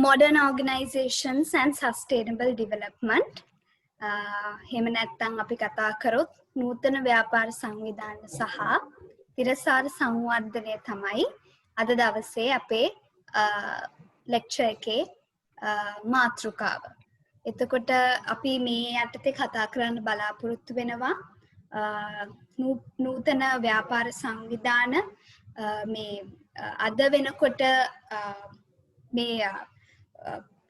modern organizations and sustainable development. එහෙම නැත්නම් අපි කතා කරොත් නූතන ව්‍යාපාර සංවිධාන සහ තිරසාර සංවර්ධනය තමයි අද දවසේ අපේ ලෙක්චර් එකේ මාතෘකාව. එතකොට අපි මේ යටතේ කතා කරන්න බලාපොරොත්තු වෙනවා නූතන ව්‍යාපාර සංවිධාන මේ අද වෙනකොට මේ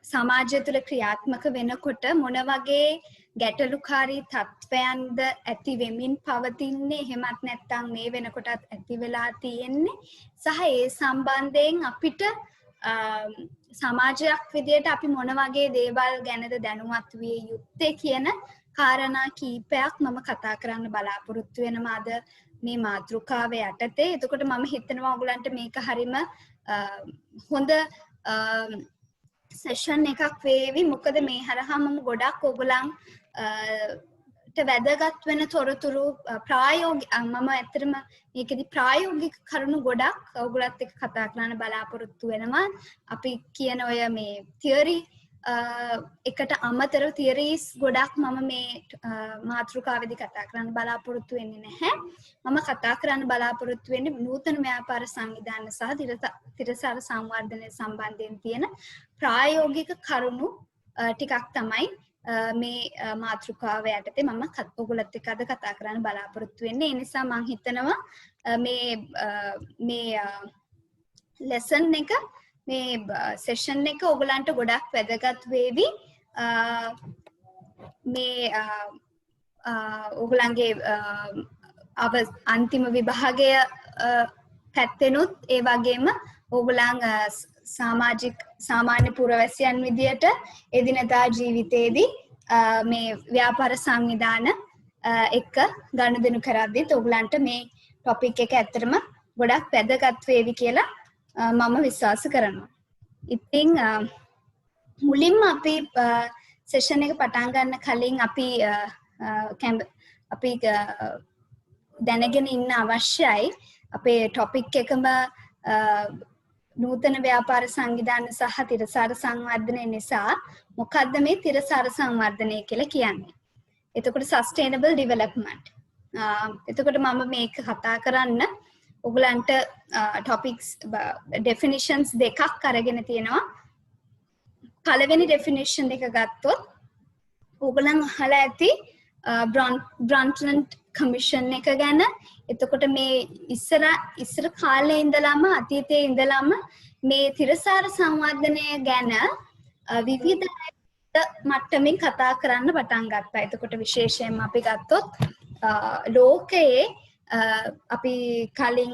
සමාජය තුළ ක්‍රියාත්මක වෙනකොට මොන වගේ ගැටලුකාරී තත්ත්වයන්ද ඇති වෙමින් පවතින්නේ එහෙමත් නැත්නම් මේ වෙනකොටත් ඇති වෙලා තියෙන්නේ සහ ඒ සම්බන්ධයෙන් අපිට සමාජයක් විදියට අපි මොන වගේ දේවල් ගැනද දැනුවත් විය යුත්තේ කියන කාරණා කීපයක් මම කතා කරන්න බලාපොරොත්තු වෙනවා අද මේ මාතෘකාව යටතේ. එතකොට මම හිතනවා ඔයගලන්ට මේක හරිම හොඳ සෙෂන් එකක් වේවි. මොකද මේ හරහා මම ගොඩක් ඔයගලන්ට වැදගත් වෙන තොරතුරු ප්‍රායෝගික මම ඇත්තටම මේකෙදි ප්‍රායෝගික කරුණු ගොඩක් ඔයගලත් එක්ක කතා කරන්න බලාපොරොත්තු වෙනවා. අපි කියන ඔය මේ තියරි එකට අමතරව තියරීස් ගොඩක් මම මේ මාතෘකාවේදී කතා කරන්න බලාපොරොත්තු වෙන්නේ නැහැ. මම කතා කරන්න බලාපොරොත්තු වෙන්නේ නූතන ව්‍යාපාර සංවිධාන සහ තිරසාර සංවර්ධනය සම්බන්ධයෙන් තියෙන ප්‍රායෝගික කරුණු ටිකක් තමයි මේ මාතෘකාව යටතේ මම ඔයගොල්ලොත් එක්ක අද කතා කරන්න බලාපොරොත්තු වෙන්නේ. ඒ නිසා මම හිතනවා මේ ලෙසන් එක මේ සෙෂන් එක ඔයගලන්ට ගොඩක් වැදගත් වේවි. මේ ඔයගලන්ගේ අන්තිම විභාගය පැත්තෙනුත් ඒ වගේම ඔයගලන් සාමාන්‍ය පුරවැසියන් විදියට එදිනදා ජීවිතේදී මේ ව්‍යාපාර සංවිධාන එක්ක ගනුදෙනු කරද්දිත් ඔයගලන්ට මේ ටොපික් එක ඇත්තටම ගොඩක් වැදගත් වේවි කියලා මම විශ්වාස කරනවා. ඉතින් මුලින්ම අපි සෙෂන් එක පටන් ගන්න කලින් අපි දැනගෙන ඉන්න අවශ්‍යයි අපේ ටොපික් එකම නූතන ව්‍යාපාර සංවිධාන සහ තිරසාර සංවර්ධනය නිසා මොකක්ද මේ තිරසාර සංවර්ධනය කියලා කියන්නේ. එතකොට sustainable development. එතකොට මම මේක කතා කරන්න ඔයගලන්ට topics definitions දෙකක් අරගෙන තියෙනවා. පළවෙනි definition එක ගත්තොත් ඔයගලන් අහලා ඇති Brundtland Commission එක ගැන. එතකොට මේ ඉස්සර කාලේ ඉඳලම අතීතයේ ඉඳලම මේ තිරසාර සංවර්ධනය ගැන විවිධ මට්ටමින් කතා කරන්න පටන් ගත්තා. එතකොට විශේෂයෙන්ම අපි ගත්තොත් ලෝකයේ අපි කලින්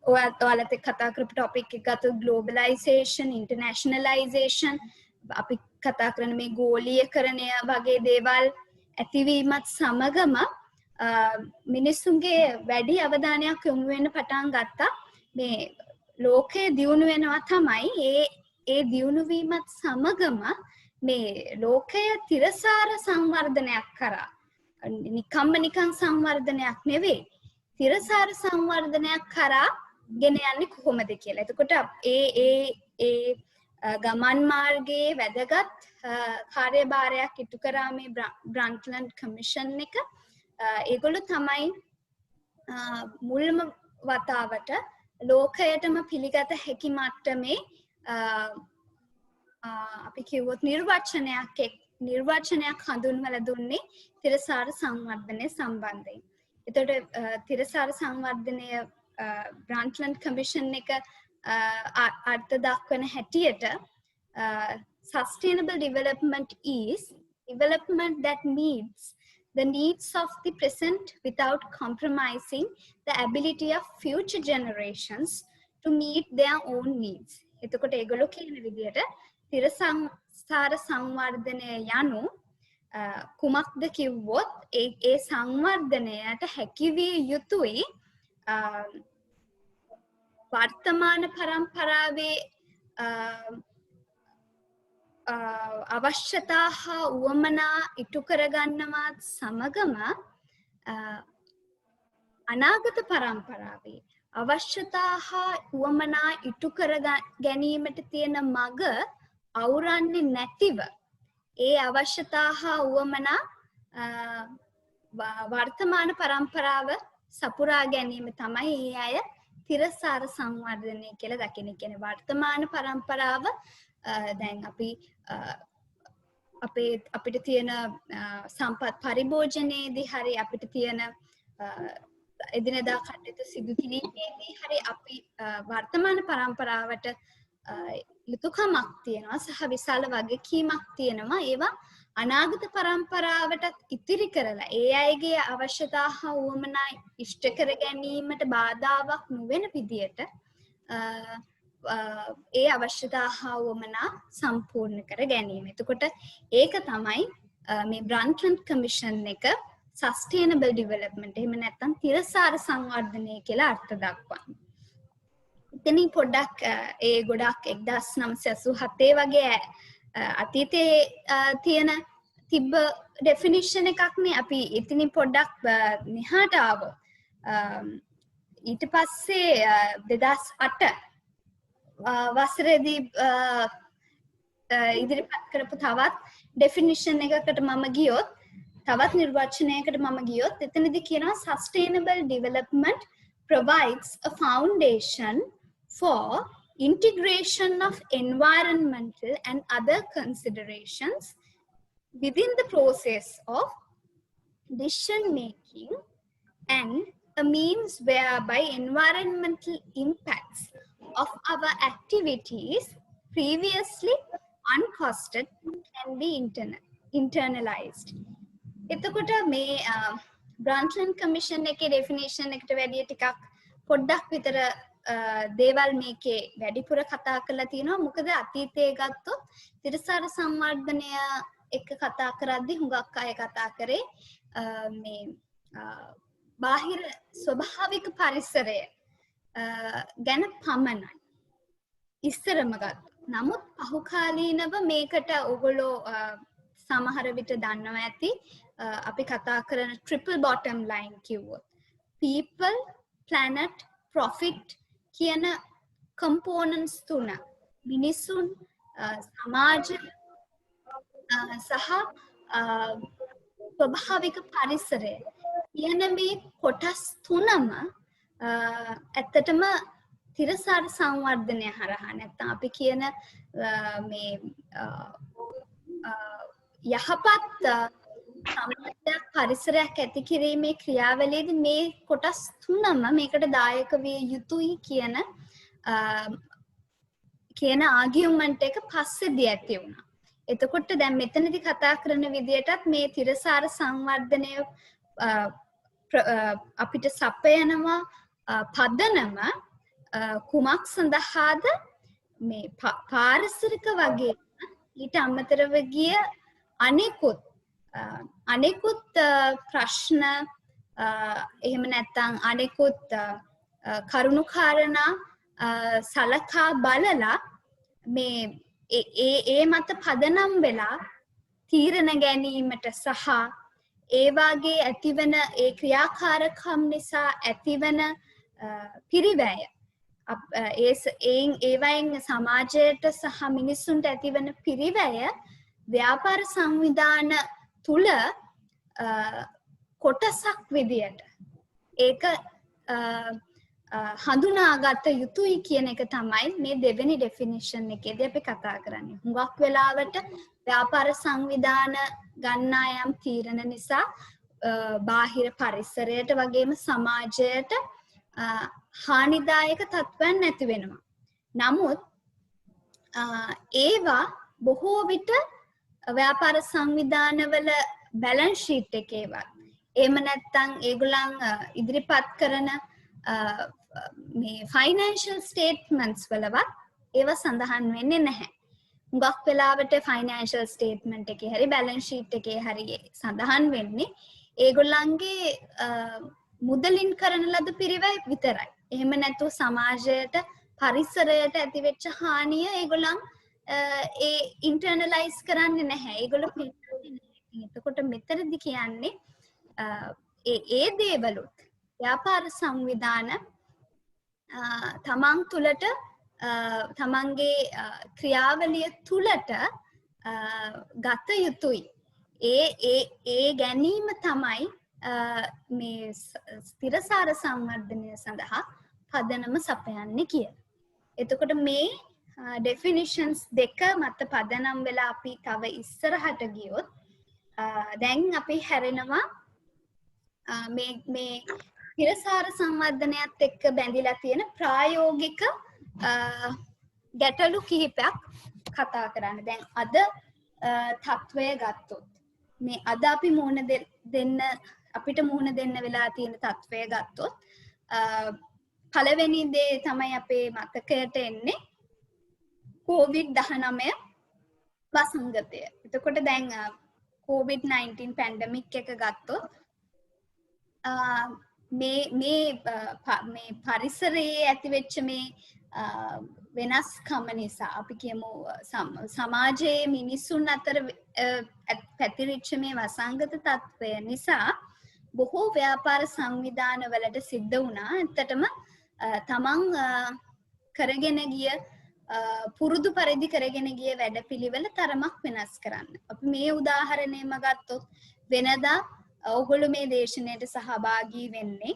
ඔයාලත් එක්ක කතා කරපු ටොපික් එක ගත්තොත් globalization, internationalization අපි කතා කරන මේ ගෝලීයකරණය වගේ දේවල් ඇතිවීමත් සමගම මිනිස්සුන්ගේ වැඩි අවධානයක් යොමු වෙන්න පටන් ගත්තා. මේ ලෝකය දියුණු වෙනවා තමයි ඒ දියුණු වීමත් සමගම මේ ලෝකය තිරසාර සංවර්ධනයක් කරා නිකන් සංවර්ධනයක් නෙවෙයි තිරසාර සංවර්ධනයක් කරා ගෙන යන්නේ කොහොමද කියලා. එතකොට ඒ ගමන් මාර්ගයේ වැදගත් කාර්යභාරයක් ඉටු කරා මේ Brundtland Commission එක. ඒගොල්ලෝ තමයි මුල්ම වතාවට ලෝකයටම පිළිගත හැකි මට්ටමේ අපි කිව්වොත් නිර්වචනයක් හඳුන්වලා දුන්නේ තිරසාර සංවර්ධනය සම්බන්ධයෙන්. එතකොට තිරසාර සංවර්ධනය Brundtland Commission එක අර්ථ දක්වන හැටියට sustainable development is development that meets the needs of the present without compromising the ability of future generations to meet their own needs. එතකොට ඒගොල්ලෝ කියන විදිහට තිරසාර සංවර්ධනය යනු කුමක්ද කිව්වොත් ඒ සංවර්ධනයට හැකිවිය යුතුයි වර්තමාන පරම්පරාවේ අවශ්‍යතා හා උවමනා ඉටු කරගන්නවත් සමගම අනාගත පරම්පරාවේ අවශ්‍යතා හා උවමනා ඉටු කර ගැනීමට තියෙන මඟ අවුරන්නේ නැතිව ඒ අවශ්‍යතා හා උවමනා වර්තමාන පරම්පරාව සපුරා ගැනීම තමයි ඒ අය තිරසාර සංවර්ධනය කියලා දකින. කියන්නේ වර්තමාන පරම්පරාව දැන් අපි අපිට තියෙන සම්පත් පරිභෝජනයේදී හරි අපිට තියෙන එදිනෙදා කටයුතු සිදු කිරීමේදී හරි අපි වර්තමාන පරම්පරාවට යුතුයකමක් තියෙනවා සහ විශාල වගකීමක් තියෙනවා. ඒවා අනාගත පරම්පරාවටත් ඉතිරි කරලා ඒ අයගේ අවශ්‍යතා හා උවමනා ඉෂ්ට කර ගැනීමට බාධාවක් නොවන විදියට ඒ අවශ්‍යතා හා උවමනා සම්පූර්ණ කර ගැනීම. එතකොට ඒක තමයි මේ බ්‍රන්ට්ලන්ඩ් කමිෂන් එක සස්ටේනබල් ඩිවෙලොප්මන්ට් එහෙම නැත්නම් තිරසාර සංවර්ධනය කියලා අර්ථ දක්වන්නේ. ඉතින් පොඩ්ඩක් ඒ ගොඩක් 1987 වගේ අතීතයේ තියෙන තිබ්බ ඩෙෆිනිෂන් එකක් නේ. අපි ඉතින් පොඩ්ඩක් මෙහාට ආවොත් ඊට පස්සේ 2008 වසරේදී ඉදිරිපත් කරපු තවත් ඩෙෆිනිෂන් එකකට මම ගියොත් තවත් නිර්වචනයකට මම ගියොත් එතනදී කියනවා sustainable development provides a foundation for integration of environmental and other considerations within the process of decision making and a means whereby environmental impacts of our activities previously uncosted can be internalized. එතකොට මේ බ්‍රන්ට්ලන්ඩ් commission එකේ definition එකට වැඩිය ටිකක් පොඩ්ඩක් විතර දේවල් මේකේ වැඩිපුර කතා කරලා තියෙනවා. මොකද අතීතයේ ගත්තොත් තිරසාර සංවර්ධනය එක කතා කරද්දී හුඟක් අය කතා කරේ මේ බාහිර ස්වභාවික පරිසරය ගැන පමණයි ඉස්සරම ගත්තා. නමුත් පහුකාලීනව මේකට ඔයගොල්ලෝ සමහර විට දන්නවා ඇති අපි කතා කරන triple bottom line කිව්වොත් people planet profit කියන components තුන මිනිසුන් සමාජ සහ ස්වභාවික පරිසරය කියන මේ කොටස් තුනම ඇත්තටම තිරසාර සංවර්ධනය හරහා නැත්නම් අපි කියන මේ යහපත් සමාජයක් පරිසරයක් ඇති කිරීමේ ක්‍රියාවලියේදී මේ කොටස් තුනම මේකට දායක විය යුතුයි කියන ආගියුමන්ට් එක පස්සේදී ඇති වුණා. එතකොට දැන් මෙතනදී කතා කරන විදියටත් මේ තිරසාර සංවර්ධනය අපිට සපයනවා පදනම කුමක් සඳහාද මේ පාරිසරික වගේ ඊට අමතරව ගිය අනෙකුත් ප්‍රශ්න එහෙම නැත්නම් අනෙකුත් කරුණු කාරණා සලකා බලලා මේ ඒ මත පදනම් වෙලා තීරණ ගැනීමට සහ ඒ වාගේ ඇතිවන ඒ ක්‍රියාකාරකම් නිසා ඇතිවන පිරිවැය ඒවයින් සමාජයට සහ මිනිස්සුන්ට ඇතිවන පිරිවැය ව්‍යාපාර සංවිධාන තුල කොටසක් විදියට ඒක හඳුනාගත යුතුයි කියන එක තමයි මේ දෙවෙනි ඩෙෆිනිෂන් එකේදී අපි කතා කරන්නේ. හුඟක් වෙලාවට ව්‍යාපාර සංවිධාන ගන්නා යම් තීරණ නිසා බාහිර පරිසරයට වගේම සමාජයට හානිදායක තත්ත්වයන් නැති වෙනවා. නමුත් ඒවා බොහෝ විට ව්‍යාපාර සංවිධානවල බැලන්ස් ෂීට් එකේවත් එහෙම නැත්නම් ඒගොල්ලන් ඉදිරිපත් කරන මේ ෆයිනෑන්ෂල් ස්ටේට්මන්ට්ස් වලවත් ඒවා සඳහන් වෙන්නේ නැහැ. හුඟක් වෙලාවට ෆයිනෑන්ෂල් ස්ටේට්මන්ට් එකේ හරි බැලන්ස් ෂීට් එකේ හරි සඳහන් වෙන්නේ ඒගොල්ලන්ගේ මුදලින් කරන ලද පිරිවැය විතරයි. එහෙම නැතුව සමාජයට පරිසරයට ඇතිවෙච්ච හානිය ඒගොල්ලන් ඒ ඉන්ටර්නලයිස් කරන්නේ නැහැ. ඒගොල්ලෝ පිළිගන්නේ නැහැ. එතකොට මෙතනදි කියන්නේ ඒ දේවලුත් ව්‍යාපාර සංවිධාන තමන් තුළට තමන්ගේ ක්‍රියාවලිය තුලට ගත යුතුයි. ඒ ගැනීම තමයි මේ ස්ථිරසාර සංවර්ධනය සඳහා පදනම සපයන්නේ කියලා. එතකොට මේ ඩෙෆිනිෂන්ස් දෙක මත පදනම් වෙලා අපි තව ඉස්සරහට ගියොත් දැන් අපි හැරෙනවා මේ ස්ථිරසාර සංවර්ධනයත් එක්ක බැඳිලා තියෙන ප්‍රායෝගික ගැටලු කිහිපයක් කතා කරන්න. දැන් අද තත්වය ගත්තොත් මේ අද අපි අපිට මුහුණ දෙන්න වෙලා තියෙන තත්වය ගත්තොත් පළවෙනි දේ තමයි අපේ මතකයට එන්නේ COVID-19 වසංගතය. එතකොට දැන් COVID-19 පැන්ඩමික් එක ගත්තොත් මේ පරිසරයේ ඇතිවෙච්ච මේ වෙනස්කම නිසා අපි කියමු සමාජයේ මිනිසුන් අතර පැතිරිච්ච මේ වසංගත තත්ත්වය නිසා බොහෝ ව්‍යාපාර සංවිධානවලට සිද්ධ වුණා ඇත්තටම තමන් කරගෙන ගිය පුරුදු පරිදි කරගෙන ගිය වැඩපිළිවෙල තරමක් වෙනස් කරන්න. අපි මේ උදාහරණයම ගත්තොත් වෙනදා ඔගොල්ලෝ මේ දේශනයට සහභාගී වෙන්නේ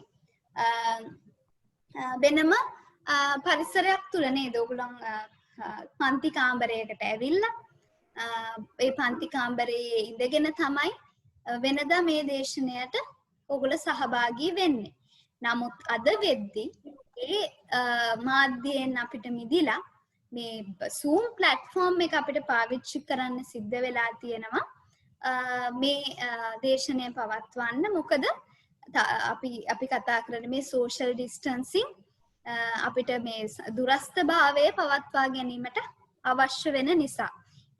වෙනම පරිසරයක් තුල නේද? ඔගොල්ලන් පන්ති කාමරයකට ඇවිල්ලා ඒ පන්ති කාමරයේ ඉඳගෙන තමයි වෙනදා මේ දේශනයට ඔගොල්ලෝ සහභාගී වෙන්නේ. නමුත් අද වෙද්දී ඒ මාධ්‍යයෙන් අපිට මිදිලා මේ Zoom platform එක අපිට පාවිච්චි කරන්න සිද්ධ වෙලා තියෙනවා මේ දේශනය පවත්වන්න. මොකද අපි කතා කරන මේ social distancing අපිට මේ දුරස්ථභාවය පවත්වා ගැනීමට අවශ්‍ය වෙන නිසා.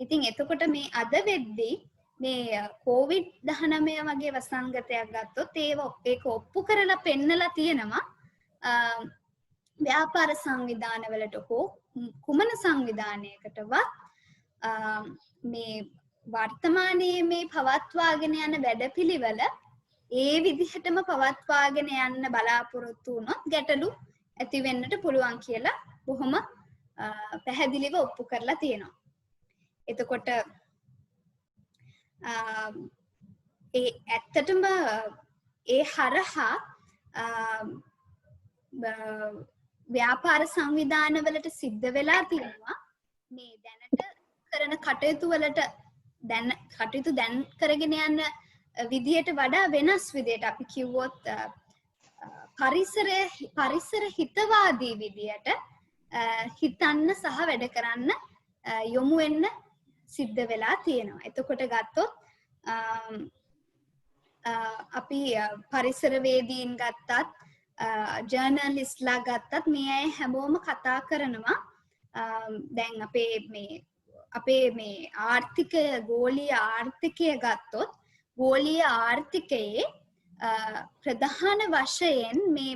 ඉතින් එතකොට මේ අද වෙද්දී මේ COVID-19 වගේ වසංගතයක් ගත්තොත් ඒක ඔප්පු කරලා පෙන්නලා තියෙනවා ව්‍යාපාර සංවිධානවලට හෝ කුමන සංවිධානයකටවත් මේ වර්තමානයේ මේ පවත්වාගෙන යන වැඩපිළිවෙල ඒ විදිහටම පවත්වාගෙන යන්න බලාපොරොත්තු වුණොත් ගැටලු ඇති වෙන්නට පුළුවන් කියලා බොහොම පැහැදිලිව ඔප්පු කරලා තියෙනවා. එතකොට ඒ ඇත්තටම ඒ හරහා ව්‍යාපාර සංවිධානවලට සිද්ධ වෙලා තියෙනවා මේ දැනට කරන කටයුතු වලට කටයුතු දැන් කරගෙන යන විදියට වඩා වෙනස් විදියට අපි කිව්වොත් පරිසර හිතවාදී විදියට හිතන්න සහ වැඩ කරන්න යොමු වෙන්න සිද්ධ වෙලා තියෙනවා. එතකොට ගත්තොත් අපි පරිසරවේදීන් ගත්තත් ජර්නලිස්ට්ලා ගත්තත් මේ අය හැමෝම කතා කරනවා දැන් අපේ මේ ආර්ථිකය ගෝලීය ආර්ථිකය ගත්තොත් ගෝලීය ආර්ථිකයේ ප්‍රධාන වශයෙන් මේ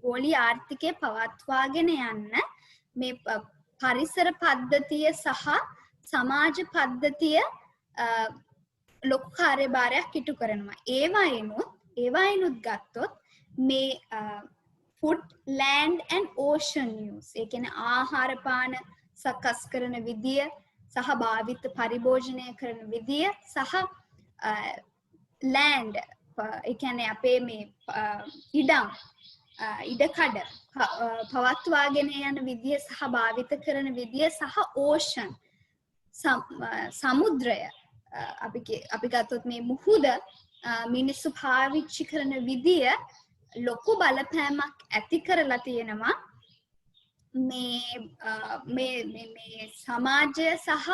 ගෝලීය ආර්ථිකය පවත්වාගෙන යන්න මේ පරිසර පද්ධතිය සහ සමාජ පද්ධතිය ලොකු කාර්යභාරයක් ඉටු කරනවා. ඒවායිනුත් ගත්තොත් මේ food, land and ocean use ඒ කියන්නේ ආහාර පාන සකස් කරන විදිය සහ භාවිත පරිභෝජනය කරන විදිය සහ land ඒ කියන්නේ අපේ මේ ඉඩකඩ පවත්වාගෙන යන විදිය සහ භාවිත කරන විදිය සහ ocean සමුද්‍රය අපි ගත්තොත් මේ මුහුද මිනිස්සු පාවිච්චි කරන විදිය ලොකු බලපෑමක් ඇති කරලා තියෙනවා මේ සමාජය සහ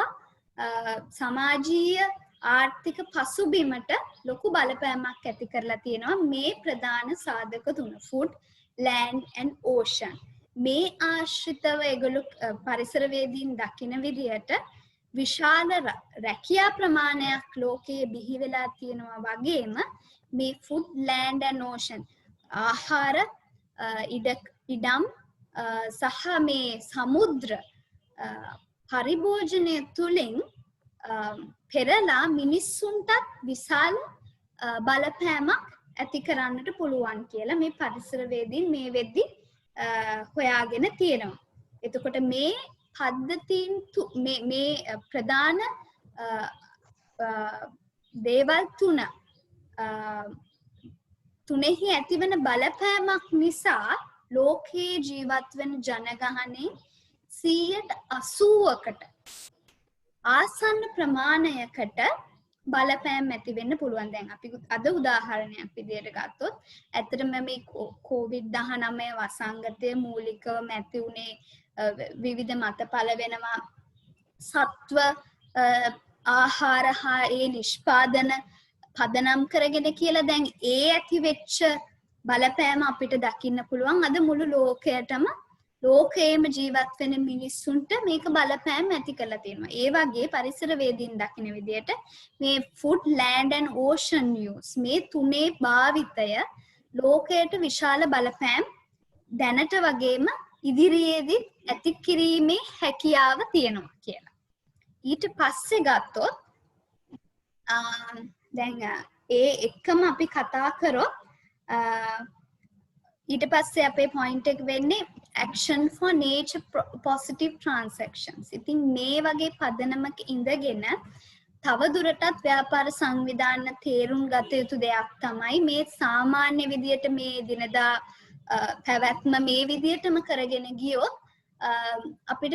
සමාජීය ආර්ථික පසුබිමට ලොකු බලපෑමක් ඇති කරලා තියෙනවා මේ ප්‍රධාන සාධක තුන food, land and ocean. මේ ආශ්‍රිතව ඒගොල්ලෝ පරිසරවේදීන් දකින විදියට විශාල රැකියා ප්‍රමාණයක් ලෝකයේ බිහි වෙලා තියෙනවා වගේම මේ food, land and ocean ආහාර ඉඩම් සහ මේ සමුද්‍ර පරිභෝජනය තුළින් පෙරලා මිනිස්සුන්ටත් විශාල බලපෑමක් ඇති කරන්නට පුළුවන් කියලා මේ පරිසරවේදීන් මේ වෙද්දි හොයාගෙන තියෙනවා. එතකොට මේ පද්ධතීන් මේ ප්‍රධාන දේවල් තුනෙහි ඇතිවන බලපෑමක් නිසා ලෝකයේ ජීවත් වෙන ජනගහනයේ 80%කට ආසන්න ප්‍රමාණයකට බලපෑම් ඇති වෙන්න පුළුවන්. දැන් අපි අද උදාහරණයක් විදියට ගත්තොත් ඇත්තටම මේ COVID-19 වසංගතයේ මූලිකවම ඇති උනේ විවිධ මත පළ වෙනවා සත්ව ආහාර හා ඒ නිෂ්පාදන පදනම් කරගෙන කියලා. දැන් ඒ ඇති වෙච්ච බලපෑම අපිට දකින්න පුළුවන් අද මුළු ලෝකයේම ජීවත් වෙන මිනිස්සුන්ට මේක බලපෑම් ඇති කරලා තියෙනවා. ඒ වගේ පරිසරවේදීන් දකින විදිහට මේ food land and ocean use මේ තුනේ භාවිතය ලෝකයට විශාල බලපෑම් දැනට වගේම ඉදිරියේදී ඇති කිරීමේ හැකියාව තියෙනවා කියලා. ඊට පස්සේ ගත්තොත් දැන් ඒ එක්කම අපි කතා කරොත් ඊට පස්සේ අපේ පොයින්ට් එක වෙන්නේ action for nature positive transactions. ඉතින් මේ වගේ පදනමක ඉඳගෙන තව දුරටත් ව්‍යාපාර සංවිධාන තේරුම් ගත යුතු දෙයක් තමයි මේ සාමාන්‍ය විදියට මේ දිනදා පැවැත්ම මේ විදියටම කරගෙන ගියොත් අපිට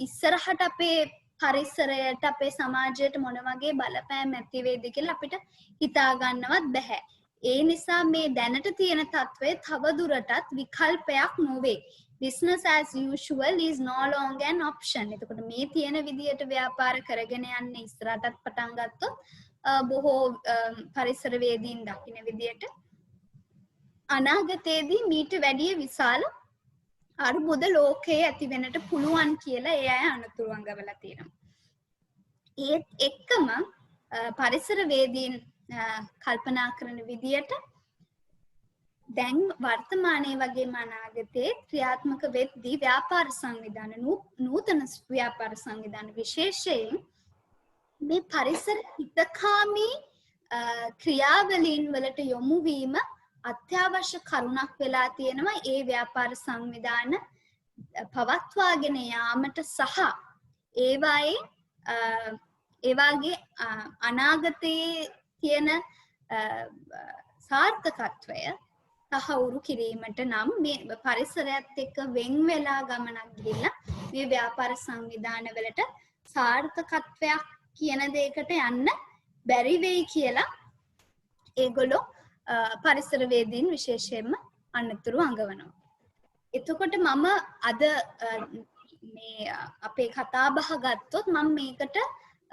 ඉස්සරහට අපේ පරිසරයට අපේ සමාජයට මොන වගේ බලපෑම් ඇති වේද කියලා අපිට හිතා ගන්නවත් බැහැ. ඒ නිසා මේ දැනට තියෙන තත්ත්වය තව දුරටත් විකල්පයක් නොවේ. Business as usual is no longer an option. එතකොට මේ තියෙන විදියට ව්‍යාපාර කරගෙන යන්න ඉස්සරහටත් පටන් ගත්තොත් බොහෝ පරිසරවේදීන් දකින විදියට අනාගතයේදී මීට වැඩිය විශාල අර්බුද ලෝකයේ ඇති වෙන්නට පුළුවන් කියලා ඒ අය අනුතුරු අඟවලා තියෙනවා. ඒත් එක්කම පරිසරවේදීන් කල්පනා කරන විදියට දැන් වර්තමානයේ වගේම අනාගතයේ ක්‍රියාත්මක වෙද්දී ව්‍යාපාර සංවිධාන නූතන ව්‍යාපාර සංවිධාන විශේෂයෙන් මේ පරිසර හිතකාමී ක්‍රියාවලීන් වලට යොමු වීම අත්‍යවශ්‍ය කරුණක් වෙලා තියෙනවා ඒ ව්‍යාපාර සංවිධාන පවත්වාගෙන යාමට සහ ඒ වගේ අනාගතයේ තියෙන සාර්ථකත්වය තහවුරු කිරීමට නම් මේ පරිසරයත් එක්ක වෙන් වෙලා ගමනක් ගිහිල්ලා මේ ව්‍යාපාර සංවිධාන වලට සාර්ථකත්වයක් කියන දෙයකට යන්න බැරි වෙයි කියලා ඒගොල්ලෝ පරිසරවේදීන් විශේෂයෙන්ම අනුතුරු අඟවනවා. එතකොට මම අද මේ අපේ කතා බහ ගත්තොත් මම මේකට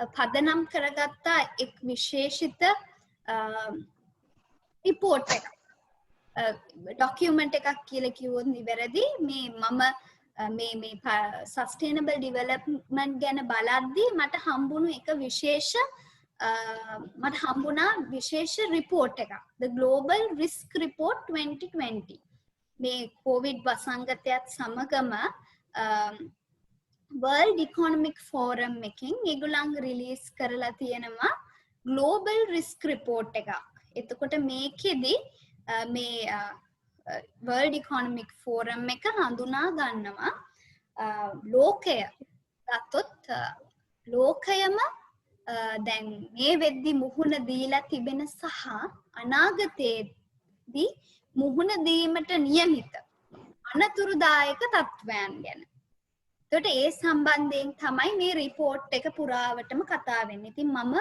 පදනම් කරගත්තා එක් විශේෂිත රිපෝට් එකක්. ඩොකියුමන්ට් එකක් කියලා කිව්වොත් නිවැරදි. මේ සස්ටේනබල් ඩිවෙලොප්මන්ට් ගැන බලද්දී මට හම්බුණා විශේෂ රිපෝට් එකක්. The Global Risk Report 2020. මේ COVID වසංගතයත් සමගම World Economic Forum එකෙන් ඒගොල්ලන් රිලීස් කරලා තියෙනවා Global Risk Report එකක්. එතකොට මේකෙදි මේ World Economic Forum එක හඳුනා ගන්නවා ලෝකය ගත්තොත් ලෝකයම දැන් මේ වෙද්දි මුහුණ දීලා තිබෙන සහ අනාගතයේදී මුහුණ දීමට නියමිත අනතුරුදායක තත්ත්වයන් ගැන. එතකොට ඒ සම්බන්ධයෙන් තමයි මේ රිපෝට් එක පුරාවටම කතා වෙන්නේ. ඉතින් මම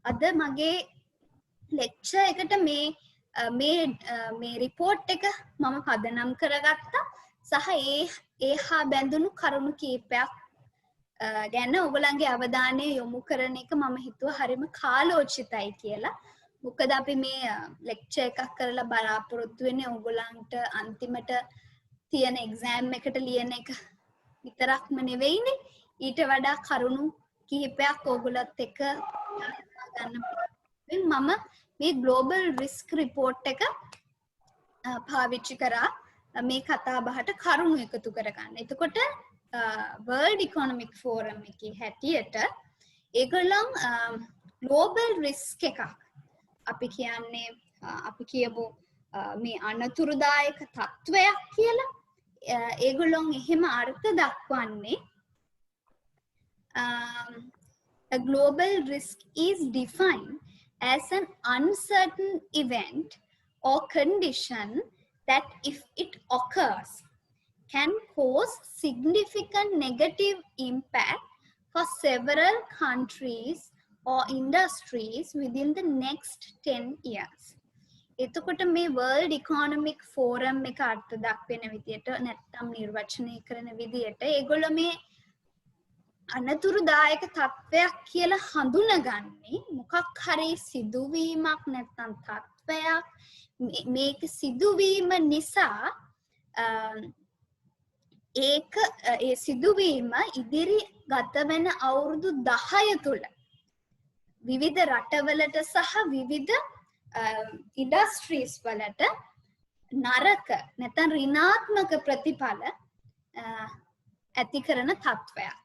අද මගේ ලෙක්චර් එකට මේ රිපෝට් එක මම පදනම් කරගත්තා සහ ඒ හා බැඳුණු කරුණු කීපයක් ගැන ඔයගොල්ලන්ගේ අවධානය යොමු කරන එක මම හිතුවා හරිම කාලෝචිතයි කියලා. මොකද අපි මේ ලෙක්චර් එකක් කරලා බලාපොරොත්තු වෙන්නේ ඔයගොල්ලන්ට අන්තිමට තියෙන එක්සෑම් එකට ලියන එක විතරක්ම නෙවෙයිනේ. ඊට වඩා කරුණු කිහිපයක් ඔයගොල්ලොත් එක්ක ගන්න මම මේ ග්ලෝබල් රිස්ක් රිපෝට් එක පාවිච්චි කරා මේ කතා බහට කරුණු එකතු කරගන්න. එතකොට World Economic Forum එකේ හැටියට ඒගොල්ලන් ග්ලෝබල් රිස්ක් එකක් අපි කියන්නේ අපි කියමු මේ අනතුරුදායක තත්ත්වයක් කියලා. ඒගොල්ලොන් එහෙම අර්ථ දක්වන්නේ a global risk is defined as an uncertain event or condition that if it occurs can cause significant negative impact for several countries or industries within the next 10 years. එතකොට මේ World Economic Forum එක අර්ථ දක්වන විදියට නැත්නම් නිර්වචනය කරන විදියට ඒගොල්ලෝ මේ අනතුරුදායක තත්ත්වයක් කියලා හඳුනගන්නේ මොකක් හරි සිදුවීමක් නැත්නම් තත්ත්වයක් මේක සිදුවීම නිසා ඒක ඒ සිදුවීම ඉදිරි ගත වෙන අවුරුදු 10 තුල විවිධ රටවලට සහ විවිධ ඉන්ඩස්ට්‍රීස් වලට නරක නැත්නම් ඍණාත්මක ප්‍රතිඵල ඇති කරන තත්ත්වයක්.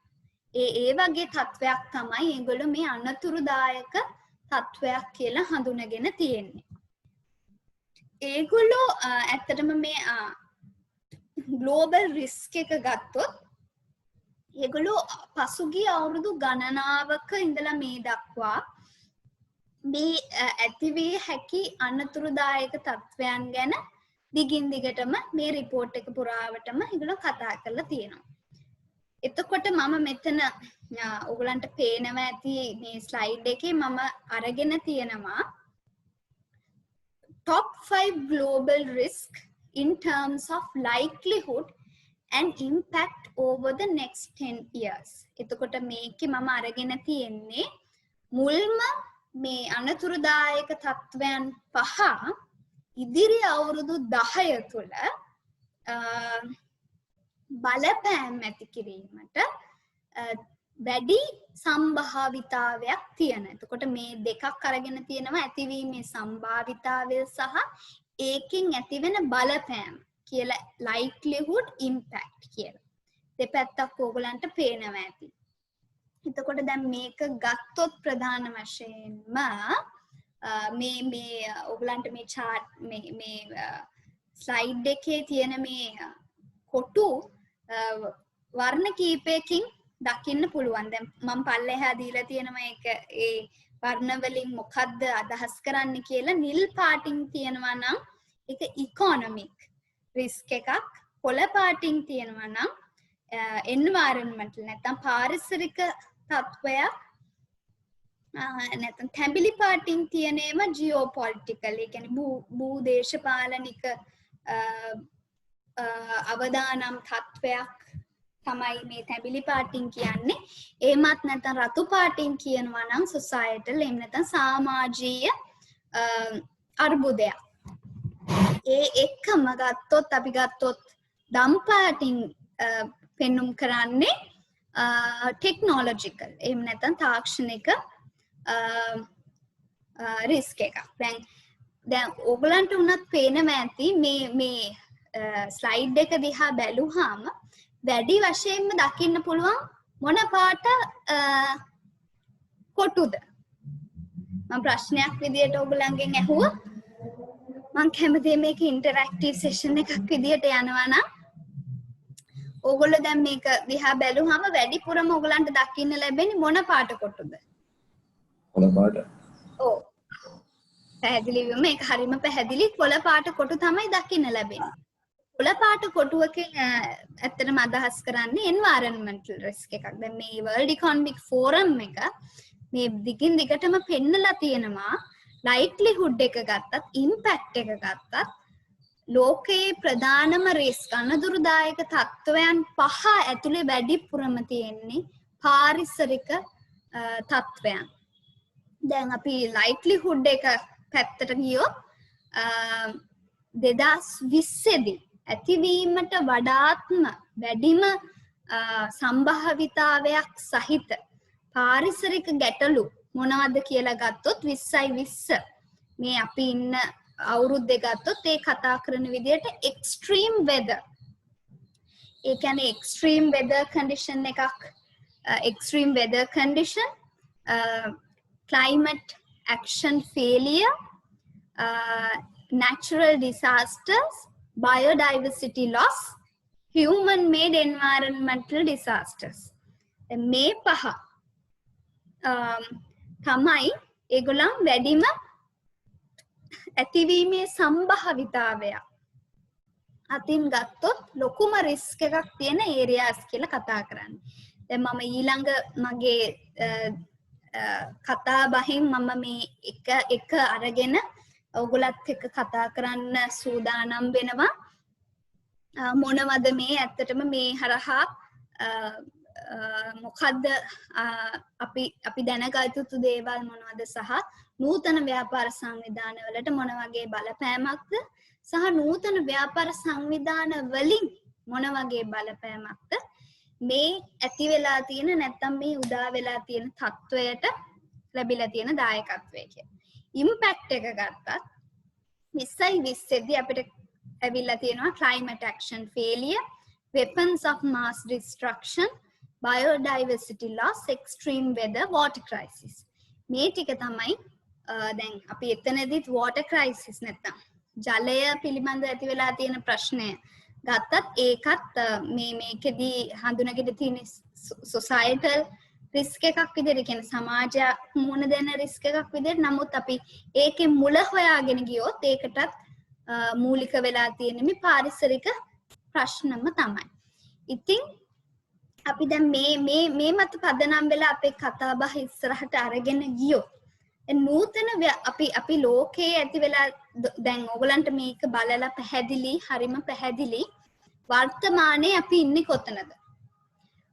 ඒ වගේ තත්ත්වයක් තමයි ඒගොල්ලෝ මේ අනතුරුදායක තත්ත්වයක් කියලා හඳුනගෙන තියෙන්නේ. ඒගොල්ලෝ ඇත්තටම මේ global risk එක ගත්තොත් ඒගොල්ලෝ පසුගිය අවුරුදු ගණනාවක ඉඳලා මේ දක්වා මේ ඇතිවී හැකි අනතුරුදායක තත්ත්වයන් ගැන දිගින් දිගටම මේ report එක පුරාවටම ඒගොල්ලෝ කතා කරලා තියෙනවා. එතකොට මම මෙතන ඔයගලන්ට පේනවා ඇති මේ ස්ලයිඩ් එකේ මම අරගෙන තියෙනවා top 5 global risk in terms of likelihood and impact over the next 10 years. එතකොට මේකේ මම අරගෙන තියෙන්නේ මුල්ම මේ අනතුරුදායක තත්ත්වයන් පහ ඉදිරි අවුරුදු 10 තුල බලපෑම් ඇති කිරීමට වැඩි සම්භාවිතාවයක් තියෙන. එතකොට මේ දෙකක් අරගෙන තියෙනවා ඇතිවීමේ සම්භාවිතාවය සහ ඒකෙන් ඇතිවෙන බලපෑම කියලා likelihood impact කියලා. දෙපැත්තක් ඕගලන්ට පේනවා ඇති. එතකොට දැන් මේක ගත්තොත් ප්‍රධාන වශයෙන්ම මේ ඕගලන්ට මේ chart මේ slide එකේ තියෙන මේ කොටු වර්ණ කීපයකින් දකින්න පුළුවන්. දැන් මම පල්ලෙහා දීලා තියෙනවා ඒක ඒ වර්ණ වලින් මොකද්ද අදහස් කරන්නේ කියලා නිල් පාටින් තියෙනවා නම් ඒක ඉකොනොමික් රිස්ක් එකක්. කොළ පාටින් තියෙනවා නම් එන්වයරන්මන්ටල් නැත්නම් පාරිසරික තත්ත්වයක්. නැත්නම් තැඹිලි පාටින් තියෙන ඒවා ජියෝපොලිටිකල් ඒ කියන්නේ භූදේශපාලනික අවදානම් තත්ත්වයක් තමයි මේ තැඹිලි පාටින් කියන්නේ. එහෙමත් නැත්නම් රතු පාටින් කියනවා නම් සොසයිටල් එහෙම නැත්නම් සමාජීය අර්බුදයක්. ඒ එක්කම ගත්තොත් අපි ගත්තොත් දම් පාටින් පෙන්눔 කරන්නේ ටෙක්නොලොජිකල් එහෙම නැත්නම් තාක්ෂණික රිස්ක් එකක්. දැන් ඕගලන්ට උනත් පේනවා ඇති මේ ස්ලයිඩ් එක දිහා බැලුවාම වැඩි වශයෙන්ම දකින්න පුළුවන් මොන පාට කොටුද. මම ප්‍රශ්නයක් විදියට ඕගලන්ගෙන් ඇහුවා. මම කැමතියි මේක ඉන්ටරැක්ටිව් සෙෂන් එකක් විදියට යනවා නම් ඕගොල්ලෝ දැන් මේක දිහා බැලුවාම වැඩිපුරම ඕගලන්ට දකින්න ලැබෙන්නේ මොන පාට කොටුද? කොළ පාට. ඔව්. පැහැදිලිවම මේක හරියම පැහැදිලි කොළ පාට කොටු තමයි දකින්න ලැබෙන්නේ. කොළ පාට කොටුවකින් ඇත්තටම අදහස් කරන්නේ එන්වයරන්මන්ටල් රිස්ක් එකක්. දැන් මේ World Economic Forum එක මේ දිගින් දිගටම පෙන්නලා තියෙනවා likelihood එක ගත්තත් impact එක ගත්තත් ලෝකයේ ප්‍රධානම රිස්ක් අනතුරුදායක තත්ත්වයන් පහ ඇතුලේ වැඩිපුරම තියෙන්නේ පාරිසරික තත්ත්වයන්. දැන් අපි likelihood එක පැත්තට ගියොත් 2020 දී ඇතිවීමට වඩාත්ම වැඩිම සම්භාවිතාවයක් සහිත පාරිසරික ගැටලු මොනවද කියලා ගත්තොත් 2020 මේ අපි ඉන්න අවුරුද්දේ ගත්තොත් ඒ කතා කරන විදිහට extreme weather ඒ කියන්නේ extreme weather condition එකක් extreme weather condition climate action failure natural disasters biodiversity loss human made environmental disasters. මේ පහ තමයි ඒගොල්ලන් වැඩිම ඇතිවීමේ සම්භාවිතාවය අතින් ගත්තොත් ලොකුම රිස්ක් එකක් තියෙන ඒරියාස් කියලා කතා කරන්නේ. දැන් මම ඊළඟ මගේ කතා බහින් මම මේ එක අරගෙන ඔයගොල්ලත් එක්ක කතා කරන්න සූදානම් වෙනවා. මොනවද මේ ඇත්තටම මේ හරහා මොකද්ද අපි දැනගත යුතු දේවල් මොනවද සහ නූතන ව්‍යාපාර සංවිධාන වලට මොන වගේ බලපෑමක්ද සහ නූතන ව්‍යාපාර සංවිධාන වලින් මොන වගේ බලපෑමක්ද මේ ඇති වෙලා තියෙන නැත්නම් මේ උදා වෙලා තියෙන තත්වයට ලැබිලා තියෙන දායකත්වය කියන. ඉම්පැක්ට් එක ගත්තත් 2020 දී අපිට ඇවිල්ලා තියෙනවා climate action failure, weapons of mass destruction, biodiversity loss, extreme weather, water crisis. මේ ටික තමයි දැන් අපි එතනදිත් water crisis නැත්තම් ජලය පිළිබඳ ඇති වෙලා තියෙන ප්‍රශ්නය ගත්තත් ඒකත් මේකෙදී හඳුනගෙන තියෙන societal risk එකක් විදිහට කියන සමාජය මුණ දෙන risk එකක් විදිහට නමුත් අපි ඒකේ මුල හොයාගෙන ගියොත් ඒකටත් මූලික වෙලා තියෙන මේ පාරිසරික ප්‍රශ්නම තමයි. ඉතින් අපි දැන් මේ මත පදනම් වෙලා අපේ කතා බහ ඉස්සරහට අරගෙන ගියොත් නූතන අපි ලෝකයේ ඇති වෙලා දැන් ඕගලන්ට මේක බලලා පැහැදිලි හරිම පැහැදිලි වර්තමානයේ අපි ඉන්නේ කොතනද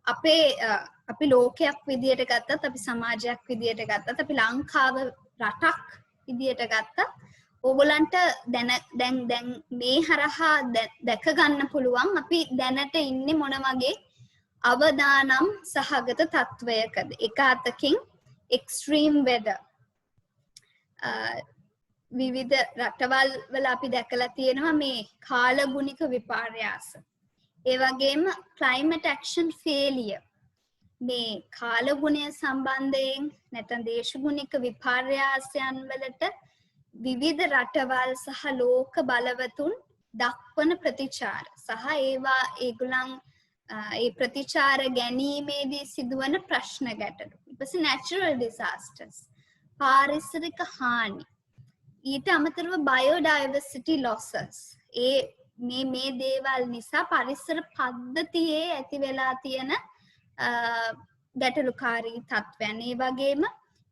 අපි ලෝකයක් විදියට ගත්තත් අපි සමාජයක් විදියට ගත්තත් අපි ලංකාව රටක් විදියට ගත්තත් ඕගලන්ට දැන් මේ හරහා දැක ගන්න පුළුවන් අපි දැනට ඉන්නේ මොන වගේ අවදානම් සහගත තත්වයකද එක අතකින් extreme weather විවිධ රටවල් වල අපි දැකලා තියෙනවා මේ කාලගුණික විපර්යාස ඒ වගේම climate action failure මේ කාලගුණය සම්බන්ධයෙන් නැත්නම් දේශගුණික විපර්යාසයන් වලට විවිධ රටවල් සහ ලෝක බලවතුන් දක්වන ප්‍රතිචාර සහ ඒවා ඒගොල්ලන් ඒ ප්‍රතිචාර ගැනීමේදී සිදුවන ප්‍රශ්න ගැටලු ඊපස්සේ natural disasters පාරිසරික හානි ඊට අමතරව biodiversity losses ඒ මේ දේවල් නිසා පරිසර පද්ධතියේ ඇති වෙලා තියෙන ගැටලුකාරී තත්ත්වයන් ඒ වගේම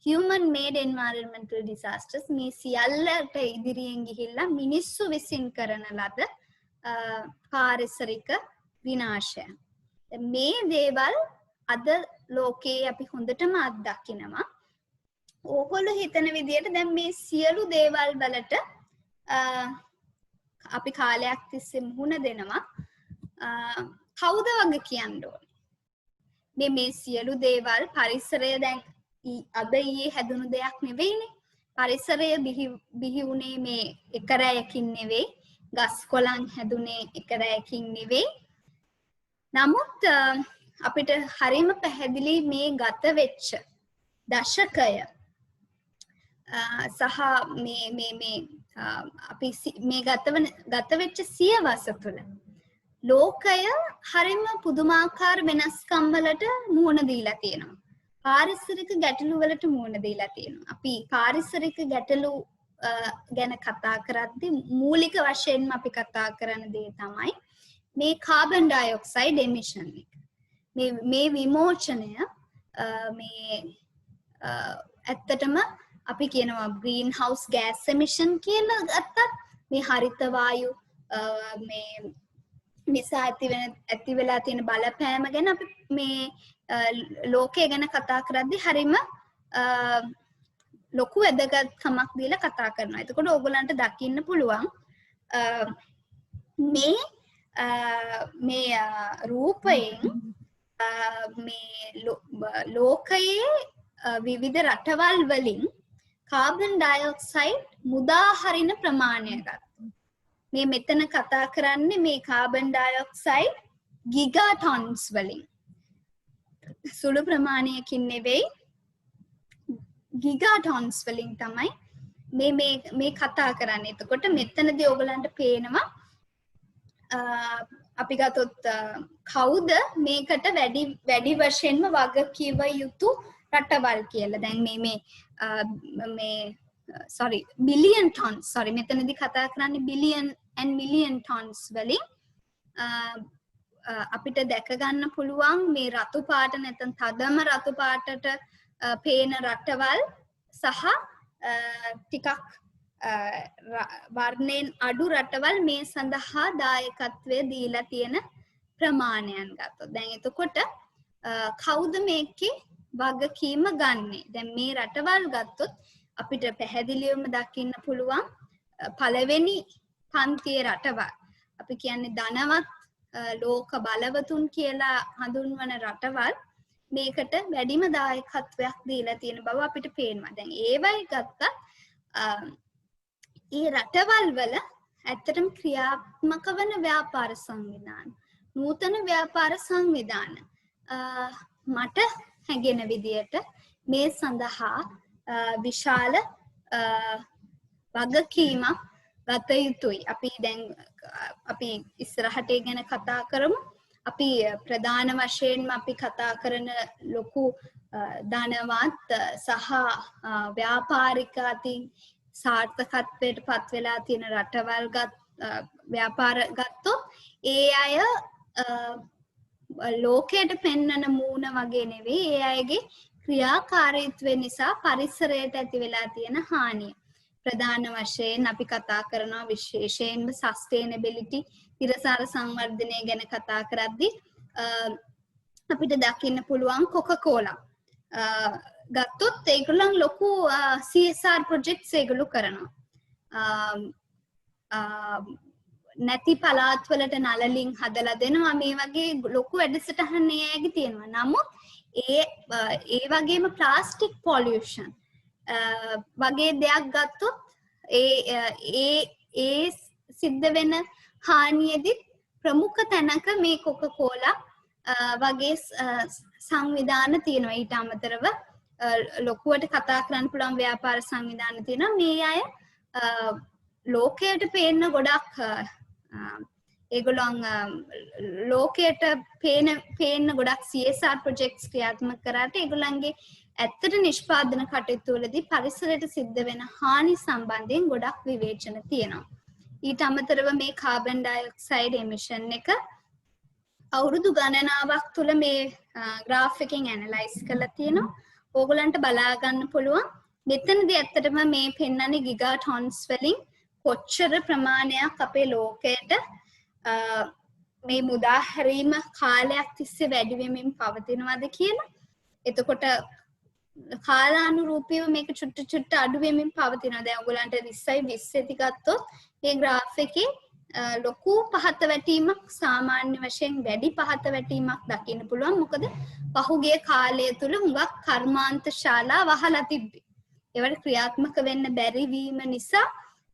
human made environmental disasters මේ සියල්ලට ඉදිරියෙන් ගිහිල්ලා මිනිස්සු විසින් කරන ලද පාරිසරික විනාශය මේ දේවල් අද ලෝකයේ අපි හොඳටම අත්දකිනවා ඕගොල්ලෝ හිතන විදිහට දැන් මේ සියලු දේවල් වලට අපි කාලයක් තිස්සේ මුහුණ දෙනවා කවුද වගේ කියන්න ඕනේ මේ සියලු දේවල් පරිසරය දැන් අද ඊයේ හැදුණු දෙයක් නෙවෙයිනේ පරිසරය බිහි වුණේ මේ එක රැයකින් නෙවෙයි ගස් කොළන් හැදුනේ එක රැයකින් නෙවෙයි නමුත් අපිට හරිම පැහැදිලි මේ ගත වෙච්ච දශකය සහ මේ අපි මේ ගත වෙච්ච සියවස තුළ ලෝකය හරිම පුදුමාකාර වෙනස්කම් වලට මුහුණ දීලා තියෙනවා. පාරිසරික ගැටලු වලට මුහුණ දීලා තියෙනවා. අපි පාරිසරික ගැටලු ගැන කතා කරද්දී මූලික වශයෙන්ම අපි කතා කරන දේ තමයි මේ කාබන් ඩයොක්සයිඩ් එමිෂන් එක. මේ විමෝචනය මේ ඇත්තටම අපි කියනවා ග්‍රීන් හවුස් ගෑස් එමිෂන් කියලා ගත්තත් මේ හරිත වායු මේ නිසා ඇති වෙලා තියෙන බලපෑම ගැන අපි මේ ලෝකය ගැන කතා කරද්දී හරිම ලොකු වැදගත්කමක් දීලා කතා කරනවා. එතකොට ඕගොල්ලන්ට දකින්න පුළුවන් මේ රූපයෙන් මේ ලෝකයේ විවිධ රටවල් වලින් කාබන් ඩයොක්සයිඩ් මුදා හරින ප්‍රමාණය ගත්තා. මේ මෙතන කතා කරන්නේ මේ කාබන් ඩයොක්සයිඩ් ගිගා ටොන්ස් වලින්. සුළු ප්‍රමාණයකින් නෙවෙයි ගිගා ටොන්ස් වලින් තමයි මේ කතා කරන්නේ. එතකොට මෙතනදී ඔයගලන්ට පේනවා අපි ගත්තොත් කවුද මේකට වැඩි වශයෙන්ම වගකීම යුතු රටවල් කියලා. දැන් මේ sorry billion tons sorry මෙතනදී කතා කරන්නේ billion and million tons වලින් අපිට දැක ගන්න පුළුවන් මේ රතු පාට නැත්නම් තදම රතු පාටට පේන රටවල් සහ ටිකක් වර්ණයෙන් අඩු රටවල් මේ සඳහා දායකත්වය දීලා තියෙන ප්‍රමාණයන් ගත්තොත් දැන් එතකොට කවුද මේකේ වගකීම ගන්නෙ? දැන් මේ රටවල් ගත්තොත් අපිට පැහැදිලිවම දකින්න පුළුවන් පළවෙනි පන්තියේ රටවල් අපි කියන්නේ ධනවත් ලෝක බලවතුන් කියලා හඳුන්වන රටවල් මේකට වැඩිම දායකත්වයක් දීලා තියෙන බව අපිට පේනවා. දැන් ඒවයි ගත්තත් ඒ රටවල් වල ඇත්තටම ක්‍රියාත්මක වන ව්‍යාපාර සංවිධාන නූතන ව්‍යාපාර සංවිධාන මට හැඟෙන විදියට මේ සඳහා විශාල වගකීමක් ගත යුතුයි. අපි ඉස්සරහට ගැන කතා කරමු. අපි ප්‍රධාන වශයෙන්ම අපි කතා කරන ලොකු ධනවත් සහ ව්‍යාපාරික අතින් සාර්ථකත්වයට පත් වෙලා තියෙන රටවල් ව්‍යාපාර ගත්තොත් ඒ අය ලෝකයට පෙන්වන මූණ වගේ නෙවෙයි ඒ අයගේ ක්‍රියාකාරීත්වය නිසා පරිසරයට ඇති වෙලා තියෙන හානිය. ප්‍රධාන වශයෙන් අපි කතා කරනවා විශේෂයෙන්ම සස්ටේනබිලිටි ඉරසාර සංවර්ධනය ගැන කතා කරද්දී අපිට දකින්න පුළුවන් කොකාකෝලා ගත්තොත් ඒගොල්ලන් ලොකු CSR ප්‍රොජෙක්ට්ස් ඒගොල්ලෝ කරනවා. නැති පළාත් වලට නළලින් හදලා දෙනවා මේ වගේ ලොකු වැඩසටහන් ඒයගේ තියෙනවා. නමුත් ඒ වගේම ප්ලාස්ටික් පොලියුෂන් වගේ දෙයක් ගත්තොත් ඒ සිද්ධ වෙන හානියේදී ප්‍රමුඛ තැනක මේ කොකාකෝලා වගේ සංවිධාන තියෙනවා. ඊට අමතරව ලොකුවට කතා කරන්න පුළුවන් ව්‍යාපාර සංවිධාන තියෙනවා. මේ අය ලෝකයට පේන්න ගොඩක් ඒගොල්ලන් ලෝකයට පේන්න ගොඩක් CSR ප්‍රොජෙක්ට්ස් ක්‍රියාත්මක කරාට ඒගොල්ලන්ගේ ඇත්තට නිෂ්පාදන කටයුතු වලදී පරිසරයට සිද්ධ වෙන හානි සම්බන්ධයෙන් ගොඩක් විවේචන තියෙනවා. ඊට අමතරව මේ කාබන් ඩයොක්සයිඩ් එමිෂන් එක අවුරුදු ගණනාවක් තුළ මේ ග්‍රාෆ් එකෙන් ඇනලයිස් කරලා තියෙනවා. ඕගොල්ලන්ට බලා ගන්න පුළුවන්. මෙතනදී ඇත්තටම මේ පෙන්වන්නේ ගිගා ටොන්ස් වලින් කොච්චර ප්‍රමාණයක් අපේ ලෝකයට මේ මුදා හැරීම කාලයක් තිස්සේ වැඩි වෙමින් පවතිනවද කියලා. එතකොට කාලානුරූපීව මේක චුට්ට අඩු වෙමින් පවතිනවා. දැන් ඔයගොල්ලන්ට 2020 ගත්තොත් මේ ග්‍රාෆ් එකේ ලොකු පහත වැටීමක් සාමාන්‍ය වශයෙන් වැඩි පහත වැටීමක් දකින්න පුළුවන්. මොකද පහුගිය කාලය තුල හුඟක් කර්මාන්ත ශාලා වහලා තිබ්බේ. ඒවට ක්‍රියාත්මක වෙන්න බැරි වීම නිසා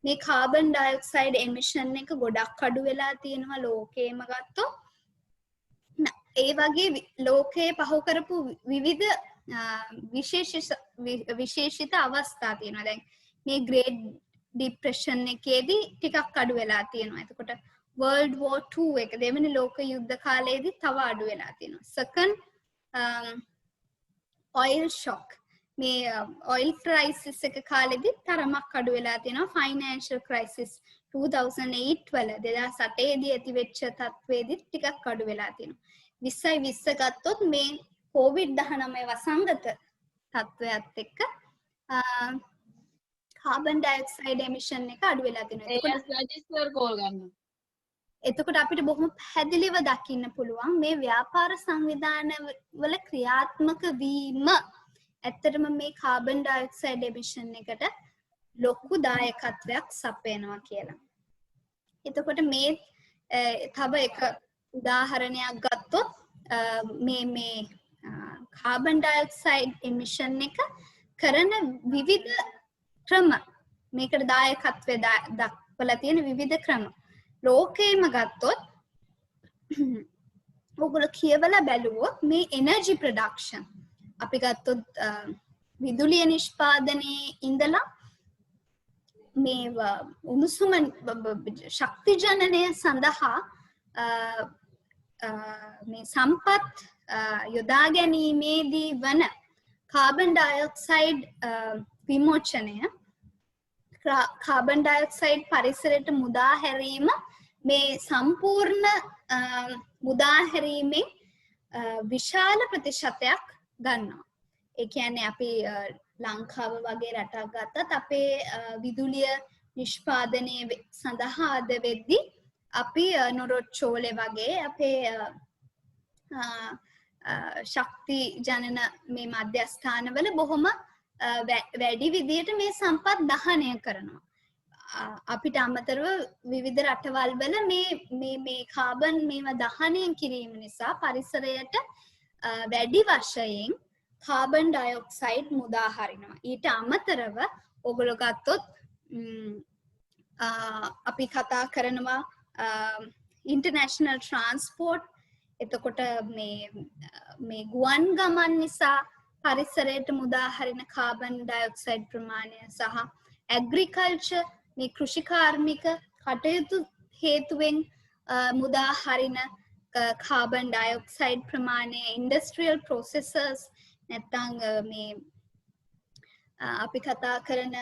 මේ කාබන් ඩයොක්සයිඩ් එමිෂන් එක ගොඩක් අඩු වෙලා තියෙනවා ලෝකේම ගත්තොත්. ඒ වගේ ලෝකයේ පහු කරපු විවිධ විශේෂිත අවස්ථා තියෙනවා. දැන් මේ ග්‍රේට් ડિප්‍රෙෂන් එකේදී ටිකක් අඩු වෙලා තියෙනවා. එතකොට World War 2 එක දෙවෙනි ලෝක යුද්ධ කාලයේදී තව අඩු වෙලා තියෙනවා. Second oil shock මේ oil crisis එක කාලෙදී තරමක් අඩු වෙලා තියෙනවා. Financial crisis 2008 වල 2008 දී ඇති වෙච්ච තත්ත්වයේදී ටිකක් අඩු වෙලා තියෙනවා. 2020 ගත්තොත් මේ COVID-19 වසංගත තත්ත්වයත් එක්ක කාබන් ඩයොක්සයිඩ් එමිෂන් එක අඩු වෙලා තියෙනවා. එතකොට අපිට බොහොම පැහැදිලිව දකින්න පුළුවන් මේ ව්‍යාපාර සංවිධාන වල ක්‍රියාත්මක වීම ඇත්තටම මේ කාබන් ඩයොක්සයිඩ් එමිෂන් එකට ලොකු දායකත්වයක් සපයනවා කියලා. එතකොට මේ තව එක උදාහරණයක් ගත්තොත් මේ කාබන් ඩයොක්සයිඩ් එමිෂන් එක කරන විවිධ ක්‍රම මේකට දායකත්වය දක්වලා තියෙන විවිධ ක්‍රම ලෝකේම ගත්තොත් ඔයගොල්ලෝ කියවලා බැලුවොත් මේ එනර්ජි ප්‍රොඩක්ෂන් අපි ගත්තොත් විදුලිය නිෂ්පාදනයේ ඉඳලා මේ උණුසුම ශක්ති ජනනය සඳහා මේ සම්පත් යොදා ගැනීමේදී වන කාබන් ඩයොක්සයිඩ් විමෝචනය කාබන් ඩයොක්සයිඩ් පරිසරයට මුදා හැරීම මේ සම්පූර්ණ මුදා හැරීමෙන් විශාල ප්‍රතිශතයක් ගන්නවා. ඒ කියන්නේ අපි ලංකාව වගේ රටක් ගත්තත් අපේ විදුලිය නිෂ්පාදනය සඳහා අද වෙද්දී අපි නොරොච්චෝලේ වගේ අපේ ශක්ති ජනන මේ මධ්‍යස්ථානවල බොහොම වැඩි විදියට මේ සම්පත් දහනය කරනවා. අපිට අමතරව විවිධ රටවල් වල මේ කාබන් මේවා දහනය කිරීම නිසා පරිසරයට වැඩි වශයෙන් කාබන් ඩයොක්සයිඩ් මුදා හරිනවා. ඊට අමතරව ඔගොල්ලෝ ගත්තොත් අපි කතා කරනවා ඉන්ටර්නැෂනල් ට්‍රාන්ස්පෝර්ට් එතකොට මේ ගුවන් ගමන් නිසා පරිසරයට මුදා හරින කාබන් ඩයොක්සයිඩ් ප්‍රමාණය සහ ඇග්‍රිකල්චර් මේ කෘෂිකාර්මික කටයුතු හේතුවෙන් මුදා හරින කාබන් ඩයොක්සයිඩ් ප්‍රමාණය ඉන්ඩස්ට්‍රියල් ප්‍රොසෙසර්ස් නැත්නම් මේ අපි කතා කරන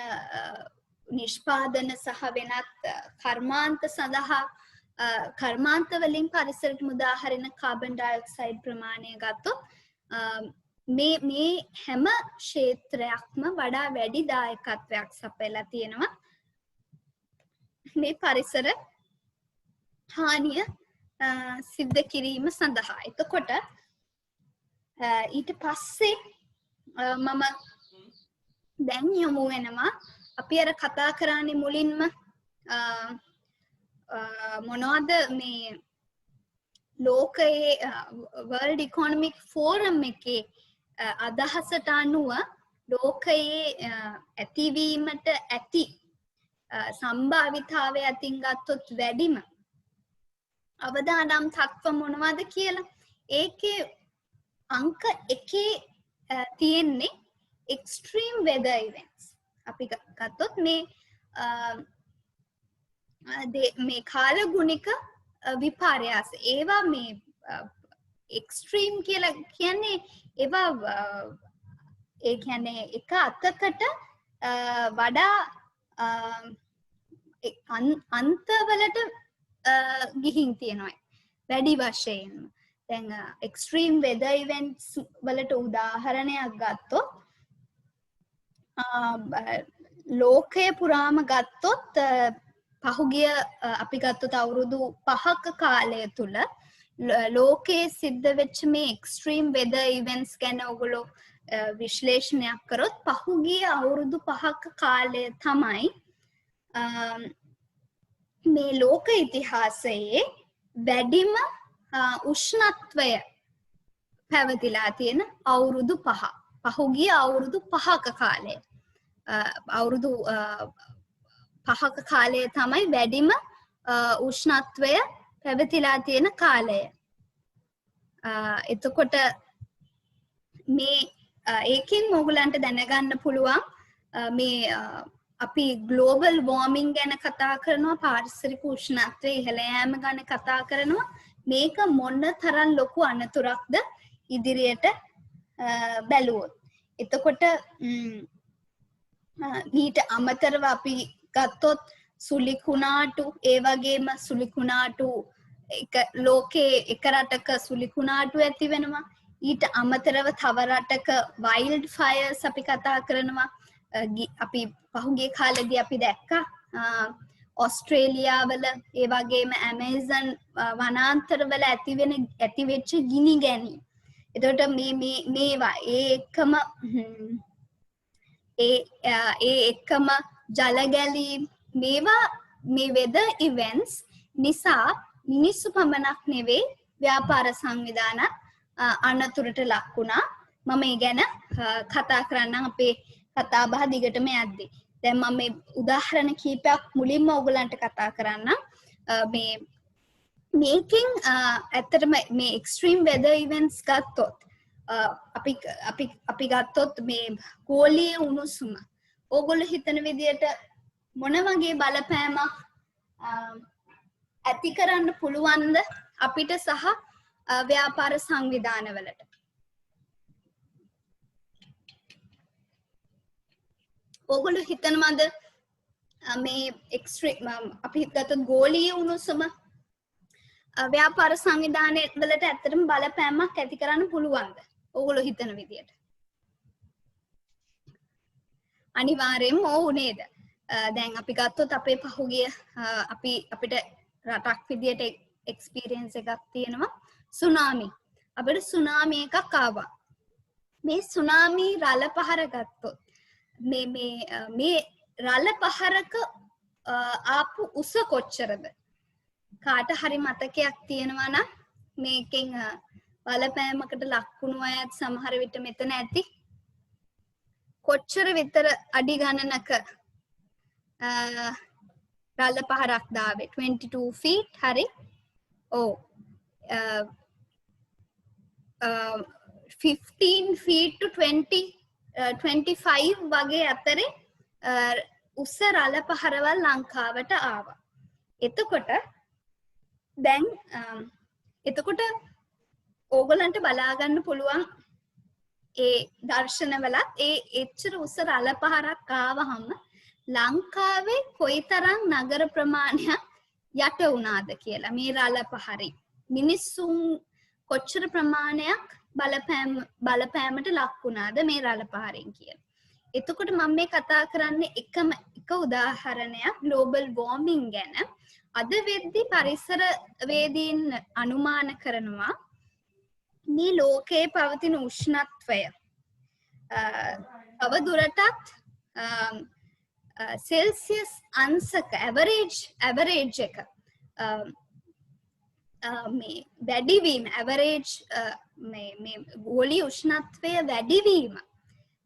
නිෂ්පාදන සහ වෙනත් කර්මාන්ත සඳහා කර්මාන්ත වලින් පරිසරයට මුදා හරින කාබන් ඩයොක්සයිඩ් ප්‍රමාණය ගත්තොත් මේ හැම ක්ෂේත්‍රයක්ම වඩා වැඩි දායකත්වයක් සපයලා තියෙනවා මේ පරිසර හානිය සිද්ධ කිරීම සඳහා. එතකොට ඊට පස්සේ මම දැන් යමු වෙනවා අපි අර කතා කරන්නේ මුලින්ම මොනවද මේ ලෝකයේ World Economic Forum එකේ අදහසට අනුව ලෝකයේ ඇතිවීමට ඇති සම්භාවිතාවය අතින් ගත්තොත් වැඩිම අවදානම් තත්ත්ව මොනවද කියලා. ඒකේ අංක 1 තියෙන්නේ extreme weather events. අපි ගත්තොත් මේ කාලගුණික විපර්යාස ඒවා මේ එක්ස්ට්‍රීම් කියලා කියන්නේ ඒවා ඒ කියන්නේ එක අතකට වඩා අන්තවලට ගිහින් තියෙනවා වැඩි වශයෙන්. දැන් එක්ස්ට්‍රීම් වෙදර් ඉවෙන්ට්ස් වලට උදාහරණයක් ගත්තොත් ලෝකයේ පුරාම ගත්තොත් පහුගිය අපි ගත්තොත් අවුරුදු 5ක කාලය තුල ලෝකයේ සිද්ධ වෙච්ච මේ එක්ස්ට්‍රීම් වෙදර් ඉවෙන්ට්ස් ගැන ඔයගොල්ලෝ විශ්ලේෂණයක් කරොත් පහුගිය අවුරුදු 5ක කාලය තමයි මේ ලෝක ඉතිහාසයේ වැඩිම උෂ්ණත්වය පැවතිලා තියෙන අවුරුදු 5. පහුගිය අවුරුදු 5ක කාලය. අවුරුදු 5ක කාලය තමයි වැඩිම උෂ්ණත්වය පැවතිලා තියෙන කාලය. එතකොට මේ ඒකෙන් ඕගලන්ට දැනගන්න පුළුවන් මේ අපි ග්ලෝබල් වෝර්මින් ගැන කතා කරනවා, පාරිසරික උෂ්ණත්වය ඉහළ යාම ගැන කතා කරනවා. මේක මොන තරම් ලොකු අනතුරක්ද ඉදිරියට බැලුවොත්. එතකොට ඊට අමතරව අපි ගත්තොත් සුලිකුණාටු ඒ වගේම සුලිකුණාටු ලෝකයේ එක රටක සුලිකුණාටු ඇති වෙනවා. ඊට අමතරව තව රටක වයිල්ඩ් ෆයර්ස් අපි කතා කරනවා. අපි පහුගිය කාලෙදී අපි දැක්කා ඔස්ට්‍රේලියාවල ඒ වගේම ඇමේසන් වනාන්තරවල ඇතිවෙච්ච ගිනි ගැනීම. එතකොට මේවා ඒකම ජල ගැලීම් මේවා මේ වෙදර් ඉවෙන්ට්ස් නිසා මිනිස්සු පමණක් නෙවෙයි ව්‍යාපාර සංවිධාන අනතුරට ලක් වුණා. මම ඒ ගැන කතා කරන්නම් අපේ කතා බහ දිගටම යද්දී. දැන් මම මේ උදාහරණ කීපයක් මුලින්ම ඔයගලන්ට කතා කරන්නම්. මේකෙන් ඇත්තටම මේ එක්ස්ට්‍රීම් වෙදර් ඉවෙන්ට්ස් ගත්තොත් අපි ගත්තොත් මේ ගෝලීය උණුසුම ඕගොල්ලෝ හිතන විදියට මොන වගේ බලපෑමක් ඇති කරන්න පුළුවන්ද අපිට සහ ව්‍යාපාර සංවිධානවලට. ඕගොල්ලෝ හිතනවාද මේ එක්ස්ට්‍රීම් අපි හිතගත්තොත් ගෝලීය උණුසුම ව්‍යාපාර සංවිධානවලට ඇත්තටම බලපෑමක් ඇති කරන්න පුළුවන්ද? ඕගොල්ලෝ හිතන විදියට. අනිවාර්යෙන්ම ඕ නේද? දැන් අපි ගත්තොත් අපේ පහුගිය අපිට රටක් විදියට එක්ස්පීරියන්ස් එකක් තියෙනවා සුනාමි. අපිට සුනාමි එකක් ආවා. මේ සුනාමි රළ පහර ගත්තොත් මේ රළ පහරක ආපු උස කොච්චරද? කාට හරි මතකයක් තියෙනවා නම් මේකෙන් බලපෑමකට ලක්ුණු අයත් සමහර විට මෙතන ඇති. කොච්චර විතර අඩි ගණනක රළ පහරක් දාවේ? 22 feet හරි. ඔව් 15 feet to 25 වගේ අතරේ උස රළ පහරවල් ලංකාවට ආවා. එතකොට ඕගොල්ලන්ට බලා ගන්න පුළුවන් ඒ දර්ශනවලත් එච්චර උස රළ පහරක් ආවහම ලංකාවේ කොයිතරම් නගර ප්‍රමාණයක් යට වුණාද කියලා. මේ රළ පහරින් මිනිස්සුන් කොච්චර ප්‍රමාණයක් බලපෑමට ලක් වුණාද මේ රළ පහරින් කියලා. එතකොට මම මේ කතා කරන්නේ එක උදාහරණයක් ග්ලෝබල් වෝර්මින් ගැන. අද වෙද්දී පරිසරවේදීන් අනුමාන කරනවා මේ ලෝකයේ පවතින උෂ්ණත්වය තව දුරටත් සෙල්සියස් අංශක ඇවරේජ් එක මේ වැඩිවීම මේ ගෝලීය උෂ්ණත්වය වැඩිවීම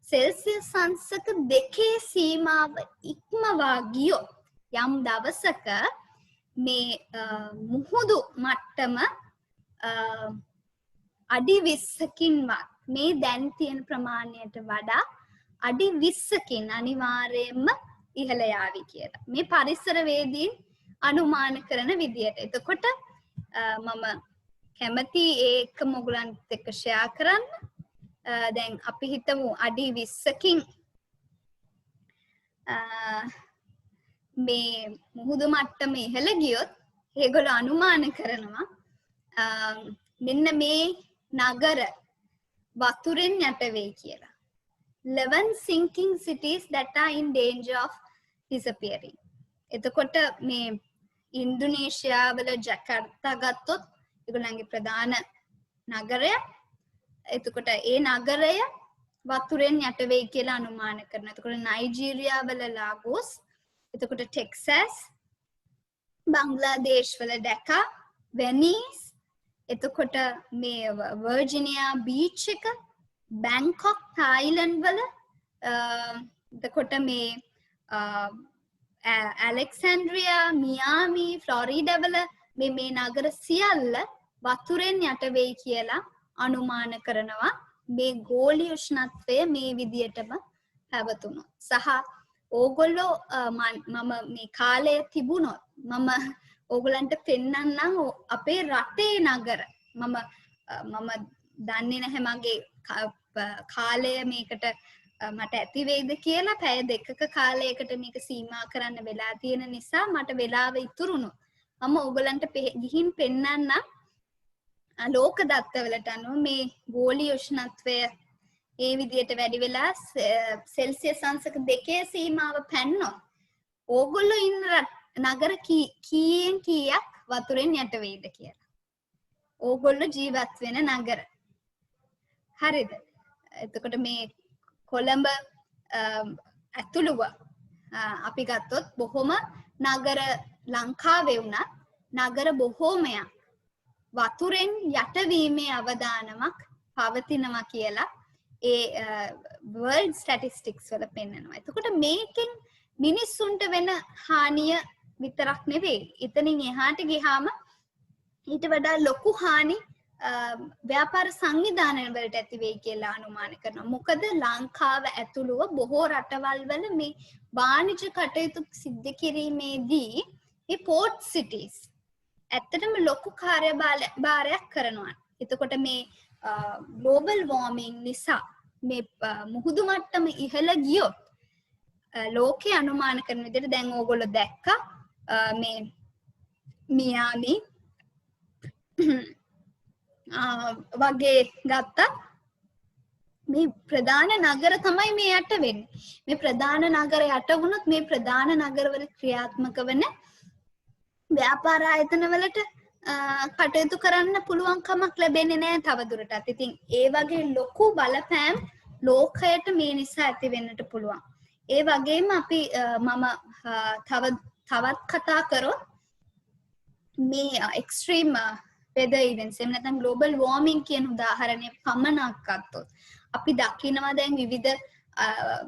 සෙල්සියස් අංශක 2 සීමාව ඉක්මවා ගියොත් යම් දවසක මේ මුහුදු මට්ටම අඩි 20කින්වත් මේ දැන් තියෙන ප්‍රමාණයට වඩා අඩි 20කින් අනිවාර්යයෙන්ම ඉහළ යාවි කියලා. මේ පරිසරවේදීන් අනුමාන කරන විදියට. එතකොට මම කැමති ඒක මොගලන්ට එක්ක ෂෙයා කරන්න. දැන් අපි හිතමු අඩි 20කින් මේ මුහුදු මට්ටම ඉහළ ගියොත් ඒගොල්ලෝ අනුමාන කරනවා මෙන්න මේ නගර වතුරෙන් යට වෙයි කියලා. 11 sinking cities that are in danger of disappearing. එතකොට මේ ඉන්දුනීසියාවල ජකාර්තා ගත්තොත් ඒගොල්ලන්ගේ ප්‍රධාන නගරය. එතකොට ඒ නගරය වතුරෙන් යට වෙයි කියලා අනුමාන කරනවා. එතකොට නයිජීරියාවල ලාගෝස්, එතකොට ටෙක්සස්, බංග්ලාදේශ් වල ඩැකා, වෙනීස්, එතකොට මේ වර්ජිනියා බීච් එක, බැංකොක් තායිලන්ඩ් වල, එතකොට මේ ඇලෙක්සැන්ඩ්‍රියා, මියාමි, ෆ්ලොරිඩා වල මේ නගර සියල්ල වතුරෙන් යට වෙයි කියලා අනුමාන කරනවා මේ ගෝලීය උෂ්ණත්වය මේ විදියටම පැවතුණොත්. සහ ඕගොල්ලෝ මම මේ කාලය තිබුණොත් මම ඕගොල්ලන්ට පෙන්නන්නම් අපේ රටේ නගර. මම දන්නේ නැහැ මගේ කාලය මේකට මට ඇති වෙයිද කියලා. පැය 2ක කාලයකට මේක සීමා කරන්න වෙලා තියෙන නිසා මට වෙලාව ඉතුරුනොත් මම ඕගොල්ලන්ට ගිහින් පෙන්නන්නම් ලෝක දත්තවලට අනුව මේ ගෝලීය උෂ්ණත්වය ඒ විදියට වැඩි වෙලා සෙල්සියස් අංශක 2 සීමාව පැන්නොත් ඕගොල්ලෝ ඉන්න නගර කීයෙන් කීයක් වතුරෙන් යට වෙයිද කියලා. ඕගොල්ලෝ ජීවත් වෙන නගර. හරිද? එතකොට මේ කොළඹ ඇතුළුව අපි ගත්තොත් බොහොම නගර ලංකාවේ වුණත් නගර බොහෝමයක් වතුරෙන් යටවීමේ අවදානමක් පවතිනවා කියලා ඒ වර්ල්ඩ් ස්ටැටිස්ටික්ස් වල පෙන්නනවා. එතකොට මේකෙන් මිනිස්සුන්ට වෙන හානිය විතරක් නෙවෙයි. එතනින් එහාට ගියාම ඊට වඩා ලොකු හානි ව්‍යාපාර සංවිධානයන් වලට ඇති වෙයි කියලා අනුමාන කරනවා. මොකද ලංකාව ඇතුළුව බොහෝ රටවල් වල මේ වාණිජ කටයුතු සිද්ධ කිරීමේදී මේ පෝර්ට් සිටිස් ඇත්තටම ලොකු කාර්යභාරයක් කරනවා. එතකොට මේ ග්ලෝබල් වෝර්මින් නිසා මේ මුහුදු මට්ටම ඉහළ ගියොත් ලෝකේ අනුමාන කරන විදිහට දැන් ඕගොල්ලෝ දැක්කා මේ මියාමි වගේ ගත්තා මේ ප්‍රධාන නගර තමයි මේ යට වෙන්නේ. මේ ප්‍රධාන නගර යට වුණොත් මේ ප්‍රධාන නගරවල ක්‍රියාත්මක වෙන ව්‍යාපාර ආයතන වලට කටයුතු කරන්න පුළුවන් කමක් ලැබෙන්නේ නැහැ තවදුරටත්. ඉතින් ඒ වගේ ලොකු බලපෑම් ලෝකයට මේ නිසා ඇති වෙන්නට පුළුවන්. ඒ වගේම අපි මම තවත් කතා කරොත් මේ එක්ස්ට්‍රීම් weather events එහෙම නැත්නම් global warming කියන උදාහරණය පමණක් ගත්තොත් අපි දකිනවා දැන් විවිධ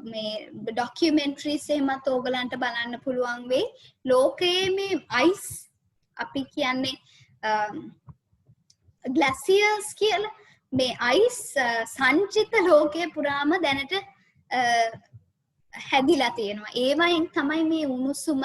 මේ ඩොකියුමෙන්ටරිස් එහෙමත් ඕගලන්ට බලන්න පුළුවන් වෙයි ලෝකයේ මේ අයිස් අපි කියන්නේ ග්ලැසියර්ස් කියලා මේ අයිස් සංචිත ලෝකයේ පුරාම දැනට හැදිලා තියෙනවා. ඒවයින් තමයි මේ උණුසුම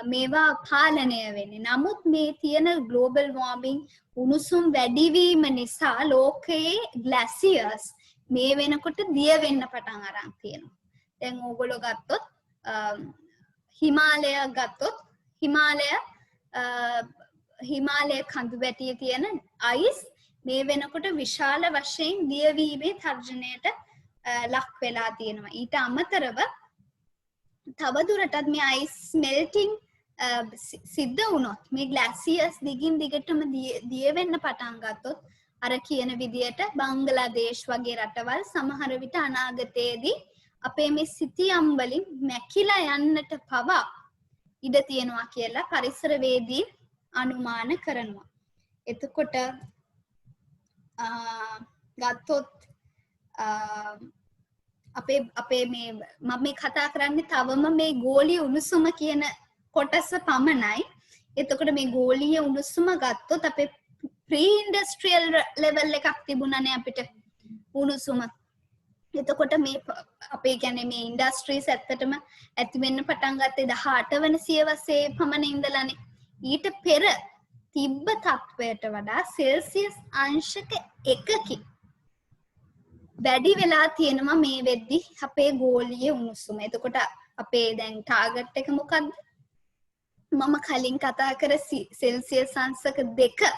මේවා පාලනය වෙන්නේ. නමුත් මේ තියෙන ග්ලෝබල් වෝර්මින් උණුසුම් වැඩිවීම නිසා ලෝකයේ ග්ලැසියර්ස් මේ වෙනකොට දිය වෙන්න පටන් අරන් තියෙනවා. දැන් ඕගොල්ලෝ ගත්තොත් හිමාලය ගත්තොත් හිමාලය කඳු වැටියේ තියෙන අයිස් මේ වෙනකොට විශාල වශයෙන් දියවීමේ තර්ජනයට ලක් වෙලා තියෙනවා. ඊට අමතරව තවදුරටත් මේ අයිස් මෙල්ටිං සිද්ධ වුණොත් මේ ග්ලැසියර්ස් දිගින් දිගටම දිය වෙන්න පටන් ගත්තොත් අර කියන විදියට බංග්ලාදේශ් වගේ රටවල් සමහර විට අනාගතයේදී අපේ මේ සිතියම් වලින් මැකිලා යන්නට පවා ඉඩ තියෙනවා කියලා පරිසරවේදී අනුමාන කරනවා. එතකොට ගත්තොත් අපේ මේ මම මේ කතා කරන්නේ තවම මේ ගෝලීය උණුසුම කියන කොටස පමණයි. එතකොට මේ ගෝලීය උණුසුම ගත්තොත් අපේ ප්‍රී ඉන්ඩස්ට්‍රියල් ලෙවල් එකක් තිබුණානේ අපිට උණුසුම. එතකොට මේ අපේ කියන්නේ මේ ඉන්ඩස්ට්‍රීස් ඇත්තටම ඇති වෙන්න පටන් ගත්තේ 18 වෙනි සියවසේ පමණ ඉඳලානේ. ඊට පෙර තිබ්බ තත්වයට වඩා සෙල්සියස් අංශක 1කින් වැඩි වෙලා තියෙනවා මේ වෙද්දි අපේ ගෝලීය උණුසුම. එතකොට අපේ දැන් ටාගට් එක මොකක්ද? මම කලින් කතා කර සෙල්සියස් අංශක 2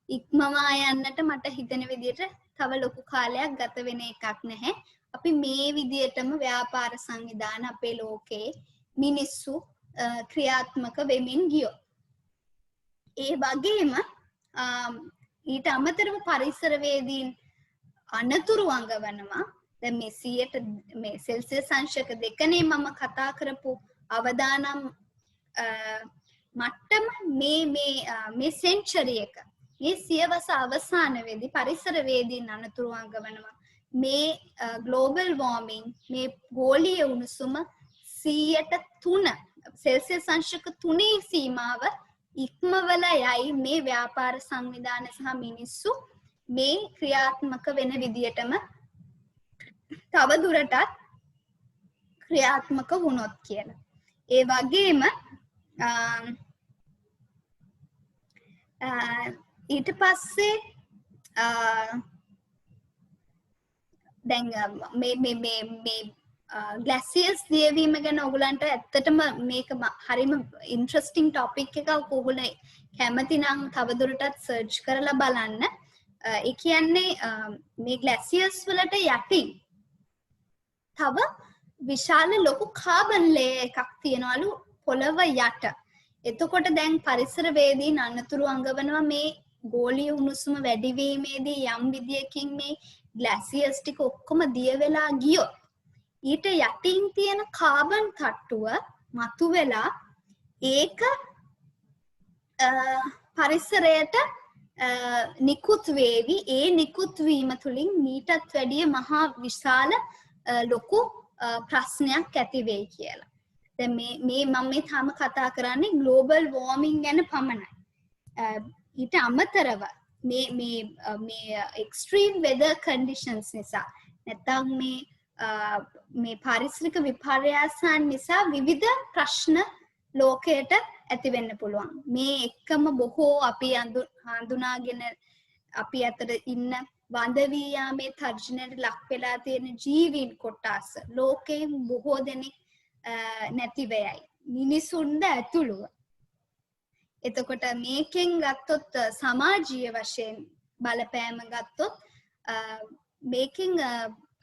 ඉක්මවා යන්නට මට හිතෙන විදිහට තව ලොකු කාලයක් ගත වෙන එකක් නැහැ. අපි මේ විදිහටම ව්‍යාපාර සංවිධාන අපේ ලෝකේ මිනිස්සු ක්‍රියාත්මක වෙමින් ගියොත්. ඒ වගේම ඊට අමතරව පරිසරවේදීන් අනතුරු අඟවනවා. දැන් මේ 100ට මේ සෙල්සියස් අංශක 2නේ මම කතා කරපු අවදානම් මට්ටම මේ සෙන්චරි එක මේ සියවස අවසාන වෙදී පරිසරවේදීන් අනතුරු අඟවනවා. මේ ග්ලෝබල් වෝර්මින් මේ ගෝලීය උණුසුම 103 සෙල්සියස් අංශක 3 සීමාව ඉක්මවලා යයි මේ ව්‍යාපාර සංවිධාන සහ මිනිස්සු මේ ක්‍රියාත්මක වෙන විදියටම තව දුරටත් ක්‍රියාත්මක වුණොත් කියලා. ඒ වගේම ඊට පස්සේ දැන් මේ ග්ලැසියර්ස් දියවීම ගැන ඔයගලන්ට ඇත්තටම මේක හරිම ඉන්ටරෙස්ටිං ටොපික් එකක්. ඔයගොල්ලෝ කැමති නම් තවදුරටත් සර්ච් කරලා බලන්න. ඒ කියන්නේ මේ ග්ලැසියර්ස් වලට යටින් තව විශාල ලොකු කාබන් ලේයර් එකක් තියෙනවලු පොළව යට. එතකොට දැන් පරිසරවේදීන් අනතුරු අඟවනවා මේ ගෝලීය උණුසුම වැඩිවීමේදී යම් විදියකින් මේ ග්ලැසියර්ස් ටික ඔක්කොම දිය වෙලා ගියොත් ඊට යටින් තියෙන කාබන් තට්ටුව මතුවෙලා ඒක පරිසරයට නිකුත් වේවි. ඒ නිකුත් වීම තුලින් මීටත් වැඩිය මහා විශාල ලොකු ප්‍රශ්නයක් ඇති වෙයි කියලා. දැන් මේ මම මේ තාම කතා කරන්නේ ග්ලෝබල් වෝර්මින් ගැන පමණයි. ඊට අමතරව මේ එක්ස්ට්‍රීම් වෙදර් කන්ඩිෂන්ස් නිසා නැත්නම් මේ පාරිසරික විපර්යාසයන් නිසා විවිධ ප්‍රශ්න ලෝකයට ඇති වෙන්න පුළුවන්. මේ එක්කම බොහෝ අපි හඳුනාගෙන අපි අතර ඉන්න වඳ වී යාමේ තර්ජනයට ලක් වෙලා තියෙන ජීවීන් කොටස් ලෝකයෙන් බොහෝ දෙනෙක් නැති වෙයයි. මිනිසුන්ද ඇතුළුව. එතකොට මේකෙන් ගත්තොත් සමාජීය වශයෙන් බලපෑම ගත්තොත් මේකෙන්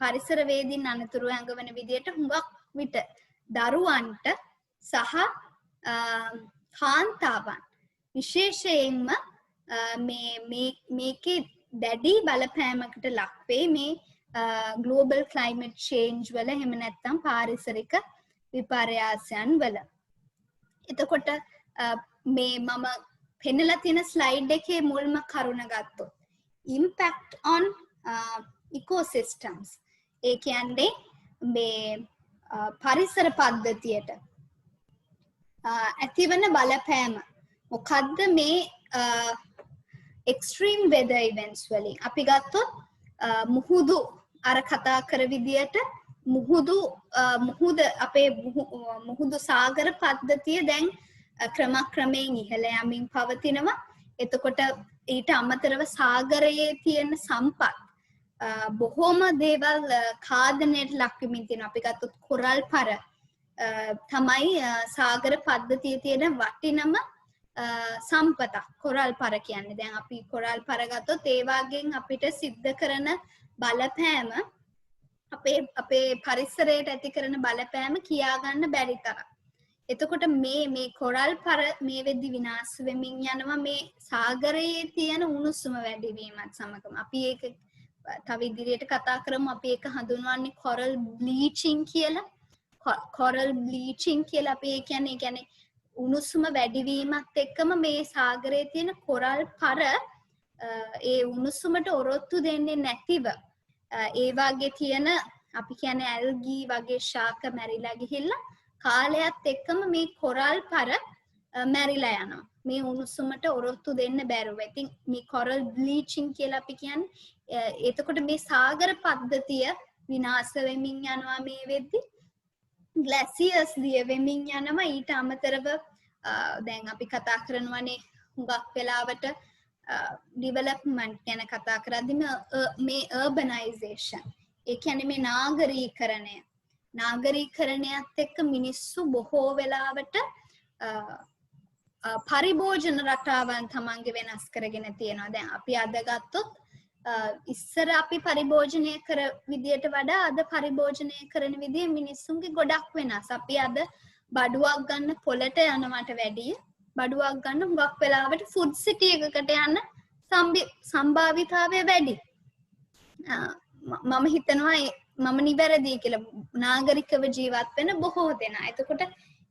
පරිසරවේදීන් අනතුරු ඇඟවන විදියට හුඟක් විට දරුවන්ට සහ කාන්තාවන් විශේෂයෙන්ම මේකේ දැඩි බලපෑමකට ලක් වේ මේ ග්ලෝබල් ක්ලයිමේට් චේන්ජ් වල එහෙම නැත්නම් පාරිසරික විපර්යාසයන් වල. එතකොට මේ මම පෙන්නලා තියෙන ස්ලයිඩ් එකේ මුල්ම කරුණ ගත්තොත් impact on ecosystems. ඒ කියන්නේ මේ පරිසර පද්ධතියට ඇතිවන බලපෑම මොකද්ද මේ extreme weather events වලින් අපි ගත්තොත් මුහුදු අර කතා කර විදියට මුහුද අපේ මුහුදු සාගර පද්ධතිය දැන් ක්‍රමක්‍රමයෙන් ඉහළ යමින් පවතිනවා. එතකොට ඊට අමතරව සාගරයේ තියෙන සම්පත් බොහෝම දේවල් ඛාදනයට ලක් වෙමින් තියෙනවා. අපි ගත්තොත් කොරල් පර තමයි සාගර පද්ධතියේ තියෙන වටිනම සම්පතක් කොරල් පර කියන්නේ. දැන් අපි කොරල් පර ගත්තොත් ඒ වගේන් අපිට සිද්ධ කරන බලපෑම අපේ පරිසරයට ඇති කරන බලපෑම කියා ගන්න බැරි තරම්. එතකොට මේ කොරල් පර මේ වෙද්දි විනාශ වෙමින් යනවා මේ සාගරයේ තියෙන උණුසුම වැඩි වීමත් සමගම. අපි ඒක තව ඉදිරියට කතා කරමු. අපි ඒක හඳුන්වන්නේ කොරල් බ්ලීචින් කියලා. කොරල් බ්ලීචින් කියලා අපි ඒ කියන්නේ උණුසුම වැඩිවීමත් එක්කම මේ සාගරයේ තියෙන කොරල් පර ඒ උණුසුමට ඔරොත්තු දෙන්නේ නැතිව ඒ වගේ තියෙන අපි කියන්නේ ඇල්ගී වගේ ශාක මැරිලා ගිහිල්ලා කාලයත් එක්කම මේ කොරල් පර මැරිලා යනවා. මේ උණුසුමට ඔරොත්තු දෙන්න බැරුව. ඉතින් මේ කොරල් බ්ලීචින් කියලා අපි කියන්නේ එතකොට මේ සාගර පද්ධතිය විනාශ වෙමින් යනවා මේ වෙද්දි. ග්ලැසියර්ස් දිය වෙමින් යනවා. ඊට අමතරව දැන් අපි කතා කරනවානේ හුඟක් වෙලාවට ඩිවෙලොප්මන්ට් ගැන කතා කරද්දී මේ අර්බනයිසේෂන් ඒ කියන්නේ මේ නාගරීකරණයත් එක්ක මිනිස්සු බොහෝ වෙලාවට පරිභෝජන රටාවන් තමන්ගේ වෙනස් කරගෙන තියෙනවා. දැන් අපි අද ගත්තොත් ඉස්සර අපි පරිභෝජනය කර විදියට වඩා අද පරිභෝජනය කරන විදිය මිනිස්සුන්ගේ ගොඩක් වෙනස්. අපි අද බඩුවක් ගන්න පොළට යනවට වැඩිය බඩුවක් ගන්න හුඟක් වෙලාවට ෆුඩ් සිටි එකකට යන සම්භාවිතාවය වැඩි. මම හිතනවා මම නිවැරදි කියලා නාගරිකව ජීවත් වෙන බොහෝ දෙනා. එතකොට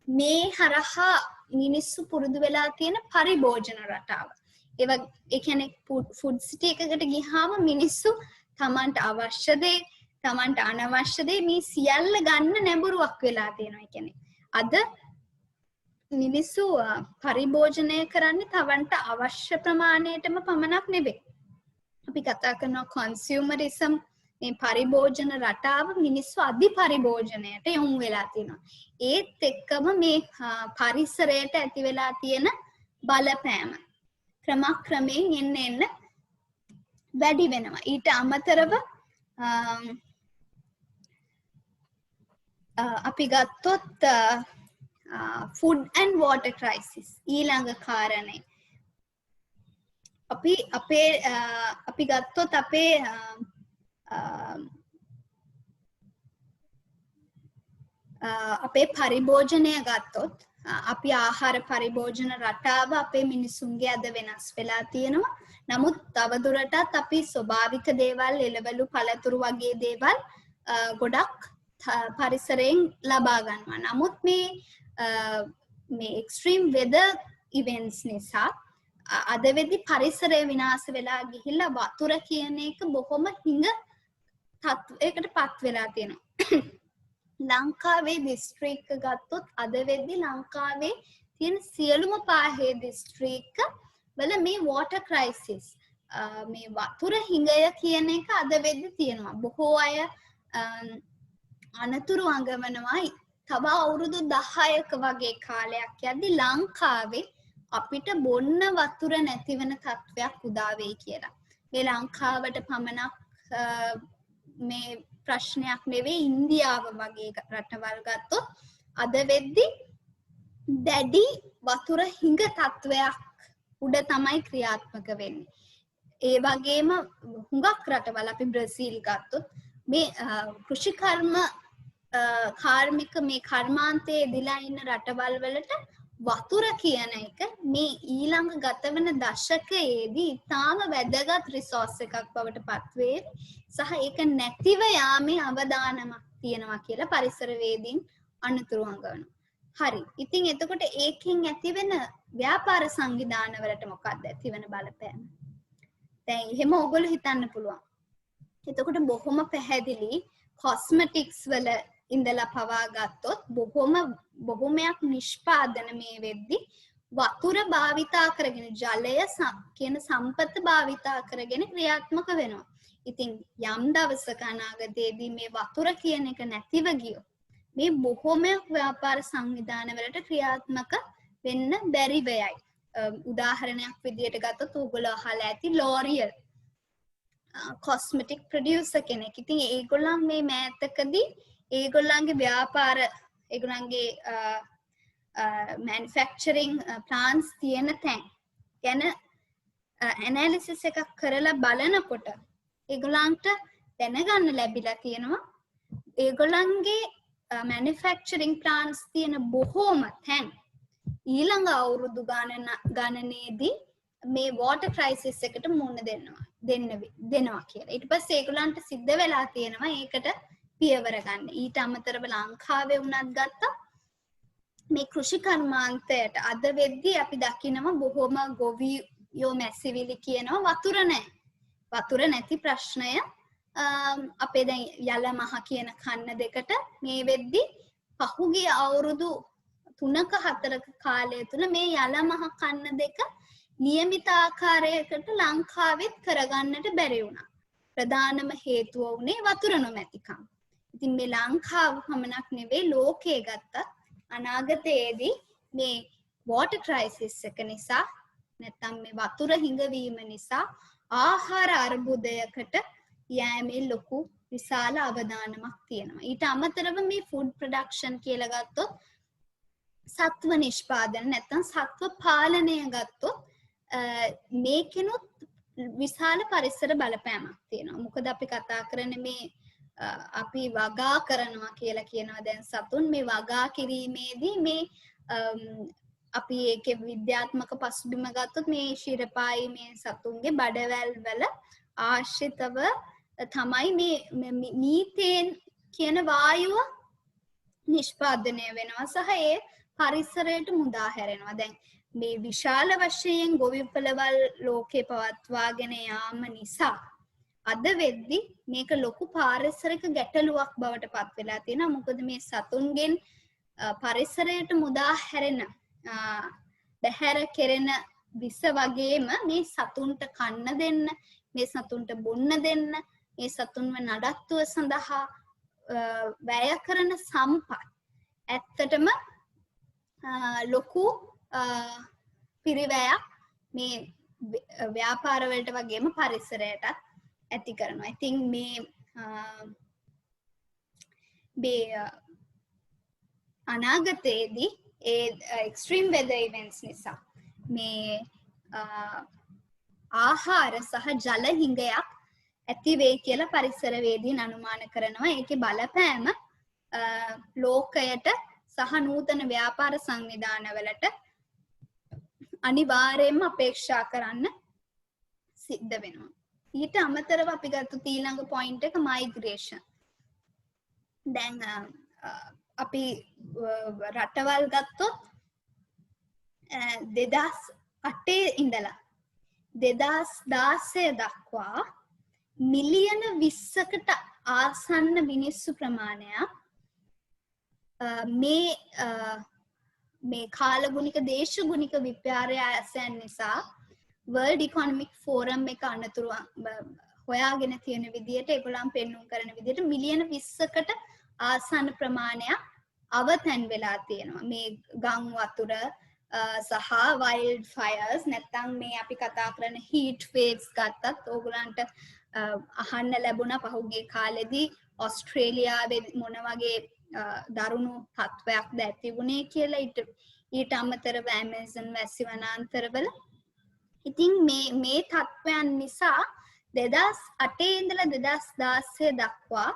මේ හරහා මිනිස්සු පුරුදු වෙලා තියෙන පරිභෝජන රටාව. ඒ කියන්නේ ෆුඩ් සිටි එකකට ගියාම මිනිස්සු තමන්ට අවශ්‍ය දේ, තමන්ට අනවශ්‍ය දේ මේ සියල්ල ගන්න නැඹුරුවක් වෙලා තියෙනවා. ඒ කියන්නේ අද මිනිස්සු පරිභෝජනය කරන්නේ තමන්ට අවශ්‍ය ප්‍රමාණයටම පමණක් නෙවෙයි. අපි කතා කරනවා කන්සියුමරිසම් මේ පරිභෝජන රටාව මිනිස්සු අධි පරිභෝජනයට යොමු වෙලා තියෙනවා. ඒත් එක්කම මේ පරිසරයට ඇති වෙලා තියෙන බලපෑම ක්‍රමයෙන් එන්න වැඩි වෙනවා. ඊට අමතරව අපි ගත්තොත් food and water crisis ඊළඟ කාරණේ අපි ගත්තොත් අපේ පරිභෝජනය ගත්තොත් අපි ආහාර පරිභෝජන රටාව අපේ මිනිසුන්ගේ අද වෙනස් වෙලා තියෙනවා. නමුත් තවදුරටත් අපි ස්වභාවික දේවල් එළවලු පළතුරු වගේ දේවල් ගොඩක් පරිසරයෙන් ලබා ගන්නවා. නමුත් මේ extreme weather events නිසා අද වෙද්දි පරිසරය විනාශ වෙලා ගිහිල්ලා වතුර කියන එක බොහොම හිඟ තත්වයකට පත් වෙලා තියෙනවා. ලංකාවේ දිස්ත්‍රික්ක ගත්තොත් අද වෙද්දි ලංකාවේ තියෙන සියලුම පාහේ දිස්ත්‍රික්ක වල මේ water crisis මේ වතුර හිඟය කියන එක අද වෙද්දි තියෙනවා. බොහෝ අය අනතුරු අඟවනවා තව අවුරුදු 10ක වගේ කාලයක් යද්දී ලංකාවේ අපිට බොන්න වතුර නැති වෙන තත්වයක් උදා වෙයි කියලා. මේ ලංකාවට පමණක් මේ ප්‍රශ්නයක් නෙවෙයි ඉන්දියාව වගේ රටවල් ගත්තොත් අද වෙද්දී දැඩි වතුර හිඟ තත්වයක් උඩ තමයි ක්‍රියාත්මක වෙන්නේ. ඒ වගේම හුඟක් රටවල් අපි බ්‍රසීල් ගත්තොත් මේ කෘෂිකර්ම කාර්මික මේ කර්මාන්තයේ දිලා ඉන්න රටවල් වලට වතුර කියන එක මේ ඊළඟ ගත වෙන දශකයේදී ඉතාම වැදගත් රිසෝස් එකක් බවට පත් වේ සහ ඒක නැතිව යාමේ අවදානමක් තියෙනවා කියලා පරිසරවේදීන් අනුතුරු අඟවනවා. හරි. ඉතින් එතකොට ඒකෙන් ඇතිවෙන ව්‍යාපාර සංවිධාන වලට මොකක්ද ඇතිවෙන බලපෑම? දැන් එහෙම ඔයගොල්ලෝ හිතන්න පුළුවන්. එතකොට බොහොම පැහැදිලි කොස්මෙටික්ස් වල ඉඳලා පවා ගත්තොත් බොහොමයක් නිෂ්පාදන මේ වෙද්දී වතුර භාවිතා කරගෙන ජලය කියන සම්පත භාවිතා කරගෙන ක්‍රියාත්මක වෙනවා. ඉතින් යම් දවසක අනාගතයේදී මේ වතුර කියන එක නැතිව ගියොත් මේ බොහොමයක් ව්‍යාපාර සංවිධාන වලට ක්‍රියාත්මක වෙන්න බැරි වෙයි. උදාහරණයක් විදියට ගත්තොත් ඔයගොල්ලෝ අහලා ඇති ලෝරියල් කොස්මෙටික් ප්‍රොඩියුසර් කෙනෙක්. ඉතින් ඒගොල්ලන් මේ මෑතකදී ඒගොල්ලන්ගේ ව්‍යාපාර ඒගොල්ලන්ගේ මැනුෆැක්චරින් ප්ලාන්ට්ස් තියෙන තැන් ගැන ඇනලිසිස් එකක් කරලා බලනකොට ඒගොල්ලන්ට දැනගන්න ලැබිලා තියෙනවා ඒගොල්ලන්ගේ මැනුෆැක්චරිං ප්ලාන්ට්ස් තියෙන බොහෝම තැන් ඊළඟ අවුරුදු ගණනේදී මේ වෝටර් ක්‍රයිසිස් එකට මුහුණ දෙනවා කියලා. ඊට පස්සේ ඒගොල්ලන්ට සිද්ධ වෙලා තියෙනවා ඒකට පියවර ගන්න. ඊට අමතරව ලංකාවේ වුණත් ගත්තා මේ කෘෂි කර්මාන්තයට අද වෙද්දී අපි දකිනවා බොහොම ගොවියෝ මැසිවිලි කියනවා වතුර නැහැ. වතුර නැති ප්‍රශ්නය අපේ දැන් යල මහ කියන කන්න දෙකට මේ වෙද්දී පහුගිය අවුරුදු 3ක 4ක කාලය තුල මේ යල මහ කන්න දෙක નિયમિત ආකාරයකට ලංකාවෙත් කරගන්නට බැරි වුණා. ප්‍රධානම හේතුව වුණේ වතුර නොමැතිකම. ඉතින් මේ ලංකාව පමණක් නෙවෙයි ලෝකයේ ගත්තත් අනාගතයේදී මේ වෝටර් ක්‍රයිසිස් එක නිසා නැත්නම් මේ වතුර හිඟවීම නිසා ආහාර අර්බුදයකට යෑමේ ලොකු විශාල අවදානමක් තියෙනවා. ඊට අමතරව මේ ෆුඩ් ප්‍රොඩක්ෂන් කියලා ගත්තොත් සත්ව නිෂ්පාදන නැත්නම් සත්ව පාලනය ගත්තොත් මේකෙනුත් විශාල පරිසර බලපෑමක් තියෙනවා. මොකද අපි කතා කරන්නේ මේ අපි වගා කරනවා කියලා කියනවා දැන් සතුන් මේ වගා කිරීමේදී මේ අපි ඒකේ විද්‍යාත්මක පසුබිම ගත්තොත් මේ ශිරපායි මේ සතුන්ගේ බඩවැල් වල ආශ්‍රිතව තමයි මේ මීතේන් කියන වායුව නිෂ්පාදනය වෙනවා සහ ඒ පරිසරයට මුදා හැරෙනවා. දැන් මේ විශාල වශයෙන් ගොවිපළවල් ලෝකේ පවත්වාගෙන යාම නිසා අද වෙද්දි මේක ලොකු පාරිසරික ගැටලුවක් බවට පත් වෙලා තියෙනවා. මොකද මේ සතුන්ගෙන් පරිසරයට මුදා හැරෙන බැහැර කෙරෙන විස වගේම මේ සතුන්ට කන්න දෙන්න, මේ සතුන්ට බොන්න දෙන්න, මේ සතුන්ව නඩත්තුව සඳහා වැය කරන සම්පත් ඇත්තටම ලොකු පිරිවැයක් මේ ව්‍යාපාර වලට වගේම පරිසරයටත් ඇති කරනවා. ඉතින් මේ අනාගතයේදී ඒ එක්ස්ට්‍රීම් වෙදර් ඉවෙන්ට්ස් නිසා මේ ආහාර සහ ජල හිඟයක් ඇති වෙයි කියලා පරිසරවේදීන් අනුමාන කරනවා. ඒකේ බලපෑම ලෝකයට සහ නූතන ව්‍යාපාර සංවිධානවලට අනිවාර්යයෙන්ම අපේක්ෂා කරන්න සිද්ධ වෙනවා. ඊට අමතරව අපි ගත්ත ඊළඟ පොයින්ට් එක මයිග්‍රේෂන්. දැන් අපි රටවල් ගත්තොත් 2008 ඉඳලා 2016 දක්වා මිලියන 20කට ආසන්න මිනිස්සු ප්‍රමාණයක් මේ කාලගුණික දේශගුණික විපර්යාසයන් නිසා World Economic Forum එක අනතුරු හොයාගෙන තියෙන විදිහට ඒගොල්ලන් පෙන්වුම් කරන විදිහට මිලියන 20කට ආසන්න ප්‍රමාණයක් අවතැන් වෙලා තියෙනවා මේ ගම් වතුර සහ වයිල්ඩ් ෆයර්ස් නැත්තම් මේ අපි කතා කරන හීට් වේව්ස් ගත්තත් ඕගලන්ට අහන්න ලැබුණා පහුගිය කාලෙදී ඕස්ට්‍රේලියාවේ මොන වගේ දරුණු තත්ත්වයක්ද ඇති වුණේ කියලා ඊට අමතරව ඇමේසන් වැසි වනාන්තරවල ඉතින් මේ තත්ත්වයන් නිසා 2008 ඉඳලා 2016 දක්වා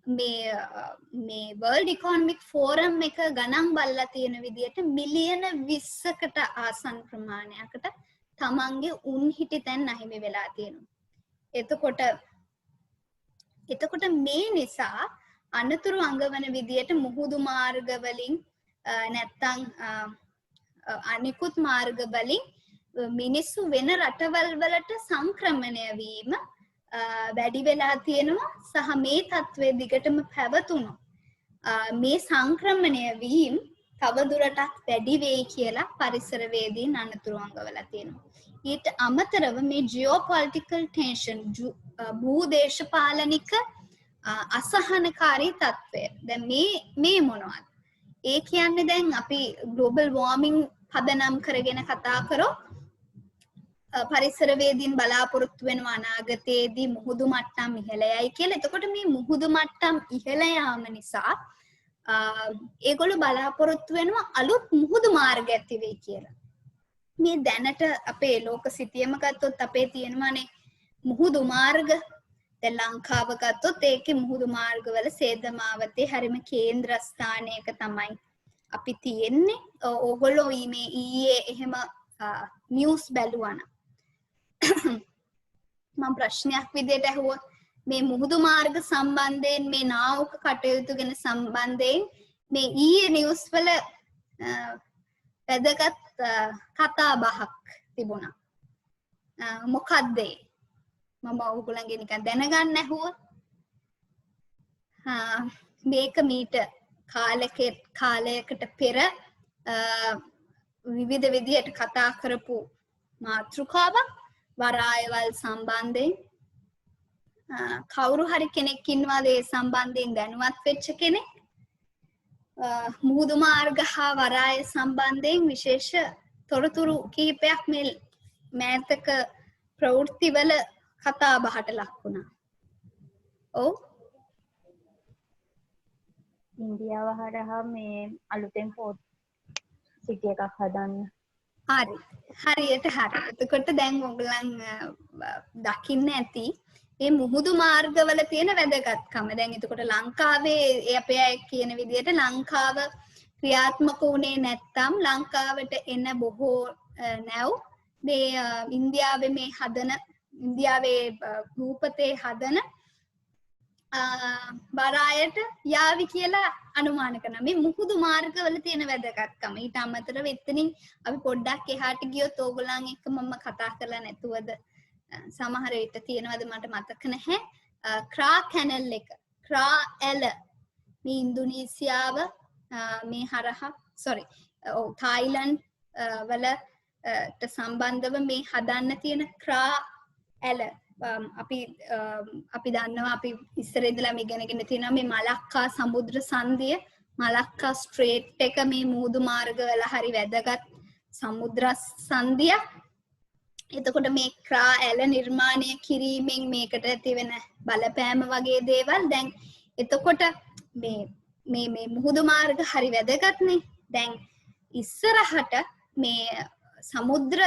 මේ World Economic Forum එක ගණන් බලලා තියෙන විදිහට මිලියන 20කට ආසන්න ප්‍රමාණයකට තමන්ගේ උන් හිටි තැන් අහිමි වෙලා තියෙනවා. එතකොට මේ නිසා අනතුරු අඟවන විදිහට මුහුදු මාර්ග වලින් නැත්තම් අනිකුත් මාර්ග වලින් මිනිස්සු වෙන රටවල් වලට සංක්‍රමණය වීම වැඩි වෙලා තියෙනවා සහ මේ තත්ත්වය දිගටම පැවතුණු මේ සංක්‍රමණය වීම තවදුරටත් වැඩි වෙයි කියලා පරිසරවේදීන් අනතුරු අඟවලා තියෙනවා. ඊට අමතරව මේ ජියෝපොලිටිකල් ටෙන්ෂන් භූදේශපාලනික අසහනකාරී තත්ත්වය. දැන් මේ මොනවද? ඒ කියන්නේ දැන් අපි ග්ලෝබල් වෝර්මින් පදනම් කරගෙන කතා කරොත් පරිසරවේදීන් බලාපොරොත්තු වෙනවා අනාගතයේදී මුහුදු මට්ටම් ඉහළ යයි කියලා. එතකොට මේ මුහුදු මට්ටම් ඉහළ යාම නිසා ඒගොල්ලෝ බලාපොරොත්තු වෙනවා අලුත් මුහුදු මාර්ග ඇති වෙයි කියලා. මේ දැනට අපේ ලෝක සිතියම ගත්තොත් අපේ තියෙනවානේ මුහුදු මාර්ග. දැන් ලංකාව ගත්තොත් ඒකේ මුහුදු මාර්ගවල සේදමාවතේ හරිම කේන්ද්‍රස්ථානයක තමයි අපි තියෙන්නේ. ඕගොල්ලෝ මේ ඊයේ එහෙම නිවුස් බැලුවා නම් මම ප්‍රශ්නයක් විදිහට අහුවොත් මේ මුහුදු මාර්ග සම්බන්ධයෙන් මේ නාවක කටයුතු ගැන සම්බන්ධයෙන් මේ ඊයේ නිවුස් වල වැදගත් කතා බහක් තිබුණා. මොකද්ද ඒ? මම ඔයගොල්ලන්ගේ නිකන් දැනගන්න ඇහුවොත් මේක මීට කාලයකට පෙර විවිධ විදිහට කතා කරපු මාතෘකාවක් වරායවල් සම්බන්ධයෙන් කවුරු හරි කෙනෙක් ඉන්නවාද ඒ සම්බන්ධයෙන් දැනුවත් වෙච්ච කෙනෙක්? මුහුදු මාර්ග හා වරාය සම්බන්ධයෙන් විශේෂ තොරතුරු කිහිපයක් මේ මෑතක ප්‍රවෘත්තිවල කතා බහට ලක් වුණා. ඔව් ඉන්දියාව හරහා මේ අලුතෙන් පෝට් සිටි එකක් හදන්න. හරියට හරි. එතකොට දැන් ඔයගලන් දකින්න ඇති මේ මුහුදු මාර්ගවල තියෙන වැදගත්කම. දැන් එතකොට ලංකාවේ අපේ අය කියන විදිහට ලංකාව ක්‍රියාත්මක වුණේ නැත්තම් ලංකාවට එන බොහෝ නැව් මේ ඉන්දියාවේ භූපතේ හදන බරායට යාවි කියලා අනුමාන කරනවා. මේ මුහුදු මාර්ගවල තියෙන වැදගත්කම. ඊට අමතරව එතනින් අපි පොඩ්ඩක් එහාට ගියොත් ඕගොල්ලන් එක්ක මම කතා කරලා නැතුවද සමහර විට තියෙනවද මට මතක නැහැ. ක්‍රා කැනල් එක. ක්‍රා ඇල මේ ඉන්දුනීසියාව මේ හරහා තායිලන්ඩ් වලට සම්බන්ධව මේ හදන්න තියෙන ක්‍රා ඇල අපි දන්නවා අපි ඉස්සර ඉඳලා මේ ඉගෙනගෙන තියෙනවා මේ මලක්කා සමුද්‍ර සංධිය මලක්කා ස්ට්‍රේට් එක මේ මුහුදු මාර්ගවල හරි වැදගත් සමුද්‍ර සංධියක්. එතකොට මේ ක්‍රා ඇල නිර්මාණය කිරීමෙන් මේකට ඇති වෙන බලපෑම වගේ දේවල් දැන් එතකොට මේ මුහුදු මාර්ග හරි වැදගත්නේ. දැන් ඉස්සරහට මේ සමුද්‍ර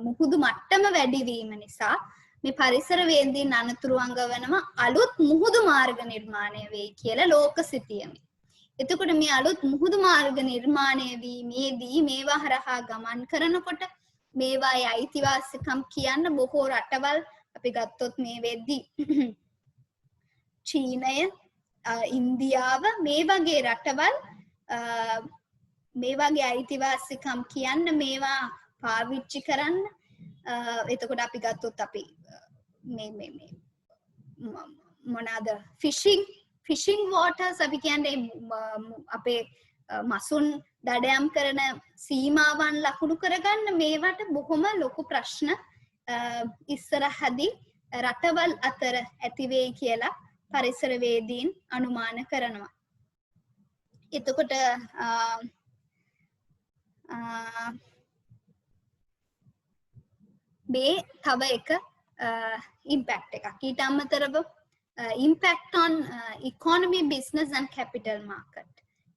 මුහුදු මට්ටම වැඩි වීම නිසා මේ පරිසරවේදීන් අනතුරු අඟවනවා අලුත් මුහුදු මාර්ග නිර්මාණය වෙයි කියලා ලෝක සිතියමයි. එතකොට මේ අලුත් මුහුදු මාර්ග නිර්මාණය වීමේදී මේවා හරහා ගමන් කරනකොට මේවායේ අයිතිවාසිකම් කියන්න බොහෝ රටවල් අපි ගත්තොත් මේ වෙද්දී චීනය, ඉන්දියාව මේ වගේ රටවල් මේ වගේ අයිතිවාසිකම් කියන්න මේවා පාවිච්චි කරන්න. එතකොට අපි ගත්තොත් අපි මොනවාද ෆිෂිං වෝටර්ස් අපි කියන්නේ අපේ මසුන් දඩයම් කරන සීමාවන් ලකුණු කරගන්න මේවට බොහොම ලොකු ප්‍රශ්න ඉස්සරහදී රටවල් අතර ඇති වෙයි කියලා පරිසරවේදීන් අනුමාන කරනවා. එතකොට මේ තව එක ඉම්පැක්ට් එකක්. ඊට අමතරව impact on economy, business and capital market.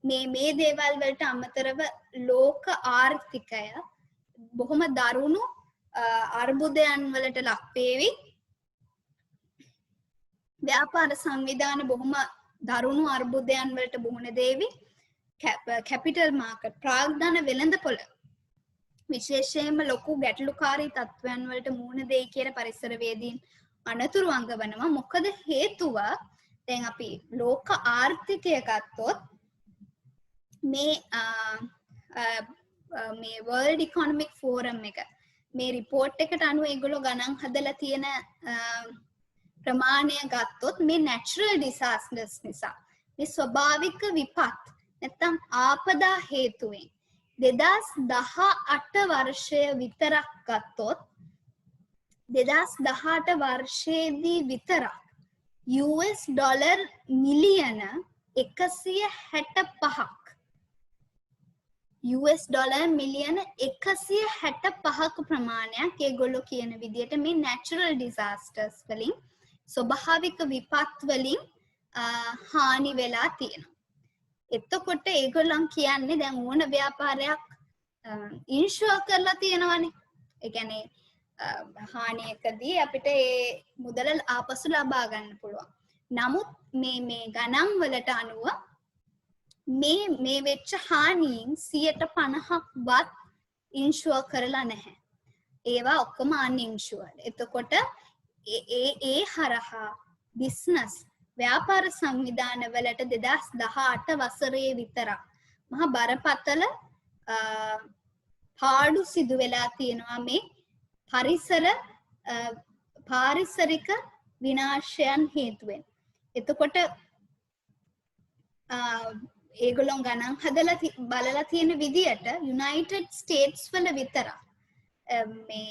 මේ දේවල් වලට අමතරව ලෝක ආර්ථිකය බොහොම දරුණු අර්බුදයන් වලට ලක් වේවි. ව්‍යාපාර සංවිධාන බොහොම දරුණු අර්බුදයන් වලට මුහුණ දෙවි. කැපිටල් මාකට් ප්‍රාග්ධන වෙළඳපොළ විශේෂයෙන්ම ලොකු ගැටලුකාරී තත්ත්වයන් වලට මුහුණ දෙයි කියලා පරිසරවේදීන් අනතුරු අඟවනවා. මොකද හේතුව දැන් අපි ලෝක ආර්ථිකය ගත්තොත් මේ World Economic Forum එක මේ රිපෝට් එකට අනුව ඒගොල්ලෝ ගණන් හදලා තියෙන ප්‍රමාණය ගත්තොත් මේ natural disasters නිසා මේ ස්වභාවික විපත් නැත්නම් ආපදා හේතුවෙන් 2018 වර්ෂය විතරක් ගත්තොත් 2018 වර්ෂයේදී විතරක් US ඩොලර් මිලියන 165ක් US ඩොලර් මිලියන 165ක ප්‍රමාණයක් ඒගොල්ලෝ කියන විදිහට මේ natural disasters වලින් ස්වභාවික විපත් වලින් හානි වෙලා තියෙනවා. එතකොට ඒගොල්ලන් කියන්නේ දැන් ඕන ව්‍යාපාරයක් ඉන්ෂුවර් කරලා තියෙනවානේ. ඒ කියන්නේ හානියකදී අපිට ඒ මුදල ආපසු ලබා ගන්න පුළුවන්. නමුත් මේ ගණන් වලට අනුව මේ වෙච්ච හානියෙන් 50%ක්වත් ඉන්ෂුවර් කරලා නැහැ. ඒවා ඔක්කොම අන්ඉන්ෂුවර්ඩ්. එතකොට ඒ හරහා බිස්නස් ව්‍යාපාර සංවිධාන වලට 2018 වසරේ විතරක් මහා බරපතල පාඩු සිදු වෙලා තියෙනවා මේ පාරිසරික විනාශයන් හේතුවෙන්. එතකොට ඒගොල්ලෝ ගණන් හදලා බලලා තියෙන විදියට United States වල විතරක් මේ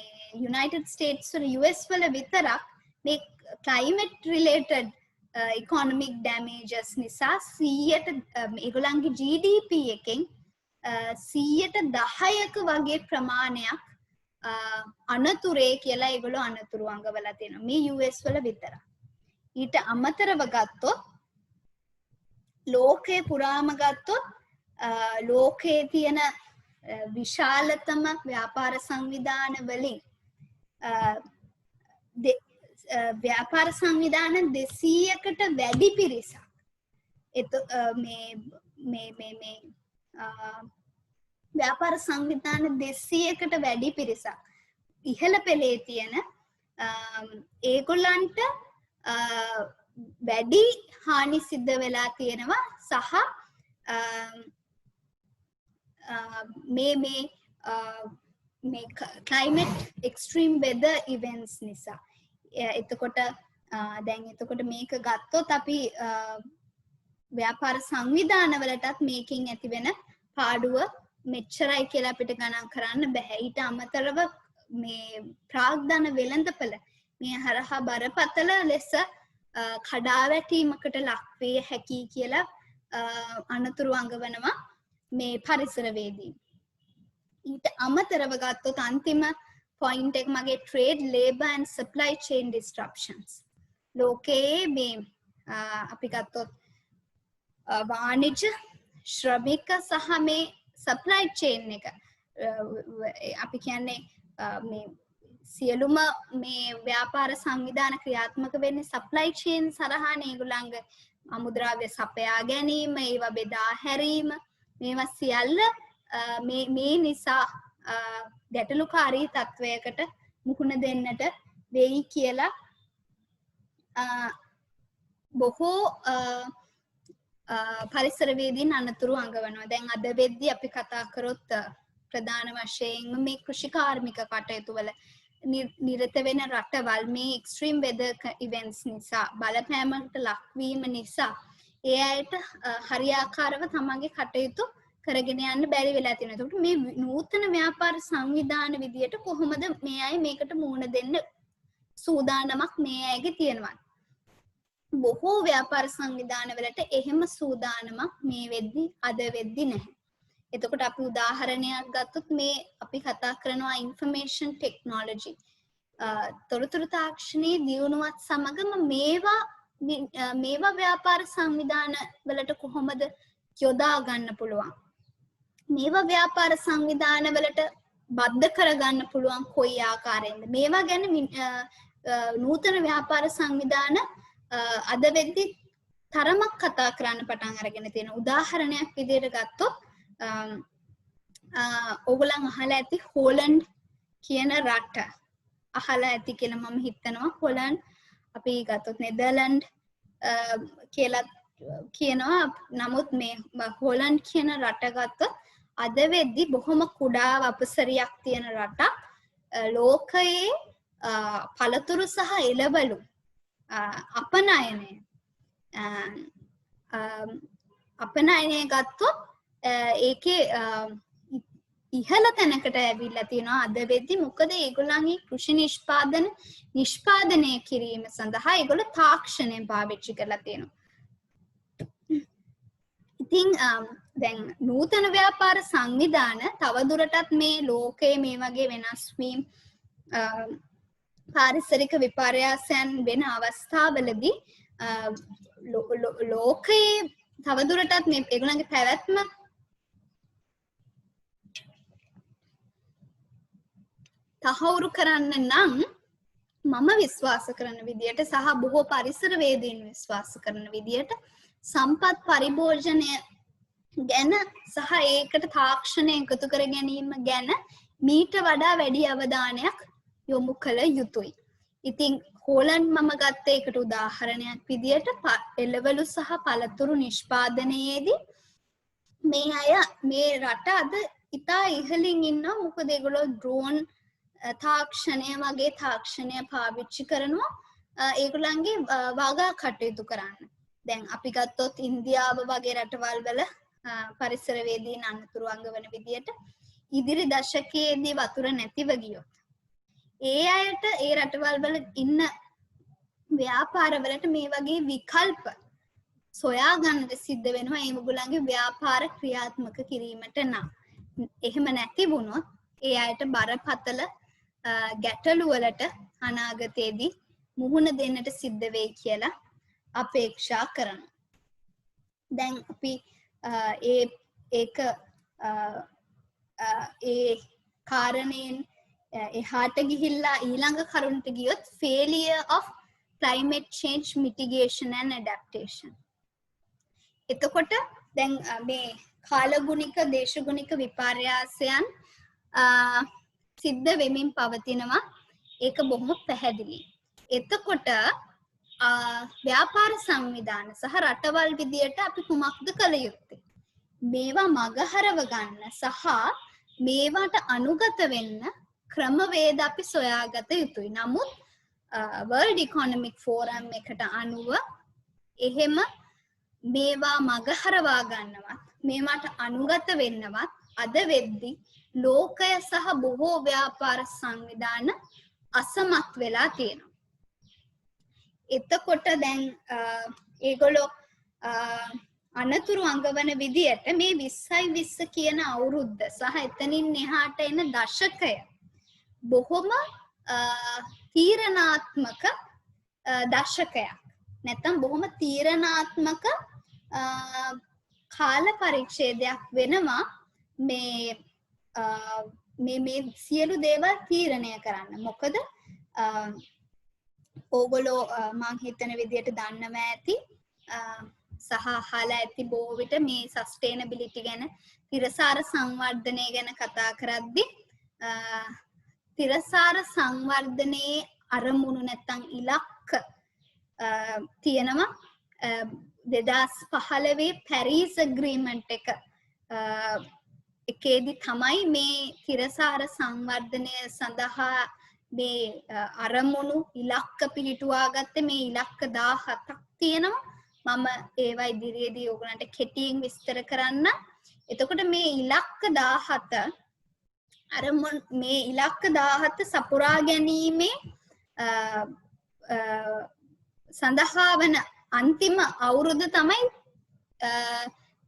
United States වල US වල විතරක් මේ climate related economic damages නිසා 100ට ඒගොල්ලන්ගේ GDP එකෙන් 110ක වගේ ප්‍රමාණයක් අනතුරේ කියලා ඒගොල්ලෝ අනතුරු අඟවලා තියෙනවා මේ US වල විතරක්. ඊට අමතරව ගත්තොත් ලෝකේ පුරාම ගත්තොත් ලෝකයේ තියෙන විශාලතම ව්‍යාපාර සංවිධාන වලින් ව්‍යාපාර සංවිධාන 200කට වැඩි පිරිසක් මේ ව්‍යාපාර සංවිධාන 200කට වැඩි පිරිසක් ඉහළ පෙළේ තියෙන ඒගොල්ලන්ට වැඩි හානි සිද්ධ වෙලා තියෙනවා සහ මේ climate extreme weather events නිසා. එතකොට මේක ගත්තොත් අපි ව්‍යාපාර සංවිධාන වලටත් මේකෙන් ඇති වෙන පාඩුව මෙච්චරයි කියලා අපිට ගණන් කරන්න බෑ. ඊට අමතරව මේ ප්‍රාග්ධන වෙළඳපළ මේ හරහා බරපතල ලෙස කඩාවැටීමකට ලක් වේ හැකි කියලා අනතුරු අඟවනවා මේ පරිසරවේදී. ඊට අමතරව ගත්තොත් අන්තිම point එක මගේ trade, labor and supply chain disruptions. ලෝකයේ මේ අපි ගත්තොත් වාණිජ්‍ය ශ්‍රමික සහ මේ supply chain එක අපි කියන්නේ මේ සියලුම මේ ව්‍යාපාර සංවිධාන ක්‍රියාත්මක වෙන්නේ supply chain සරහානේ. ඒගොල්ලන්ගේ අමුද්‍රව්‍ය සපයා ගැනීම, ඒවා බෙදා හැරීම, මේවා සියල්ල මේ නිසා ගැටලුකාරී තත්වයකට මුහුණ දෙන්නට වෙයි කියලා බොහෝ පරිසරවේදීන් අනතුරු අඟවනවා. දැන් අද වෙද්දී අපි කතා කරොත් ප්‍රධාන වශයෙන්ම මේ කෘෂි කාර්මික කටයුතු වල නිරත වෙන රටවල් මේ extreme weather events නිසා බලපෑමකට ලක්වීම නිසා ඒ අයට හරියාකාරව තමන්ගේ කටයුතු කරගෙන යන්න බැරි වෙලා තියෙනවා. ඒකට මේ නූතන ව්‍යාපාර සංවිධාන විදියට කොහොමද මේ අය මේකට මුහුණ දෙන්න සූදානමක් මේ අයගේ තියෙනවා. බොහෝ ව්‍යාපාර සංවිධානවලට එහෙම සූදානමක් මේ වෙද්දි අද වෙද්දි නැහැ. එතකොට අපි උදාහරණයක් ගත්තොත් මේ අපි කතා කරනවා ඉන්ෆර්මේෂන් ටෙක්නොලොජි. තොරතුරු තාක්ෂණයේ දියුණුවත් සමගම මේවා ව්‍යාපාර සංවිධාන වලට කොහොමද යොදා ගන්න පුළුවන්? මේවා ව්‍යාපාර සංවිධාන වලට බද්ධ කරගන්න පුළුවන් කොයි ආකාරයෙන්ද? මේවා ගැන නූතන ව්‍යාපාර සංවිධාන අද වෙද්දි තරමක් කතා කරන්න පටන් අරගෙන තියෙන. උදාහරණයක් විදිහට ගත්තොත් ඕගොල්ලන් අහලා ඇති හෝලන්ඩ් කියන රට. අහලා ඇති කියලා මම හිතනවා. හොලන්ඩ් අපි ගත්තොත් නෙදර්ලන්ඩ් කියලා කියනවා. නමුත් මේ හොලන්ඩ් කියන රට ගත්තොත් අද වෙද්දි බොහොම කුඩා වපසරියක් තියෙන රටක්. ලෝකයේ පළතුරු සහ එළවලු අපනයනය ගත්තොත් ඒකේ ඉහළ තැනකට ඇවිල්ලා තියෙනවා අද වෙද්දි. මොකද ඒගොල්ලන්ගේ කෘෂි නිෂ්පාදනය කිරීම සඳහා ඒගොල්ලෝ තාක්ෂණය පාවිච්චි කරලා තියෙනවා. ඉතින් දැන් නූතන ව්‍යාපාර සංවිධාන තවදුරටත් මේ ලෝකයේ මේ වගේ වෙනස් වීම පාරිසරික විපර්යාසයන් වෙන අවස්ථාවලදී ලෝකයේ තවදුරටත් මේ ඒගොල්ලන්ගේ පැවැත්ම තහවුරු කරන්න නම් මම විශ්වාස කරන විදියට සහ බොහෝ පරිසරවේදීන් විශ්වාස කරන විදියට සම්පත් පරිභෝජනය ගැන සහ ඒකට තාක්ෂණය එකතු කර ගැනීම ගැන මීට වඩා වැඩි අවධානයක් යොමු කළ යුතුයි. ඉතින් හෝලන්ඩ් මම ගත්ත එකට උදාහරණයක් විදියට එළවලු සහ පළතුරු නිෂ්පාදනයේදී මේ රට අද ඉතා ඉහළින් ඉන්නවා. මොකද ඒගොල්ලෝ ඩ්‍රෝන් තාක්ෂණය වගේ තාක්ෂණය පාවිච්චි කරනවා ඒගොල්ලන්ගේ වගා කටයුතු කරන්න. දැන් අපි ගත්තොත් ඉන්දියාව වගේ රටවල් වල පරිසරවේදීන් අනතුරු අඟවන විදියට ඉදිරි දශකයේදී වතුර නැතිව ගියොත් ඒ අයට ඒ රටවල් වල ඉන්න ව්‍යාපාරවලට මේ වගේ විකල්ප සොයා ගන්නට සිද්ධ වෙනවා ඒගොල්ලන්ගේ ව්‍යාපාර ක්‍රියාත්මක කිරීමට නම්. එහෙම නැති වුණොත් ඒ අයට බරපතල ගැටලු වලට අනාගතයේදී මුහුණ දෙන්නට සිද්ධ වෙයි කියලා අපේක්ෂා කරනවා. දැන් අපි ඒ කාරණයෙන් එහාට ගිහිල්ලා ඊළඟ කරුණට ගියොත් failure of climate change mitigation and adaptation. එතකොට දැන් මේ කාලගුණික දේශගුණික විපර්යාසයන් සිද්ධ වෙමින් පවතිනවා. ඒක බොහොම පැහැදිලි. එතකොට ව්‍යාපාර සංවිධාන සහ රටවල් විදියට අපි කුමක්ද කළ යුත්තේ? මේවා මගහරව ගන්න සහ මේවට අනුගත වෙන්න ක්‍රමවේද අපි සොයාගත යුතුයි. නමුත් World Economic Forum එකට අනුව එහෙම මේවා මගහරවා ගන්නවත් මේවට අනුගත වෙන්නවත් අද වෙද්දි ලෝකය සහ බොහෝ ව්‍යාපාර සංවිධාන අසමත් වෙලා තියෙනවා. එතකොට දැන් ඒගොල්ලෝ අනතුරු අඟවන විදියට මේ 2020 කියන අවුරුද්ද සහ එතනින් එහාට එන දශකය බොහොම තීරණාත්මක දශකයක්. නැත්නම් බොහොම තීරණාත්මක කාල පරිච්ඡේදයක් වෙනවා මේ සියලු දේවල් තීරණය කරන්න. මොකද ඕගොල්ලෝ මං හිතන විදියට දන්නවා ඇති සහ අහලා ඇති බොහෝ විට මේ සස්ටේනබිලිටි ගැන තිරසාර සංවර්ධනය ගැන කතා කරද්දී තිරසාර සංවර්ධනයේ අරමුණු නැත්නම් ඉලක්ක තියෙනවා 2015 පැරිස් ඇග්‍රීමන්ට් එකේදී තමයි මේ තිරසාර සංවර්ධනය සඳහා මේ අරමුණු ඉලක්ක පිළිටුවා ගත්තේ. මේ ඉලක්ක 17ක් තියෙනවා. මම ඒවා ඉදිරියේදී ඔයගලන්ට කෙටියෙන් විස්තර කරන්න. එතකොට මේ ඉලක්ක 17 මේ ඉලක්ක 17 සපුරා ගැනීමේ සඳහා වන අන්තිම අවුරුද්ද තමයි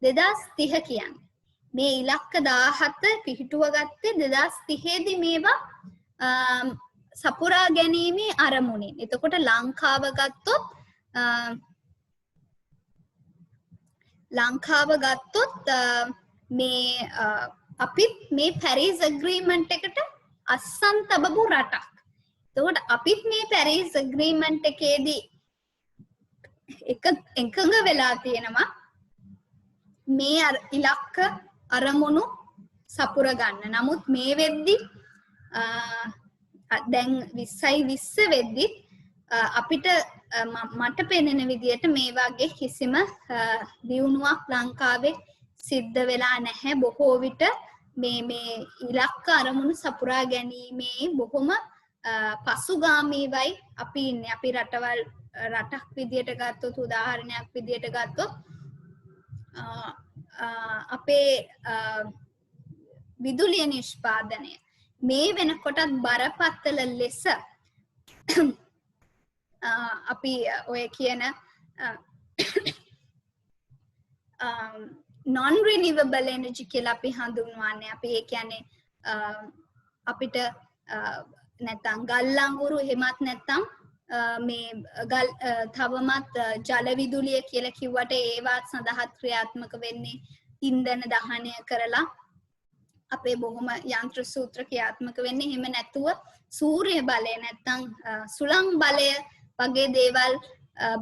2030 කියන්නේ. මේ ඉලක්ක 17 පිහිටුව ගත්තේ 2030 දී මේවා සපුරා ගැනීමේ අරමුණින්. එතකොට ලංකාව ගත්තොත් මේ අපිත් මේ පැරිස් ඇග්‍රීමන්ට් එකට අස්සන් තබපු රටක්. එතකොට අපිත් මේ පැරිස් ඇග්‍රීමන්ට් එකේදී එකඟ වෙලා තියෙනවා මේ ඉලක්ක අරමුණු සපුර ගන්න. නමුත් මේ වෙද්දි දැන් 2020 වෙද්දි අපිට මට පෙනෙන විදියට මේ වගේ කිසිම දියුණුවක් ලංකාවේ සිද්ධ වෙලා නැහැ. බොහෝ විට මේ ඉලක්ක අරමුණු සපුරා ගැනීමේ බොහොම පසුගාමීවයි අපි ඉන්නේ. අපි රටක් විදියට ගත්තොත්, උදාහරණයක් විදියට ගත්තොත් අපේ විදුලිය නිෂ්පාදනය මේ වෙනකොටත් බරපතල ලෙස අපි ඔය කියන non renewable energy කියලා අපි හඳුන්වන්නේ. අපි ඒ කියන්නේ අපිට නැත්තම් ගල් අඟුරු එහෙමත් නැත්තම් මේ තවමත් ජල විදුලිය කියලා කිව්වට ඒවත් සඳහා ක්‍රියාත්මක වෙන්නේ ඉන්ධන දහනය කරලා අපේ බොහොම යන්ත්‍ර සූත්‍ර ක්‍රියාත්මක වෙන්නේ. එහෙම නැතුව සූර්ය බලය නැත්තම් සුළං බලය වගේ දේවල්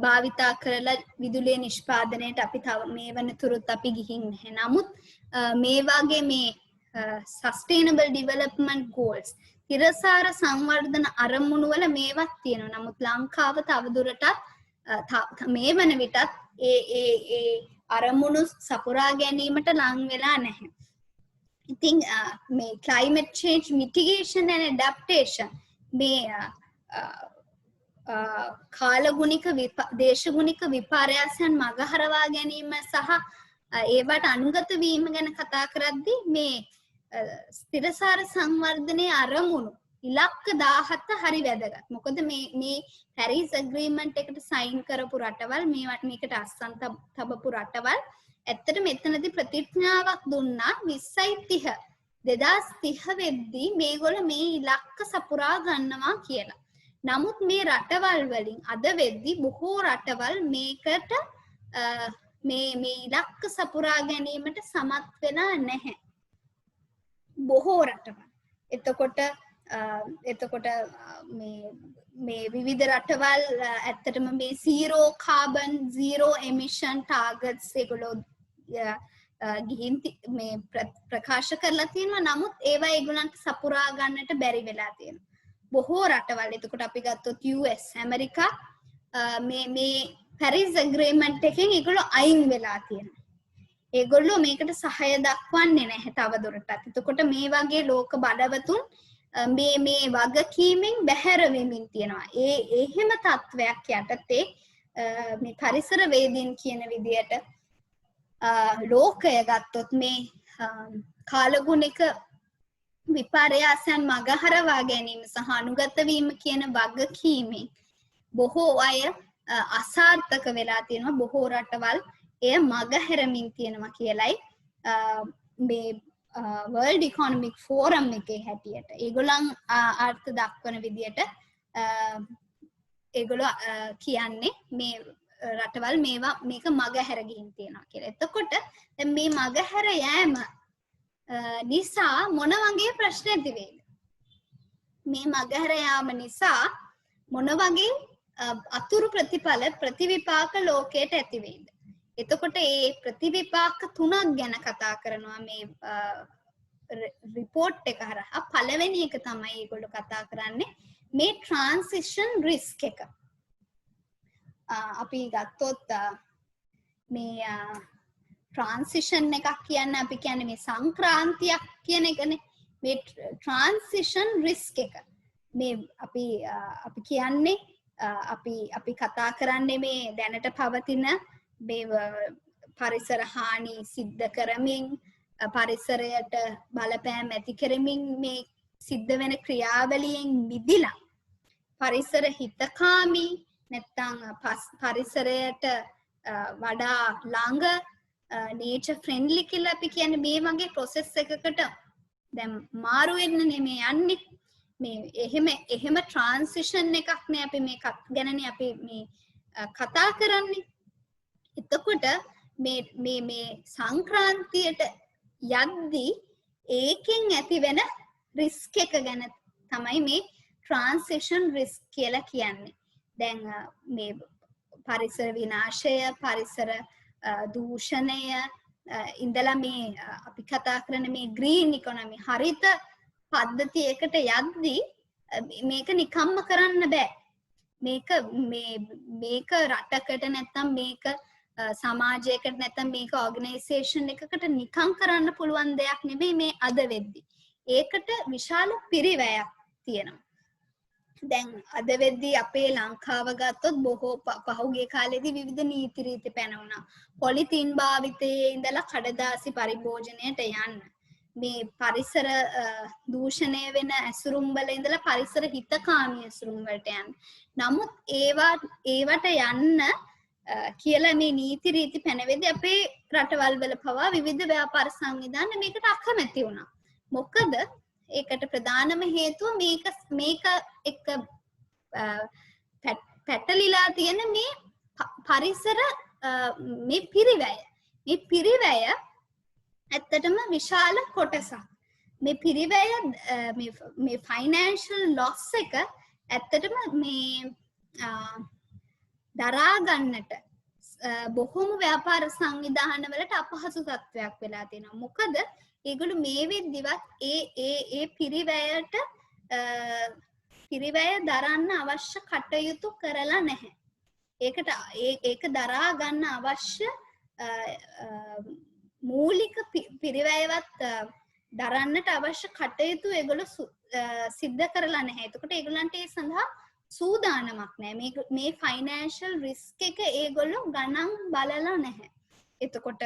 භාවිතා කරලා විදුලිය නිෂ්පාදනයට අපි තව මේ වෙනතුරුත් අපි ගිහින් නැහැ. නමුත් මේ වගේ මේ sustainable development goals තිරසාර සංවර්ධන අරමුණු වල මේවත් තියෙනවා. නමුත් ලංකාව තවදුරටත් මේ වන විටත් ඒ අරමුණු සපුරා ගැනීමට ලං වෙලා නැහැ. ඉතින් මේ climate change mitigation and adaptation මේ කාලගුණික දේශගුණික විපර්යාසයන් මගහරවා ගැනීම සහ ඒවට අනුගත වීම ගැන කතා කරද්දී මේ ස්ථිරසාර සංවර්ධනයේ අරමුණු ඉලක්ක 17 හරි වැදගත්. මොකද මේ පැරිස් ඇග්‍රීමන්ට් එකට සයින් කරපු රටවල් මේකට අස්සන් තබපු රටවල් ඇත්තට මෙතනදී ප්‍රතිඥාවක් දුන්නා 2030 වෙද්දී මේගොල්ලෝ මේ ඉලක්ක සපුරා ගන්නවා කියලා. නමුත් මේ රටවල් වලින් අද වෙද්දී බොහෝ රටවල් මේකට මේ ඉලක්ක සපුරා ගැනීමට සමත් වෙලා නැහැ. බොහෝ රටවල්. එතකොට මේ විවිධ රටවල් ඇත්තටම මේ zero carbon zero emission targets ඒගොල්ලෝ ගිහින් මේ ප්‍රකාශ කරලා තියෙනවා. නමුත් ඒවා ඒගොල්ලන්ට සපුරා ගන්නට බැරි වෙලා තියෙනවා. බොහෝ රටවල්. එතකොට අපි ගත්තොත් US ඇමරිකා මේ පැරිස් ඇග්‍රීමන්ට් එකෙන් ඒගොල්ලෝ අයින් වෙලා තියෙනවා. ඒගොල්ලෝ මේකට සහාය දක්වන්නේ නැහැ තවදුරටත්. එතකොට මේ වගේ ලෝක බලවතුන් මේ වගකීමෙන් බැහැර වෙමින් තියෙනවා. එහෙම තත්වයක් යටතේ මේ පරිසර වේදීන් කියන විදියට ලෝකය ගත්තොත් මේ කාලගුණික විපර්යාසයන් මගහරවා ගැනීම සහ අනුගත වීම කියන වගකීමෙන් බොහෝ අය අසාර්ථක වෙලා තියෙනවා. බොහෝ රටවල් එය මගහැරමින් තියෙනවා කියලයි මේ World Economic Forum එකේ හැටියට ඒගොල්ලන් අර්ථ දක්වන විදියට ඒගොල්ලෝ කියන්නේ මේ රටවල් මේක මගහැර ගිහින් තියෙනවා කියලා. එතකොට දැන් මේ මගහැර යෑම නිසා මොන වගේ ප්‍රශ්න ඇති වෙයිද? මේ මගහැර යාම නිසා මොන වගේ අතුරු ප්‍රතිවිපාක ලෝකයට ඇති වෙයිද? එතකොට ඒ ප්‍රතිවිපාක තුනක් ගැන කතා කරනවා මේ රිපෝට් එක හරහා. පළවෙනි එක තමයි ඒගොල්ලෝ කතා කරන්නේ මේ ට්‍රාන්සිෂන් රිස්ක් එක. අපි ගත්තොත් මේ ට්‍රාන්සිෂන් එකක් කියන්නේ අපි කියන්නේ මේ සංක්‍රාන්තියක් කියන එකනේ. මේ ට්‍රාන්සිෂන් රිස්ක් එක මේ අපි කියන්නේ අපි කතා කරන්නේ මේ දැනට පවතින මේ පරිසර හානි සිද්ධ කරමින් පරිසරයට බලපෑම් ඇති කරමින් මේ සිද්ධ වෙන ක්‍රියාවලියෙන් මිදිලා පරිසර හිතකාමී නැත්තම් පරිසරයට වඩා ළඟ nature friendly කියලා අපි කියන්නේ මේ වගේ process එකකට දැන් මාරු වෙන්න නෙමෙයි යන්නේ මේ එහෙම transition එකක් නේ අපි මේ ගැනනේ අපි මේ කතා කරන්නේ එතකොට මේ සංක්‍රාන්තියට යද්දී ඒකෙන් ඇති වෙන රිස්ක් එක ගැන තමයි මේ transition risk කියලා කියන්නේ. දැන් මේ පරිසර විනාශය, පරිසර දූෂණය ඉඳලා මේ අපි කතා කරන මේ green economy හරිත පද්ධතියකට යද්දී මේක නිකම්ම කරන්න බෑ. මේක රටකට නැත්තම් මේක සමාජයකට නැත්තම් මේක ඕගනයිසේෂන් එකකට නිකම් කරන්න පුළුවන් දෙයක් නෙමෙයි මේ අද වෙද්දි. ඒකට විශාල පිරිවැයක් තියෙනවා. දැන් අද වෙද්දි අපේ ලංකාව ගත්තොත් බොහෝ පහුගිය කාලෙදී විවිධ නීති රීති පැනවුණා. පොලිතීන් භාවිතයේ ඉඳලා කඩදාසි පරිභෝජනයට යන්න. මේ පරිසර දූෂණය වෙන ඇසුරුම් වල ඉඳලා පරිසර හිතකාමී ඇසුරුම් වලට යන්න. නමුත් ඒවට යන්න කියලා මේ නීති රීති පැනවෙද්දී අපේ රටවල් වල පවා විවිධ ව්‍යාපාර සංවිධාන මේකට අකමැති වුණා. මොකද ඒකට ප්‍රධානම හේතුව මේක එක පැටලිලා තියෙන මේ පරිසර මේ පිරිවැය. මේ පිරිවැය ඇත්තටම විශාල කොටසක්. මේ පිරිවැය මේ ෆයිනෑන්ෂල් ලොස් එක ඇත්තටම මේ දරා ගන්නට බොහෝම ව්‍යාපාර සංවිධාන වලට අපහසු තත්ත්වයක් වෙලා තියෙනවා. මොකද ඒගොල්ලෝ මේ වෙද්දිවත් ඒ පිරිවැය දරන්න අවශ්‍ය කටයුතු කරලා නැහැ. ඒක දරා ගන්න අවශ්‍ය මූලික පිරිවැයවත් දරන්නට අවශ්‍ය කටයුතු ඒගොල්ලෝ සිද්ධ කරලා නැහැ. එතකොට ඒගොල්ලන්ට ඒ සඳහා සූදානමක් නැහැ. මේ ෆයිනෑන්ෂල් රිස්ක් එක ඒගොල්ලෝ ගණන් බලලා නැහැ. එතකොට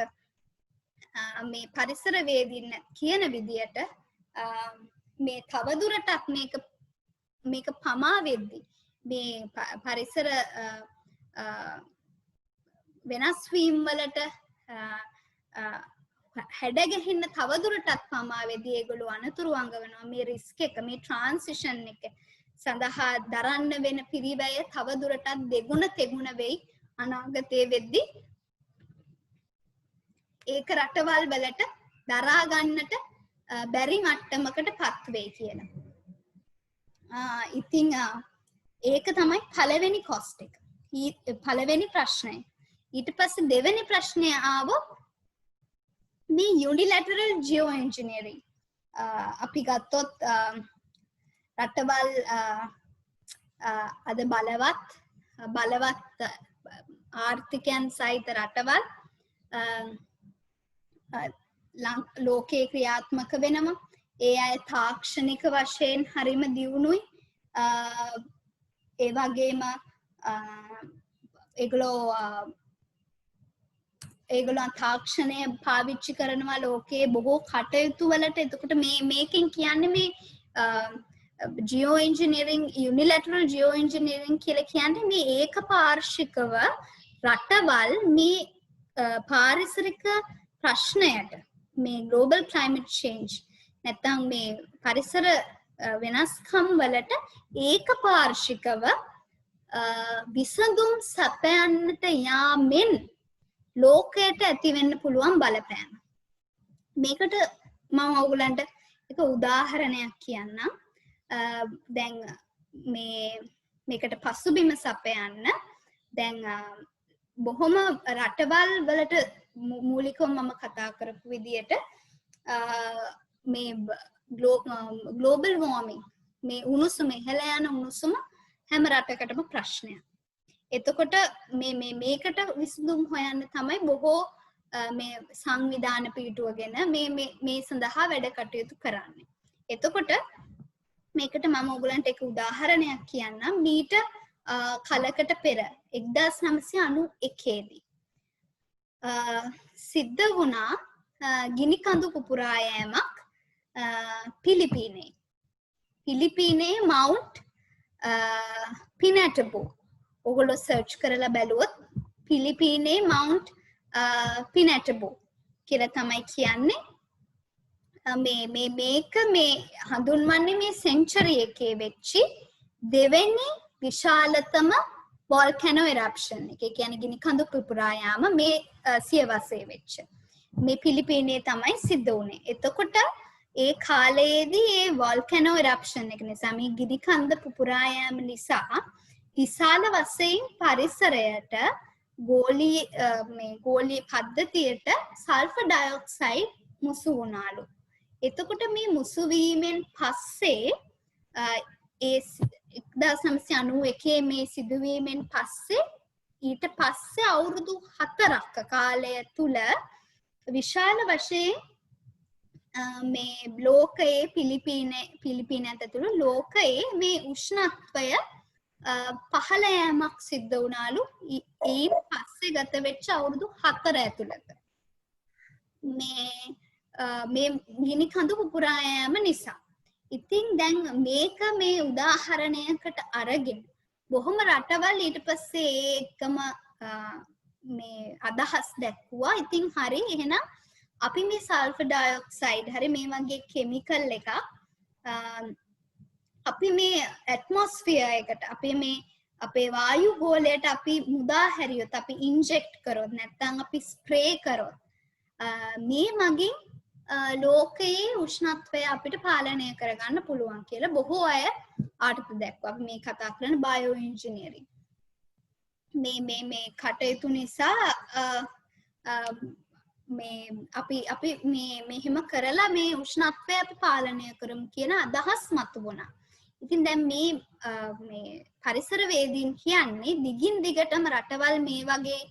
මේ පරිසර වේදීන් කියන විදියට මේ තවදුරටත් මේක පමා වෙද්දී මේ පරිසර වෙනස් වීම වලට හැඩගැහෙන්න තවදුරටත් පමා වෙද්දී ඒගොල්ලෝ අනතුරු අඟවනවා. මේ රිස්ක් එක මේ ට්‍රාන්සිෂන් එක සඳහා දරන්න වෙන පිරිවැය තවදුරටත් දෙගුණ තෙගුණ වෙයි අනාගතයේ වෙද්දී. ඒක රටවල් වලට දරා ගන්නට බැරි මට්ටමකට පත් වෙයි කියලා. ඉතින් ඒක තමයි පළවෙනි කොස්ට් එක. පළවෙනි ප්‍රශ්නය. ඊට පස්සේ දෙවෙනි ප්‍රශ්නය ආවොත් මේ යුනිලැටරල් ජියෝ එන්ජිනියරින් අපි ගත්තොත් රටවල් අද බලවත් ආර්ථිකයන් සහිත රටවල් ලෝකයේ ක්‍රියාත්මක වෙනවා. ඒ අය තාක්ෂණික වශයෙන් හරිම දියුණුයි. ඒ වගේම ඒගොල්ලෝ තාක්ෂණය පාවිච්චි කරනවා ලෝකයේ බොහෝ කටයුතු වලට. එතකොට මේකෙන් කියන්නේ මේ ජියෝ එන්ජිනියරින් යුනිලැටරල් ජියෝ එන්ජිනියරින් කියලා කියන්නේ මේ ඒකපාර්ශ්විකව රටවල් මේ පාරිසරික ප්‍රශ්නයට මේ ග්ලෝබල් ක්ලයිමේට් චේන්ජ් නැත්නම් මේ පරිසර වෙනස්කම් වලට ඒකපාර්ශ්විකව විසඳුම් සපයන්නට යාමෙන් ලෝකයට ඇති වෙන්න පුළුවන් බලපෑම. මේකට මම ඔයගලන්ට එක උදාහරණයක් කියන්නම්. දැන් මේකට පසුබිම සපයන්න දැන් බොහොම රටවල් වලට මූලිකව මම කතා කරපු විදියට මේ ග්ලෝබල් වෝර්මින් මේ උණුසුම ඉහළ යන උණුසුම හැම රටකටම ප්‍රශ්නයක්. එතකොට මේකට විසඳුම් හොයන්න තමයි බොහෝ මේ සංවිධාන පිටුවගෙන මේ සඳහා වැඩ කටයුතු කරන්නේ. එතකොට මේකට මම ඔයගලන්ට එක උදාහරණයක් කියන්නම්. මීට කලකට පෙර 1991 දී සිද්ධ වුණා ගිනිකඳු පුපුරා යෑමක් පිලිපීනයේ මවුන්ට් පිනටබෝ ඔගොල්ලෝ සර්ච් කරලා බැලුවොත් පිලිපීනේ මවුන්ට් පිනැටබෝ කියලා තමයි කියන්නේ. මේක මේ හඳුන්වන්නේ මේ සෙන්චරි එකේ වෙච්චි දෙවෙනි විශාලතම වොල්කැනෝ ඉරප්ෂන් එක. ඒ කියන්නේ ගිනි කඳු පුපුරා යාම මේ සියවසේ වෙච්ච. මේ පිලිපීනේ තමයි සිද්ධ වුනේ. එතකොට ඒ කාලයේදී ඒ වොල්කැනෝ ඉරප්ෂන් එක නිසා මේ ගිනි කඳ පුපුරා යාම නිසා විශාල වශයෙන් පරිසරයට ගෝලීය පද්ධතියට සල්ෆර් ඩයොක්සයිඩ් මුසු වුණාලු. එතකොට මේ මුසු වීමෙන් පස්සේ ඒ 1991 මේ සිදුවීමෙන් පස්සේ ඊට පස්සේ අවුරුදු 4ක කාලය තුල විශාල වශයෙන් මේ ලෝකයේ පිලිපීන ඇතුළු ලෝකයේ මේ උෂ්ණත්වය පහළ යෑමක් සිද්ධ වුණාලු ඊට පස්සේ ගත වෙච්ච අවුරුදු 4 ඇතුළත. මේ ගිනි කඳු පුපුරා යාම නිසා. ඉතින් දැන් මේක මේ උදාහරණයකට අරගෙන බොහොම රටවල් ඊට පස්සේ එකම මේ අදහස් දැක්වුවා. ඉතින් හරි එහෙනම් අපි මේ සල්ෆර් ඩයොක්සයිඩ් හරි මේ වගේ කෙමිකල් එකක් අපි මේ ඇට්මොස්ෆියර් එකට අපේ වායු ගෝලයට අපි මුදා හැරියොත් අපි ඉන්ජෙක්ට් කරොත් නැත්නම් අපි ස්ප්‍රේ කරොත් මේ මගින් ලෝකයේ උෂ්ණත්වය අපිට පාලනය කරගන්න පුළුවන් කියලා බොහෝ අය ආටත් දැක්වුවා. අපි මේ කතා කරන බයෝ ඉන්ජිනියරින් මේ කටයුතු නිසා අපි මෙහෙම කරලා මේ උෂ්ණත්වය අපි පාලනය කරමු කියන අදහස් මතුවුණා. ඉතින් දැන් මේ පරිසරවේදීන් කියන්නේ දිගින් දිගටම රටවල් මේ වගේ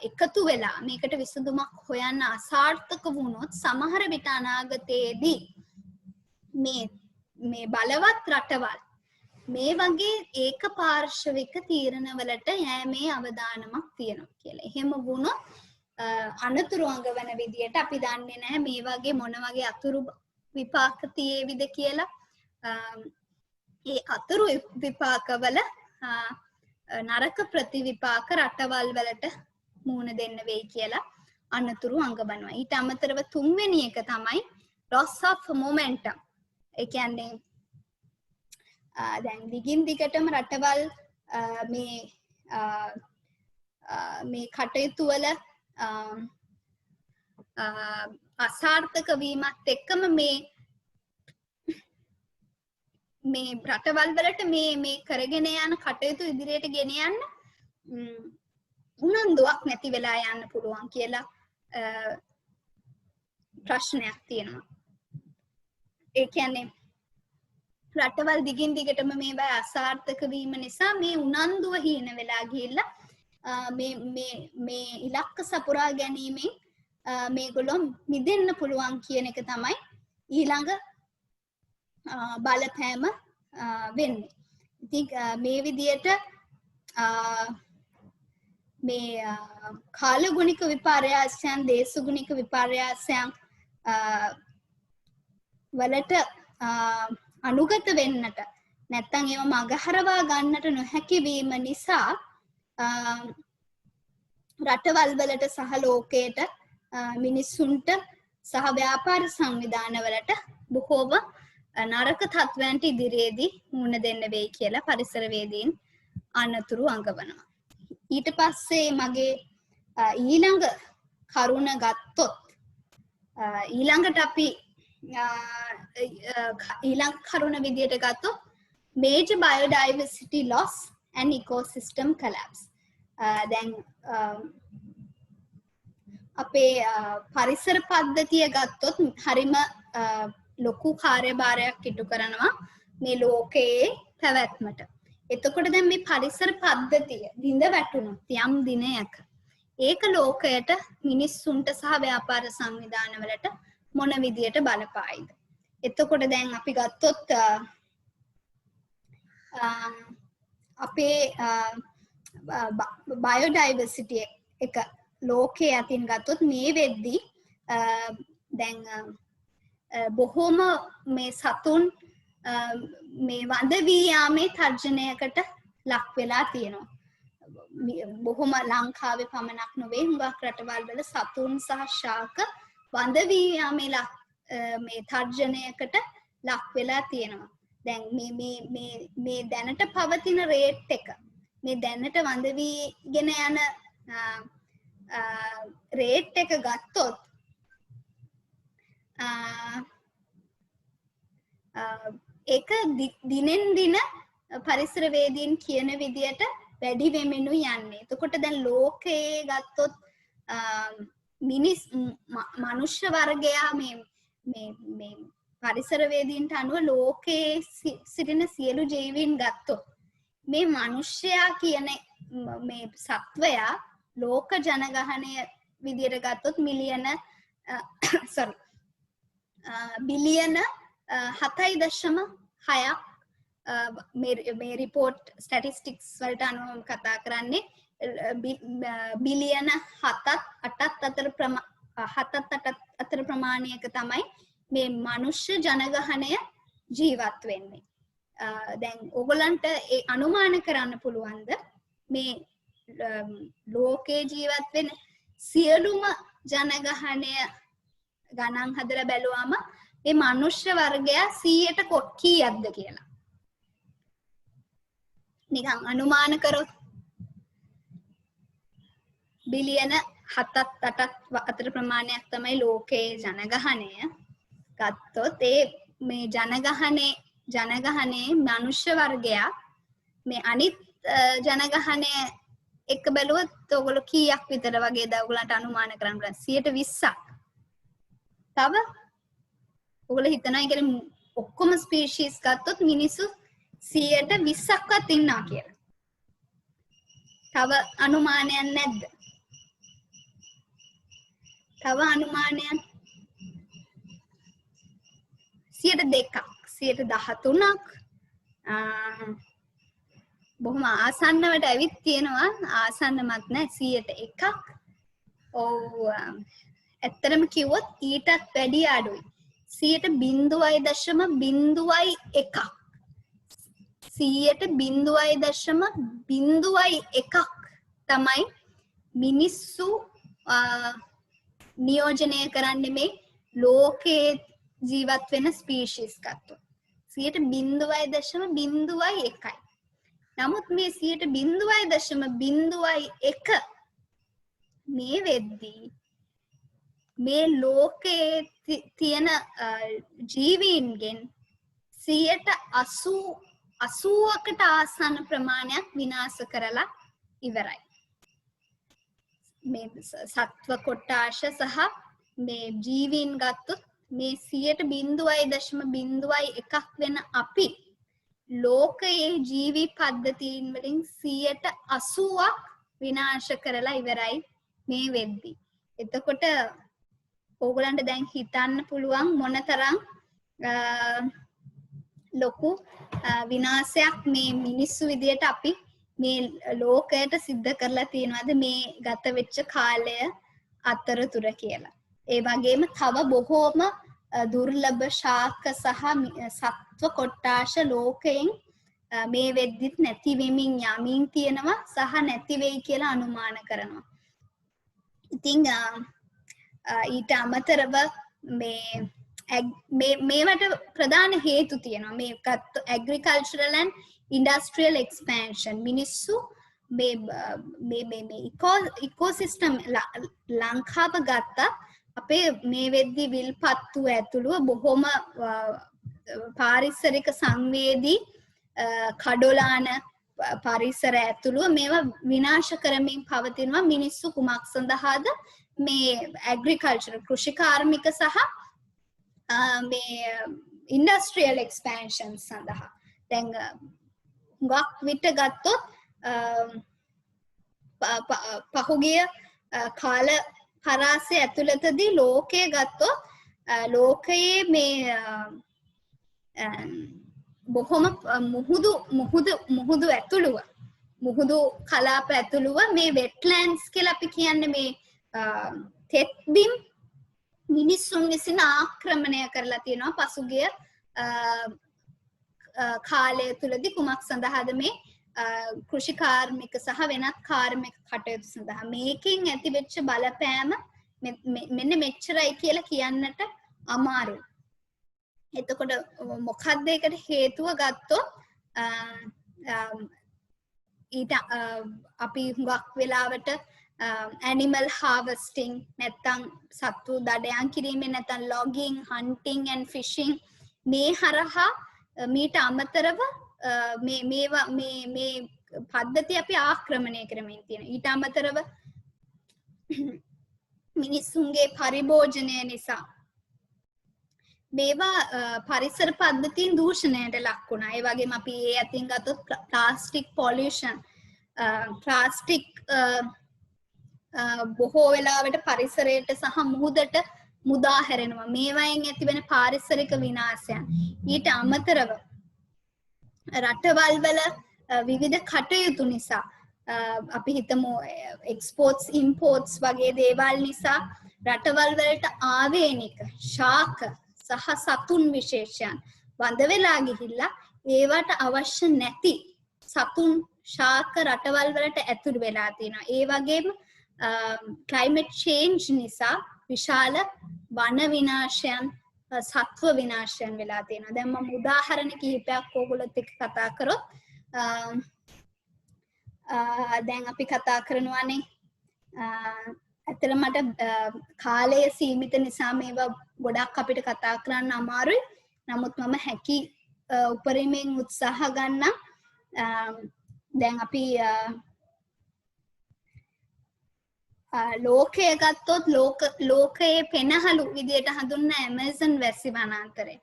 එකතු වෙලා මේකට විසඳුමක් හොයන්න අසාර්ථක වුණොත් සමහර විට අනාගතයේදී මේ බලවත් රටවල් මේ වගේ ඒකපාර්ශවික තීරණවලට යෑමේ අවදානමක් තියෙනවා කියලා. එහෙම වුණොත් අනතුරු අඟවන විදියට අපි දන්නේ නැහැ මේ වගේ මොන වගේ අතුරු විපාක තියේවිද කියලා. ඒ අතුරු විපාකවල නරක ප්‍රතිවිපාක රටවල් වලට මුහුණ දෙන්න වෙයි කියලා අනතුරු අඟවනවා. ඊට අමතරව තුන්වෙනි එක තමයි loss of momentum. ඒ කියන්නේ දැන් දිගින් දිගටම රටවල් මේ කටයුතු වල අසාර්ථක වීමත් එක්කම මේ රටවල් වලට මේ කරගෙන යන කටයුතු ඉදිරියට ගෙන යන්න උනන්දුවක් නැති වෙලා යන්න පුළුවන් කියලා ප්‍රශ්නයක් තියෙනවා. ඒ කියන්නේ රටවල් දිගින් දිගටම මේවා අසාර්ථක වීම නිසා මේ උනන්දුව හීන වෙලා ගිහිල්ලා මේ ඉලක්ක සපුරා ගැනීමෙන් මේගොල්ලෝ මිදෙන්න පුළුවන් කියන එක තමයි ඊළඟ බලපෑම වෙන්නේ. ඉතින් මේ විදියට මේ කාලගුණික විපර්යාසයන් දේශගුණික විපර්යාසයන් වලට අනුගත වෙන්නට නැත්තම් ඒව මගහරවා ගන්නට නොහැකි වීම නිසා රටවල් වලට සහ ලෝකයට මිනිස්සුන්ට සහ ව්‍යාපාර සංවිධාන වලට බොහෝම නරක තත්වයන්ට ඉදිරියේදී මුහුණ දෙන්න වෙයි කියලා පරිසරවේදීන් අනතුරු අඟවනවා. ඊට පස්සේ මගේ ඊළඟ කරුණ ගත්තොත් ඊළඟට අපි ඊළඟ කරුණ විදියට ගත්තොත් major biodiversity loss and ecosystem collapse. දැන් අපේ පරිසර පද්ධතිය ගත්තොත් හරිම ලොකු කාර්යභාරයක් ඉටු කරනවා මේ ලෝකයේ පැවැත්මට. එතකොට දැන් මේ පරිසර පද්ධතිය දිඳ වැටුණොත් යම් දිනයක ඒක ලෝකයට මිනිස්සුන්ට සහ ව්‍යාපාර සංවිධානවලට මොන විදියට බලපායිද? එතකොට දැන් අපි ගත්තොත් අපේ බයෝඩයිවර්සිටි එක ලෝකයේ අතින් ගත්තොත් මේ වෙද්දී දැන් බොහෝම මේ සතුන් මේ වඳ වී යාමේ තර්ජනයකට ලක් වෙලා තියෙනවා. බොහොම ලංකාවේ පමණක් නොවේ හුඟක් රටවල් වල සතුන් සහ ශාක වඳ වී යාමේ මේ තර්ජනයකට ලක් වෙලා තියෙනවා. දැන් මේ දැනට පවතින රේට් එක මේ දැනට වඳ වීගෙන යන රේට් එක ගත්තොත් ඒක දිනෙන් දින පරිසරවේදීන් කියන විදියට වැඩි වෙමිනු යන්නේ. එතකොට දැන් ලෝකයේ ගත්තොත් මනුෂ්‍ය වර්ගයා මේ පරිසරවේදීන්ට අනුව ලෝකයේ සිටින සියලු ජීවීන් ගත්තොත් මේ මනුෂ්‍යයා කියන මේ සත්වයා ලෝක ජනගහනය විදියට ගත්තොත් බිලියන 7.6ක් මේ රිපෝට් ස්ටැටිස්ටික්ස් වලට අනුව කතා කරන්නේ බිලියන 7-8 අතර ප්‍රමාණයක තමයි මේ මනුෂ්‍ය ජනගහනය ජීවත් වෙන්නේ. දැන් ඕගොල්ලන්ට ඒ අනුමාන කරන්න පුළුවන්ද මේ ලෝකේ ජීවත් වෙන සියලුම ජනගහනය ගණන් හදලා බැලුවම මේ මනුෂ්‍ය වර්ගයා 100ට කීයක්ද කියලා. නිකන් අනුමාන කරොත් බිලියන 7-8 අතර ප්‍රමාණයක් තමයි ලෝකයේ ජනගහනය. ගත්තොත් මේ ජනගහනේ මනුෂ්‍ය වර්ගයා මේ අනිත් ජනගහනය එක බැලුවොත් ඔයගොල්ලෝ කීයක් විතර වගේද ඔයගොල්ලන්ට අනුමාන කරන්න පුළුවන්? 20%ක්. තව ඔයගොල්ලෝ හිතනවා ඒ කියන්නේ ඔක්කොම ස්පීෂීස් ගත්තොත් මිනිස්සු 120ක්වත් ඉන්නවා කියලා. තව අනුමානයක් නැද්ද? තව අනුමානයක් 102ක් 113ක් බොහොම ආසන්නවට ඇවිත් තියෙනවා. ආසන්නමත් නැහැ 101ක්. ඔව් ඇත්තටම කිව්වොත් ඊටත් වැඩි අඩුයි. 0.01ක් 0.01ක් තමයි මිනිස්සු නියෝජනය කරන්නේ මේ ලෝකයේ ජීවත් වෙන ස්පීෂීස් ගත්තොත් 0.01යි. නමුත් මේ 0.01 මේ වෙද්දී මේ ලෝකයේ තියෙන ජීවීන්ගෙන් 80%කට ආසන්න ප්‍රමාණයක් විනාශ කරලා ඉවරයි. මේ සත්ව කොට්ටාශ සහ මේ ජීවීන් ගත්තොත් මේ 0.01ක් වෙන අපි ලෝකයේ ජීවි පද්ධතීන් වලින් 80%ක් විනාශ කරලා ඉවරයි මේ වෙද්දී. එතකොට ඕගොල්ලන්ට දැන් හිතන්න පුළුවන් මොනතරම් ලොකු විනාශයක් මේ මිනිස්සු විදියට අපි මේ ලෝකයට සිද්ධ කරලා තියෙනවාද මේ ගත වෙච්ච කාලය අතරතුර කියලා. ඒ වගේම තව බොහෝම දුර්ලභ ශාක සහ සත්ව කොට්ටාශ ලෝකයෙන් මේ වෙද්දිත් නැති වෙමින් යමින් තියෙනවා සහ නැති වෙයි කියලා අනුමාන කරනවා. ඉතින් ඊට අමතරව මේවට ප්‍රධාන හේතු තියෙනවා. මේකත් ඇග්‍රිකල්චරල් ඇන්ඩ් ඉන්ඩස්ට්‍රියල් එක්ස්පැන්ෂන්. මිනිස්සු මේ ඉකෝසිස්ටම් ලංකාව ගත්ත අපේ මේ වෙද්දී විල්පත්තු ඇතුළුව බොහොම පාරිසරික සංවේදී කඩොලාන පරිසර ඇතුළුව මේවා විනාශ කරමින් පවතිනවා. මිනිස්සු කුමක් සඳහාද? මේ ඇග්‍රිකල්චර් කෘෂිකාර්මික සහ මේ ඉන්ඩස්ට්‍රියල් එක්ස්පැන්ෂන් සඳහා. දැන් ගොක් විට ගත්තොත් පහුගිය කාල පරාසය ඇතුළතදී ලෝකයේ ගත්තොත් ලෝකයේ මේ බොහොම මුහුදු ඇතුළුව මුහුදු කලාප ඇතුළුව මේ වෙට්ලෑන්ඩ්ස් කියලා අපි කියන්නේ මේ තෙත්බිම් මිනිස්සුන් විසින් ආක්‍රමණය කරලා තියෙනවා පසුගිය කාලය තුලදී. කුමක් සඳහාද? මේ කෘෂි කාර්මික සහ වෙනත් කාර්මික කටයුතු සඳහා මේකෙන් ඇති වෙච්ච බලපෑම මෙන්න මෙච්චරයි කියලා කියන්නට අමාරුයි. එතකොට මොකක්ද ඒකට හේතුව ගත්තොත් ඊට අපි හුඟක් වෙලාවට animal harvesting නැත්තම් සත්තු දඩයන් කිරීමෙන් නැත්තම් logging, hunting and fishing මේ හරහා මීට අමතරව මේ පද්ධති අපි ආක්‍රමණය කරමින් තියෙනවා. ඊට අමතරව මිනිසුන්ගේ පරිභෝජනය නිසා මේවා පරිසර පද්ධතීන් දූෂණයට ලක් වුණා. ඒ වගේම අපි ඒ අතින් ගත්තොත් ප්ලාස්ටික් පොලියුෂන් ප්ලාස්ටික් බොහෝ වෙලාවට පරිසරයට සහ මුහුදට මුදා හැරෙනවා. මේවායින් ඇතිවෙන පාරිසරික විනාශයන්. ඊට අමතරව රටවල් වල විවිධ කටයුතු නිසා අපි හිතමු එක්ස්පෝර්ට්ස් ඉම්පෝර්ට්ස් වගේ දේවල් නිසා රටවල් වලට ආවේනික ශාක සහ සතුන් විශේෂයන් වඳ වෙලා ගිහිල්ලා ඒවට අවශ්‍ය නැති සතුන් ශාක රටවල් වලට ඇතුළු වෙලා තියෙනවා. ඒ වගේම climate change නිසා විශාල වන විනාශයන් සත්ව විනාශයන් වෙලා තියෙනවා. දැන් මම උදාහරණ කිහිපයක් ඕගොල්ලොත් එක්ක කතා කරොත් දැන් අපි කතා කරනවානේ ඇත්තට මට කාලය සීමිත නිසා මේවා ගොඩක් අපිට කතා කරන්න අමාරුයි. නමුත් මම හැකි උපරිමයෙන් උත්සාහ ගන්නම්. දැන් අපි ලෝකය ගත්තොත් ලෝකයේ පෙනහළු විදියට හඳුන්වන ඇමazon වැසි වනාන්තරය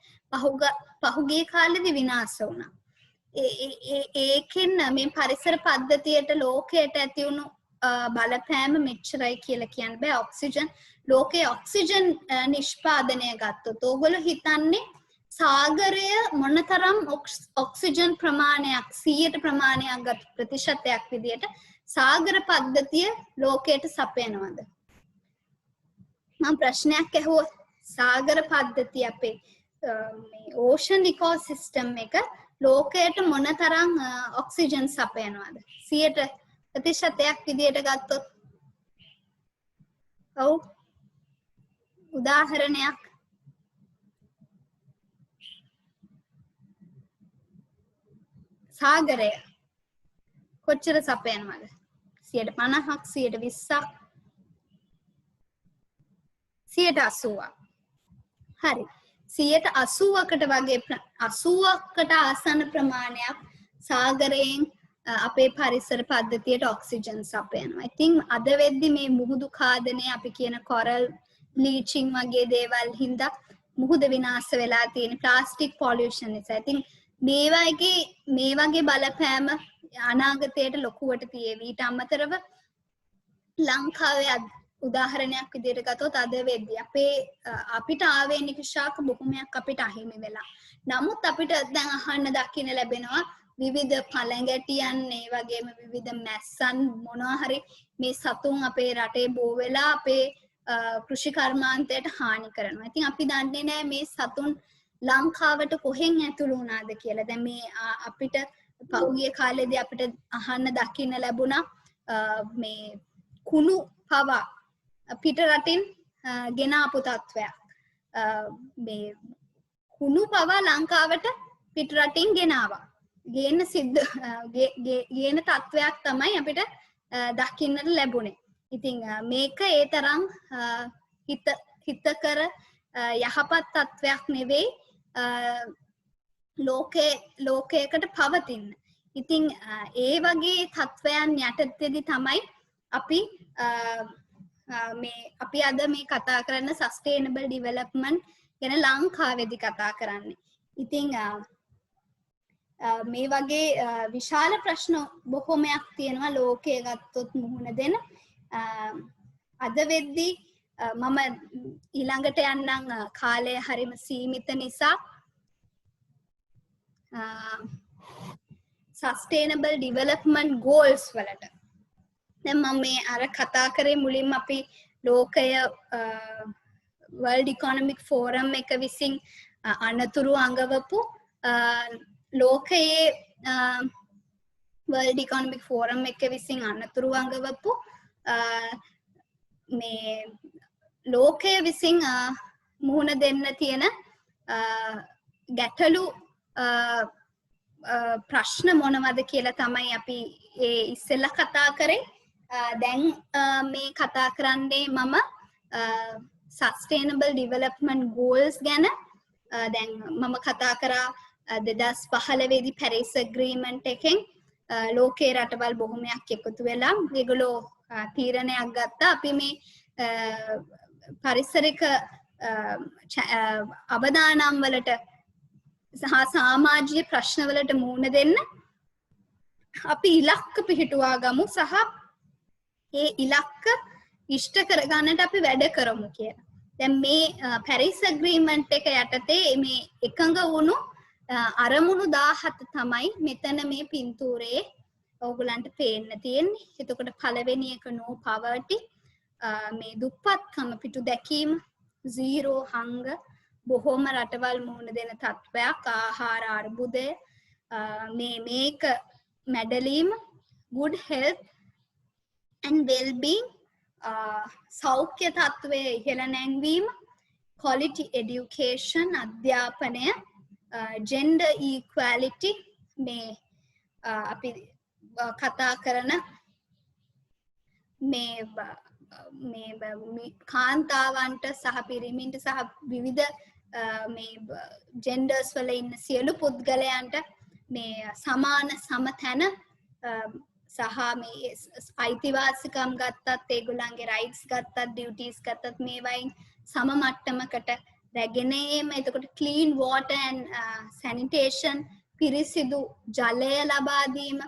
පහුගිය කාලෙදි විනාශ වුණා. ඒකෙන් මේ පරිසර පද්ධතියට ලෝකයට ඇති වුණු බලපෑම මෙච්චරයි කියලා කියන්න බෑ. ඔක්සිජන් ලෝකයේ ඔක්සිජන් නිෂ්පාදනය ගත්තොත් ඕගොල්ලෝ හිතන්නේ සාගරය මොනතරම් ඔක්සිජන් ප්‍රමාණයක් 100% ප්‍රමාණයක් ගත් ප්‍රතිශතයක් විදියට සාගර පද්ධතිය ලෝකයට සපයනවද? මම ප්‍රශ්නයක් ඇහුවොත් සාගර පද්ධතිය අපේ මේ ඕෂන් ඉකෝසිස්ටම් එක ලෝකයට මොනතරම් ඔක්සිජන් සපයනවද? 100% විදියට ගත්තොත් ඔව් උදාහරණයක් සාගරය කොච්චර සපයනවද? 50%ක් 20%ක් 80%ක්. හරි. 80%කට වගේ 80%කට ආසන්න ප්‍රමාණයක් සාගරයෙන් අපේ පරිසර පද්ධතියට ඔක්සිජන් සපයනවා. ඉතින් අද වෙද්දි මේ මුහුදු ඛාදනය අපි කියන කොරල් බ්ලීචින් වගේ දේවල් හින්දා මුහුද විනාශ වෙලා තියෙන ප්ලාස්ටික් පොලියුෂන් නිසා. ඉතින් මේ වගේ බලපෑම අනාගතයට ලොකුවට තියේවි. ඊට අමතරව ලංකාවේ උදාහරණයක් විදිහට ගත්තොත් අද වෙද්දී අපිට ආවේනික ශාක බොහොමයක් අපිට අහිමි වෙලා. නමුත් අපිට දැන් අහන්න දකින්න ලැබෙනවා විවිධ පළඟැටියන් ඒ වගේම විවිධ මැස්සන් මොනවා හරි මේ සතුන් අපේ රටේ බෝ වෙලා අපේ කෘෂි කර්මාන්තයට හානි කරනවා. ඉතින් අපි දන්නේ නැහැ මේ සතුන් ලංකාවට කොහෙන් ඇතුළු වුණාද කියලා. දැන් මේ අපිට පහුගිය කාලේදී අපිට අහන්න දකින්න ලැබුණා මේ කුණු පවා පිට රටින් ගෙන ආපු තත්වයක්. මේ කුණු පවා ලංකාවට පිට රටින් ගෙනාවා. ගේන තත්වයක් තමයි අපිට දකින්නට ලැබුණේ. ඉතින් මේක ඒ තරම් හිතකර යහපත් තත්වයක් නෙවෙයි ලෝකයකට පවතින්න. ඉතින් ඒ වගේ තත්වයන් යටතේදී තමයි අපි අද මේ කතා කරන සස්ටේනබල් ඩිවෙලොප්මන්ට් ගැන ලංකාවේදී කතා කරන්නේ. ඉතින් මේ වගේ විශාල ප්‍රශ්න බොහොමයක් තියෙනවා ලෝකයේ ගත්තොත් මුහුණ දෙන. අද වෙද්දී මම ඊළඟට යන්නම් කාලය හරිම සීමිත නිසා sustainable development goals වලට. දැන් මම මේ අර කතා කරේ මුලින්ම අපි ලෝකය World Economic Forum එක විසින් අනතුරු අඟවපු ලෝකයේ World Economic Forum එක විසින් අනතුරු අඟවපු මේ ලෝකය විසින් මුහුණ දෙන්න තියෙන ගැටලු ප්‍රශ්න මොනවද කියලා තමයි අපි ඒ ඉස්සෙල්ලා කතා කරේ. දැන් මේ කතා කරන්නේ මම sustainable development goals ගැන. දැන් මම කතා කරා 2015 දී Paris agreement එකෙන් ලෝකේ රටවල් බොහොමයක් එකතු වෙලා ඒගොල්ලෝ තීරණයක් ගත්තා අපි මේ පරිසරික අවදානම් වලට සහ සමාජීය ප්‍රශ්න වලට මුහුණ දෙන්න අපි ඉලක්ක පිහිටුවා ගමු සහ ඒ ඉලක්ක ඉෂ්ට කරගන්නට අපි වැඩ කරමු කියලා. දැන් මේ පැරිස් ඇග්‍රීමන්ට් එක යටතේ මේ එකඟ වුණු අරමුණු 17 තමයි මෙතන මේ පින්තූරේ ඕගලන්ට පේන්න තියෙන්නේ. එතකොට පළවෙනි එක no poverty, මේ දුප්පත්කම පිටු දැකීම, zero hunger, බොහෝම රටවල් මුහුණ දෙන තත්ත්වයක්, ආහාර අර්බුදය, මේක මැඩලීම, good health and well-being, සෞඛ්‍ය තත්ත්වය ඉහළ නැංවීම, quality education, අධ්‍යාපනය, gender equality, මේ අපි කතා කරන මේ කාන්තාවන්ට සහ පිරිමින්ට සහ විවිධ මේ genders වල ඉන්න සියලු පුද්ගලයන්ට මේ සමාන සමතැන සහ මේ අයිතිවාසිකම් ගත්තත් ඒගොල්ලන්ගේ rights ගත්තත් duties ගත්තත් මේවයින් සම මට්ටමකට රැගෙන ඒම. එතකොට clean water and sanitation, පිරිසිදු ජලය ලබා දීම.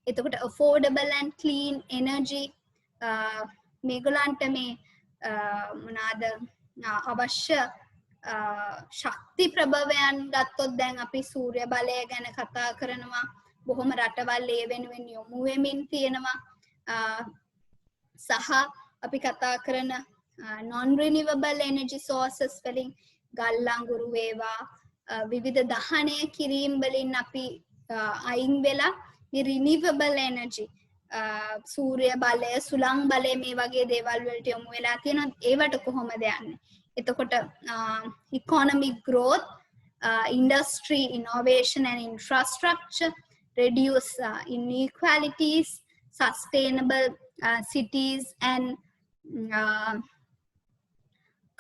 එතකොට affordable and clean energy, මේගොල්ලන්ට මේ මොනවාද අවශ්‍ය ශක්ති ප්‍රභවයන් ගත්තොත් දැන් අපි සූර්ය බලය ගැන කතා කරනවා. බොහොම රටවල් ඒ වෙනුවෙන් යොමු වෙමින් තියෙනවා. සහ අපි කතා කරන non renewable energy sources වලින් ගල් අඟුරු වේවා විවිධ දහනය කිරීම වලින් අපි අයින් වෙලා මේ renewable energy, සූර්ය බලය, සුළං බලය මේ වගේ දේවල් වලට යොමු වෙලා තියෙනවා. ඒවට කොහොමද යන්නේ? එතකොට economic growth, industry, innovation and infrastructure, reduce inequalities, sustainable cities and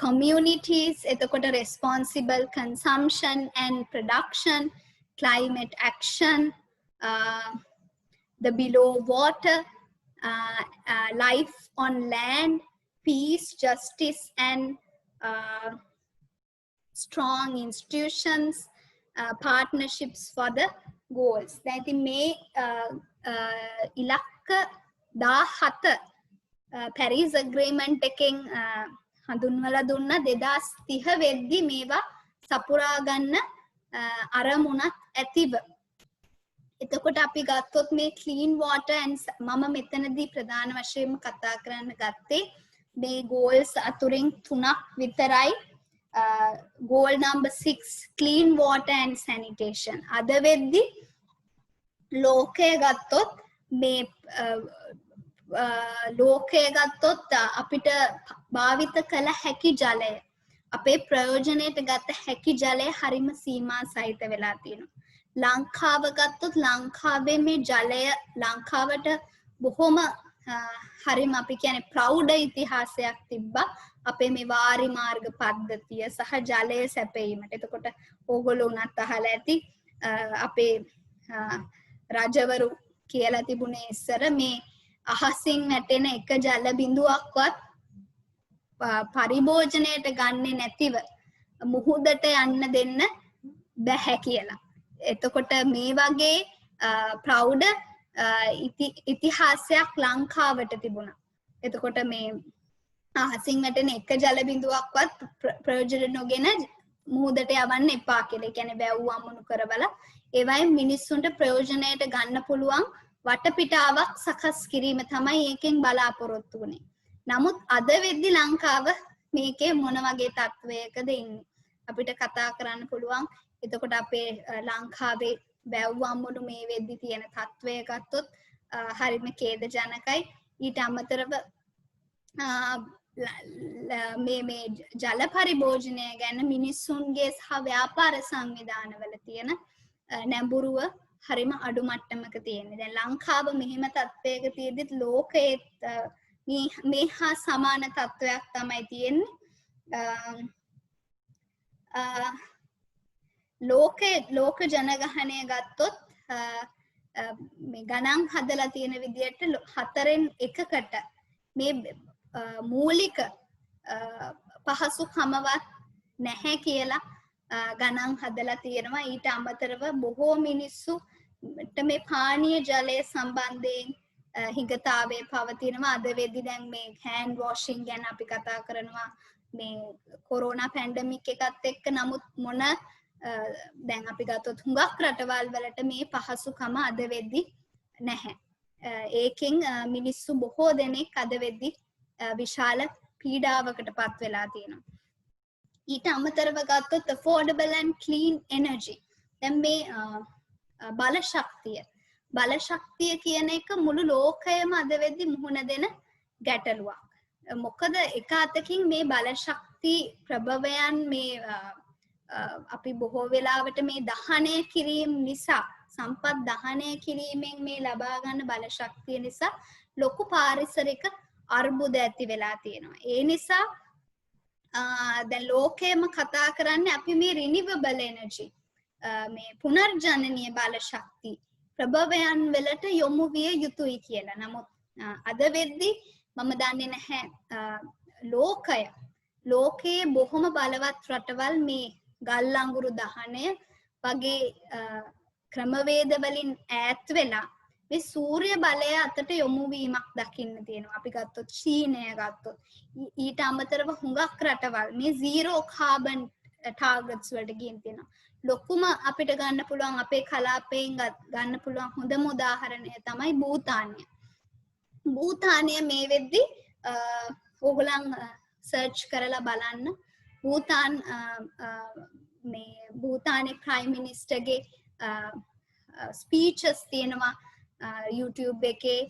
communities, එතකොට responsible consumption and production, climate action, the below water, life on land, peace, justice and strong institutions, partnerships for the goals. දැන් ඉතින් මේ ඉලක්ක 17 Paris agreement එකෙන් හඳුන්වලා දුන්න 2030 වෙද්දි මේවා සපුරා ගන්න අරමුණක් ඇතිව. එතකොට අපි ගත්තොත් මේ clean water and මම මෙතනදී ප්‍රධාන වශයෙන්ම කතා කරන්න ගත්තේ මේ goals අතුරින් 3ක් විතරයි. goal number 6, clean water and sanitation. අද වෙද්දි ලෝකය ගත්තොත් මේ ලෝකය ගත්තොත් අපිට භාවිත කළ හැකි ජලය, අපේ ප්‍රයෝජනයට ගත හැකි ජලය හරිම සීමා සහිත වෙලා තියෙනවා. ලංකාව ගත්තොත් ලංකාවේ මේ ජලය ලංකාවට බොහොම හරිම අපි කියන්නේ ප්‍රෞඩ ඉතිහාසයක් තිබ්බා අපේ මේ වාරි මාර්ග පද්ධතිය සහ ජලය සැපයීමට. එතකොට ඕගොල්ලෝ උනත් අහලා ඇති අපේ රජවරු කියලා තිබුණේ ඉස්සර මේ අහසින් වැටෙන එක ජල බිඳුවක්වත් පරිභෝජනයට ගන්නේ නැතිව මුහුදට යන්න දෙන්න බැහැ කියලා. එතකොට මේ වගේ ප්‍රෞඩ ඉතිහාසයක් ලංකාවට තිබුණා. එතකොට මේ අහසින් වැටෙන එක ජල බිඳුවක්වත් ප්‍රයෝජන නොගෙන මුහුදට යවන්න එපා කියලා. ඒ කියන්නේ වැව් අමුණු කරවලා ඒවයින් මිනිස්සුන්ට ප්‍රයෝජනයට ගන්න පුළුවන් වටපිටාවක් සකස් කිරීම තමයි ඒකෙන් බලාපොරොත්තු වුනේ. නමුත් අද වෙද්දි ලංකාව මේකේ මොන වගේ තත්වයකද ඉන්නේ අපිට කතා කරන්න පුළුවන්. එතකොට අපේ ලංකාවේ වැව්වම්මුණු මේ වෙද්දි තියෙන තත්ත්වය ගත්තොත් හරිම ඛේදජනකයි. ඊට අමතරව මේ ජල පරිභෝජනය ගැන මිනිස්සුන්ගේ සහ ව්‍යාපාර සංවිධානවල තියෙන නැඹුරුව හරිම අඩු මට්ටමක තියෙන්නේ. දැන් ලංකාව මෙහෙම තත්ත්වයක තියෙද්දිත් ලෝකයේ මේ හා සමාන තත්ත්වයක් තමයි තියෙන්නේ. ලෝක ජනගහනය ගත්තොත් මේ ගණන් හදලා තියෙන විදිහට 4/1කට මේ මූලික පහසුකමවත් නැහැ කියලා ගණන් හදලා තියෙනවා. ඊට අමතරව බොහෝ මිනිස්සුන්ට මේ පානීය ජලය සම්බන්ධයෙන් හිඟතාවයේ පවතිනවා. අද වෙද්දි දැන් මේ හෑන්ඩ් වොෂින් ගැන අපි කතා කරනවා මේ කොරෝනා පැන්ඩමික් එකත් එක්ක. නමුත් මොන දැන් අපි ගත්තොත් හුඟක් රටවල් වලට මේ පහසුකම අද වෙද්දි නැහැ. ඒකෙන් මිනිස්සු බොහෝ දෙනෙක් අද වෙද්දි විශාල පීඩාවකට පත් වෙලා තියෙනවා. ඊට අමතරව ගත්තොත් affordable and clean energy. දැන් මේ බලශක්තිය කියන එක මුළු ලෝකයම අද වෙද්දි මුහුණ දෙන ගැටලුවක්. මොකද එක අතකින් මේ බලශක්ති ප්‍රභවයන් මේ අපි බොහෝ වෙලාවට මේ දහනය කිරීම නිසා සම්පත් දහනය කිරීමෙන් මේ ලබා ගන්න බලශක්තිය නිසා ලොකු පාරිසරික අර්බුද ඇති වෙලා තියෙනවා. ඒ නිසා දැන් ලෝකයේම කතා කරන්නේ අපි මේ renewable energy මේ පුනර්ජනනීය බලශක්ති ප්‍රභවයන් වලට යොමු විය යුතුයි කියලා. නමුත් අද වෙද්දි මම දන්නේ නැහැ ලෝකයේ බොහොම බලවත් රටවල් මේ ගල් අඟුරු දහනය වගේ ක්‍රමවේද වලින් ඈත් වෙලා මේ සූර්ය බලය අතට යොමු වීමක් දකින්න තියෙනවා. අපි ගත්තොත් චීනය ගත්තොත් ඊට අමතරව හුඟක් රටවල් මේ zero carbon targets වලට ගිහින් තියෙනවා. ලොකුම අපිට ගන්න පුළුවන් අපේ කලාපයෙන් ගන්න පුළුවන් හොඳම උදාහරණය තමයි භූතානය. භූතානය මේ වෙද්දි ඕගොල්ලන් සර්ච් කරලා බලන්න. භූතානයේ ප්‍රයිම් මිනිස්ටර්ගේ ස්පීචස් තියෙනවා YouTube එකේ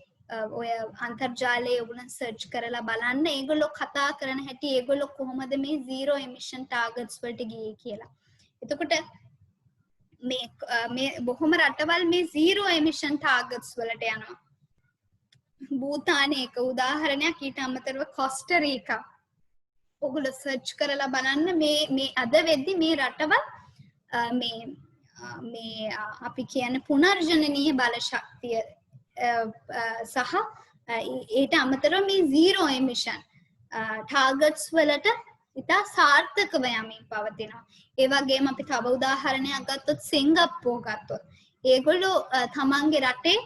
ඔය අන්තර්ජාලයේ ඔයගොල්ලන් සර්ච් කරලා බලන්න. ඒගොල්ලෝ කතා කරන හැටි ඒගොල්ලෝ කොහොමද මේ zero emission targets වලට ගියේ කියලා. එතකොට මේ බොහොම රටවල් මේ zero emission targets වලට යනවා. භූතානයේ එක උදාහරණයක්. ඊට අමතරව කොස්ටරීකා ඔගොල්ලෝ සර්ච් කරලා බලන්න මේ අද වෙද්දි මේ රටවල් මේ අපි කියන්නේ පුනර්ජනනීය බලශක්තිය සහ ඊට අමතරව මේ zero emission targets වලට ඉතා සාර්ථකව යමින් පවතිනවා. ඒ වගේම අපි තව උදාහරණයක් ගත්තොත් සිංගප්පූර් ගත්තොත් ඒගොල්ලෝ තමන්ගේ රටේ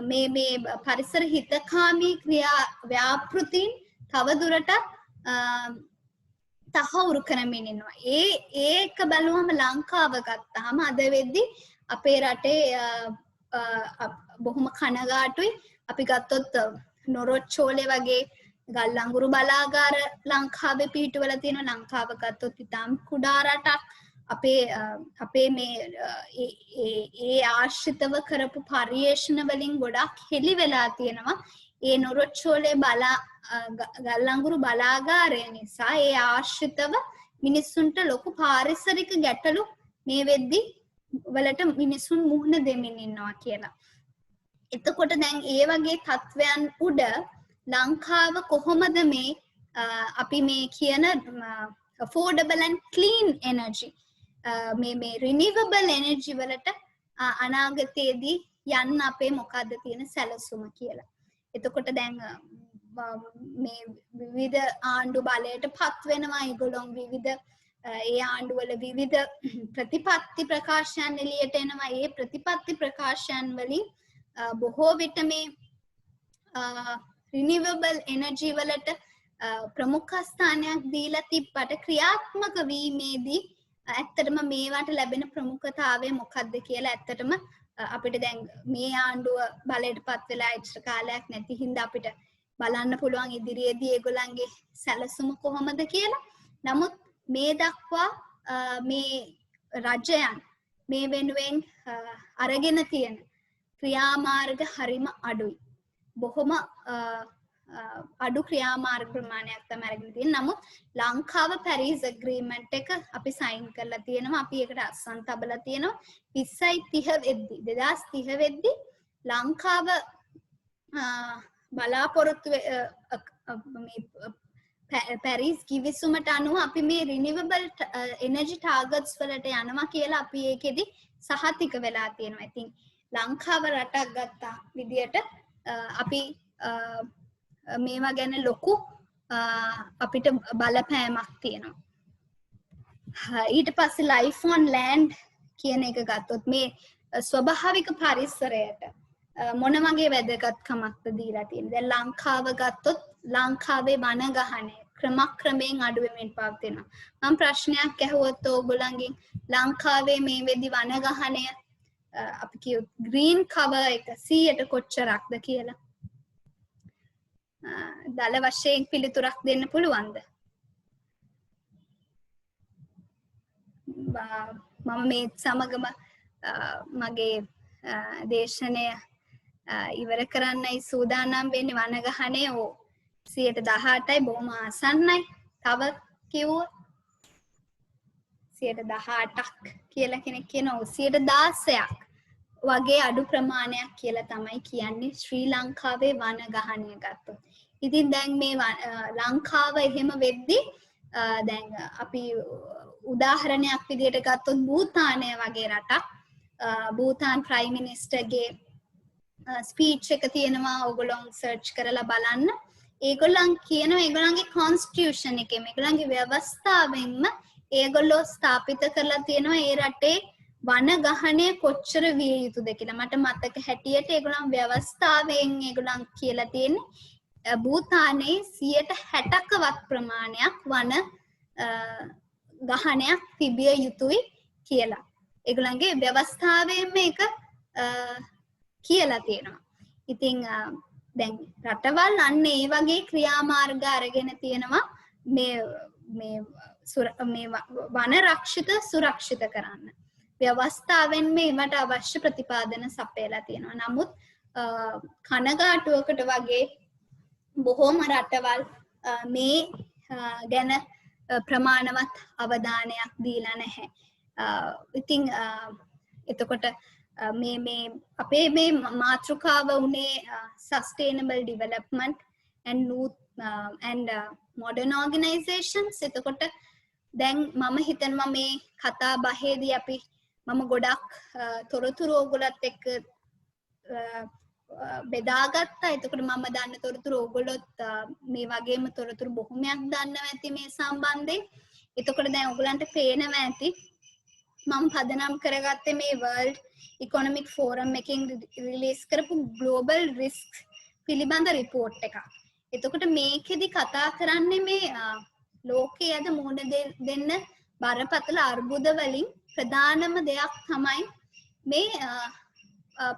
මේ පරිසර හිතකාමී ක්‍රියා ව්‍යාපෘතීන් තව දුරටත් තහවුරු කරමින් ඉන්නවා. ඒක බලුවම ලංකාව ගත්තාම අද වෙද්දි අපේ රටේ බොහොම කනගාටුයි. අපි ගත්තොත් නොරොච්චෝලේ වගේ ගල් අඟුරු බලාගාර ලංකාවේ පිහිටුවලා තියෙනවා. ලංකාව ගත්තොත් ඉතාම කුඩා රටක්. අපේ මේ ඒ ආශ්‍රිතව කරපු පරිේෂණ වලින් ගොඩක් හෙළි වෙලා තියෙනවා. ඒ නොරොච්චෝලේ ගල් අඟුරු බලාගාරය නිසා ඒ ආශ්‍රිතව මිනිස්සුන්ට ලොකු පාරිසරික ගැටලු මේ වෙද්දි වලට මිනිසුන් මුහුණ දෙමින් ඉන්නවා කියලා. එතකොට දැන් ඒ වගේ තත්වයන් උඩ ලංකාව කොහොමද මේ අපි මේ කියන affordable and clean energy මේ renewable energy වලට අනාගතයේදී යන්න අපේ මොකද්ද තියෙන සැලසුම කියලා. එතකොට දැන් මේ විවිධ ආණ්ඩු බලයට පත් වෙනවා. ඒගොල්ලෝ විවිධ ඒ ආණ්ඩුවල විවිධ ප්‍රතිපත්ති ප්‍රකාශයන් එළියට එනවා. ඒ ප්‍රතිපත්ති ප්‍රකාශයන් වලින් බොහෝ විට මේ renewable energy වලට ප්‍රමුඛ ස්ථානයක් දීලා තිබ්බට ක්‍රියාත්මක වීමේදී ඇත්තටම මේවට ලැබෙන ප්‍රමුඛතාවය මොකක්ද කියලා ඇත්තටම අපිට දැන් මේ ආණ්ඩුව බලයට පත් වෙලා ඉච්ච කාලයක් නැති හින්දා අපිට බලන්න පුළුවන් ඉදිරියේදී ඒගොල්ලන්ගේ සැලසුම කොහොමද කියලා. නමුත් මේ දක්වා මේ රජයන් මේ වෙනුවෙන් අරගෙන තියෙන ක්‍රියාමාර්ග හරිම අඩුයි. බොහොම අඩු ක්‍රියාමාර්ග ප්‍රමාණයක් තමයි අරගෙන තියෙන්නේ. නමුත් ලංකාව පැරිස් ඇග්‍රීමන්ට් එක අපි සයින් කරලා තියෙනවා. අපි ඒකට අත්සන් තබලා තියෙනවා 2030 වෙද්දි 2030 වෙද්දි ලංකාව බලාපොරොත්තු පැරිස් කිවිසුමට අනුව අපි මේ රිනිවබල් එනර්ජි ටාගට්ස් වලට යනවා කියලා අපි ඒකෙදි සහතික වෙලා තියෙනවා. ඉතින් ලංකාව රටක් ගත්තා විදියට අපි මේවා ගැන ලොකු අපිට බලපෑමක් තියෙනවා. ඊට පස්සේ ලයිෆ් ඔන් ලෑන්ඩ් කියන එක ගත්තොත් මේ ස්වභාවික පරිසරයට මොන වගේ වැදගත්කමක්ද දීලා තියෙන්නේ. දැන් ලංකාව ගත්තොත් ලංකාවේ වනගහනය ක්‍රමක්‍රමයෙන් අඩු වෙමින් පවතිනවා. මම ප්‍රශ්නයක් ඇහුවොත් ඕගොල්ලන්ගෙන් ලංකාවේ මේ වෙදි වනගහනය අපි කියු ග්‍රීන් කවර් එක 100ට කොච්චරක්ද කියලා. දල වශයෙන් පිළිතුරක් දෙන්න පුළුවන්ද? මම මේ සමගම මගේ දේශනය ඉවර කරන්නයි සූදානම් වෙන්නේ. වනගහනය 118යි බොහොම ආසන්නයි. තව කිව්වොත් 118ක් කියලා කෙනෙක් කියනවා. 116ක් වගේ අඩු ප්‍රමාණයක් කියලා තමයි කියන්නේ ශ්‍රී ලංකාවේ වනගහනය ගත්තොත්. ඉතින් දැන් මේ ලංකාව එහෙම වෙද්දි දැන් අපි උදාහරණයක් විදිහට ගත්තොත් භූතානය වගේ රටක් භූතාන් ප්‍රයිම් මිනිස්ටර්ගේ ස්පීච් එක තියෙනවා. ඕගොල්ලෝ සර්ච් කරලා බලන්න. ඒගොල්ලන් කියනවා ඒගොල්ලන්ගේ කොන්ස්ටිටියුෂන් එකේ මේගොල්ලන්ගේ ව්‍යවස්ථාවෙන්ම ඒගොල්ලෝ ස්ථාපිත කරලා තියෙනවා ඒ රටේ වනගහනය කොච්චර විය යුතුද කියලා. මට මතක හැටියට ඒගොල්ලන් ව්‍යවස්ථාවෙන් ඒගොල්ලන් කියලා තියෙන්නේ භූතානයේ 60%ක වත් ප්‍රමාණයක් වන ගහනයක් තිබිය යුතුයි කියලා. ඒගොල්ලන්ගේ ව්‍යවස්ථාවෙන් මේක කියලා තියෙනවා. ඉතින් දැන් රටවල් අන්න ඒ වගේ ක්‍රියාමාර්ග අරගෙන තියෙනවා මේ වන රක්ෂිත සුරක්ෂිත කරන්න. ව්‍යවස්ථාවෙන් මේවට අවශ්‍ය ප්‍රතිපාදන සපයලා තියෙනවා. නමුත් කනගාටුවකට වගේ බොහෝම රටවල් මේ ගැන ප්‍රමාණවත් අවධානයක් දීලා නැහැ. ඉතින් එතකොට මේ අපේ මේ මාතෘකාව උනේ sustainable development and modern organizations. එතකොට දැන් මම හිතනවා මේ කතා බහේදී අපි මම ගොඩක් තොරතුරු ඕගොල්ලොත් එක්ක බෙදාගත්තා. එතකොට මම දන්න තොරතුරු ඕගොල්ලොත් මේ වගේම තොරතුරු බොහොමයක් දන්නවා ඇති මේ සම්බන්ධයෙන්. එතකොට දැන් ඕගොල්ලන්ට පේනවා ඇති මම පදනම් කරගත්තේ මේ World Economic Forum එකෙන් රිලීස් කරපු Global Risk පිළිබඳ රිපෝට් එකක්. එතකොට මේකෙදි කතා කරන්නේ මේ ලෝකයේ අද මුහුණ දෙන්න බරපතල අර්බුද වලින් ප්‍රධානම දෙයක් තමයි මේ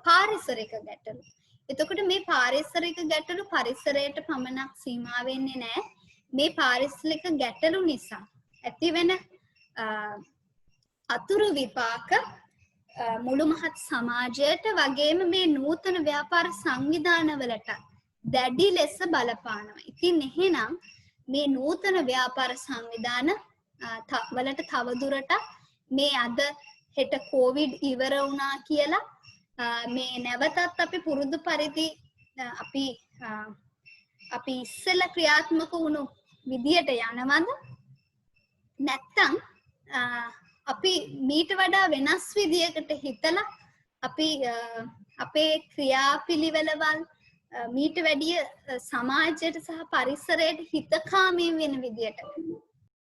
පාරිසරික ගැටලු. එතකොට මේ පාරිසරික ගැටලු පරිසරයට පමණක් සීමා වෙන්නේ නැහැ. මේ පාරිසරික ගැටලු නිසා ඇතිවෙන අතුරු විපාක මුළු මහත් සමාජයට වගේම මේ නූතන ව්‍යාපාර සංවිධානවලට දැඩි ලෙස බලපානවා. ඉතින් එහෙනම් මේ නූතන ව්‍යාපාර සංවිධාන වලට තවදුරටත් මේ අද හෙට කොවිඩ් ඉවර වුණා කියලා මේ නැවතත් අපි පුරුදු පරිදි අපි ඉස්සෙල්ලා ක්‍රියාත්මක වුණු විදියට යනවද නැත්නම් අපි මීට වඩා වෙනස් විදියකට හිතලා අපි අපේ ක්‍රියාපිළිවෙළවල් මීට වැඩිය සමාජයට සහ පරිසරයට හිතකාමී වෙන විදියට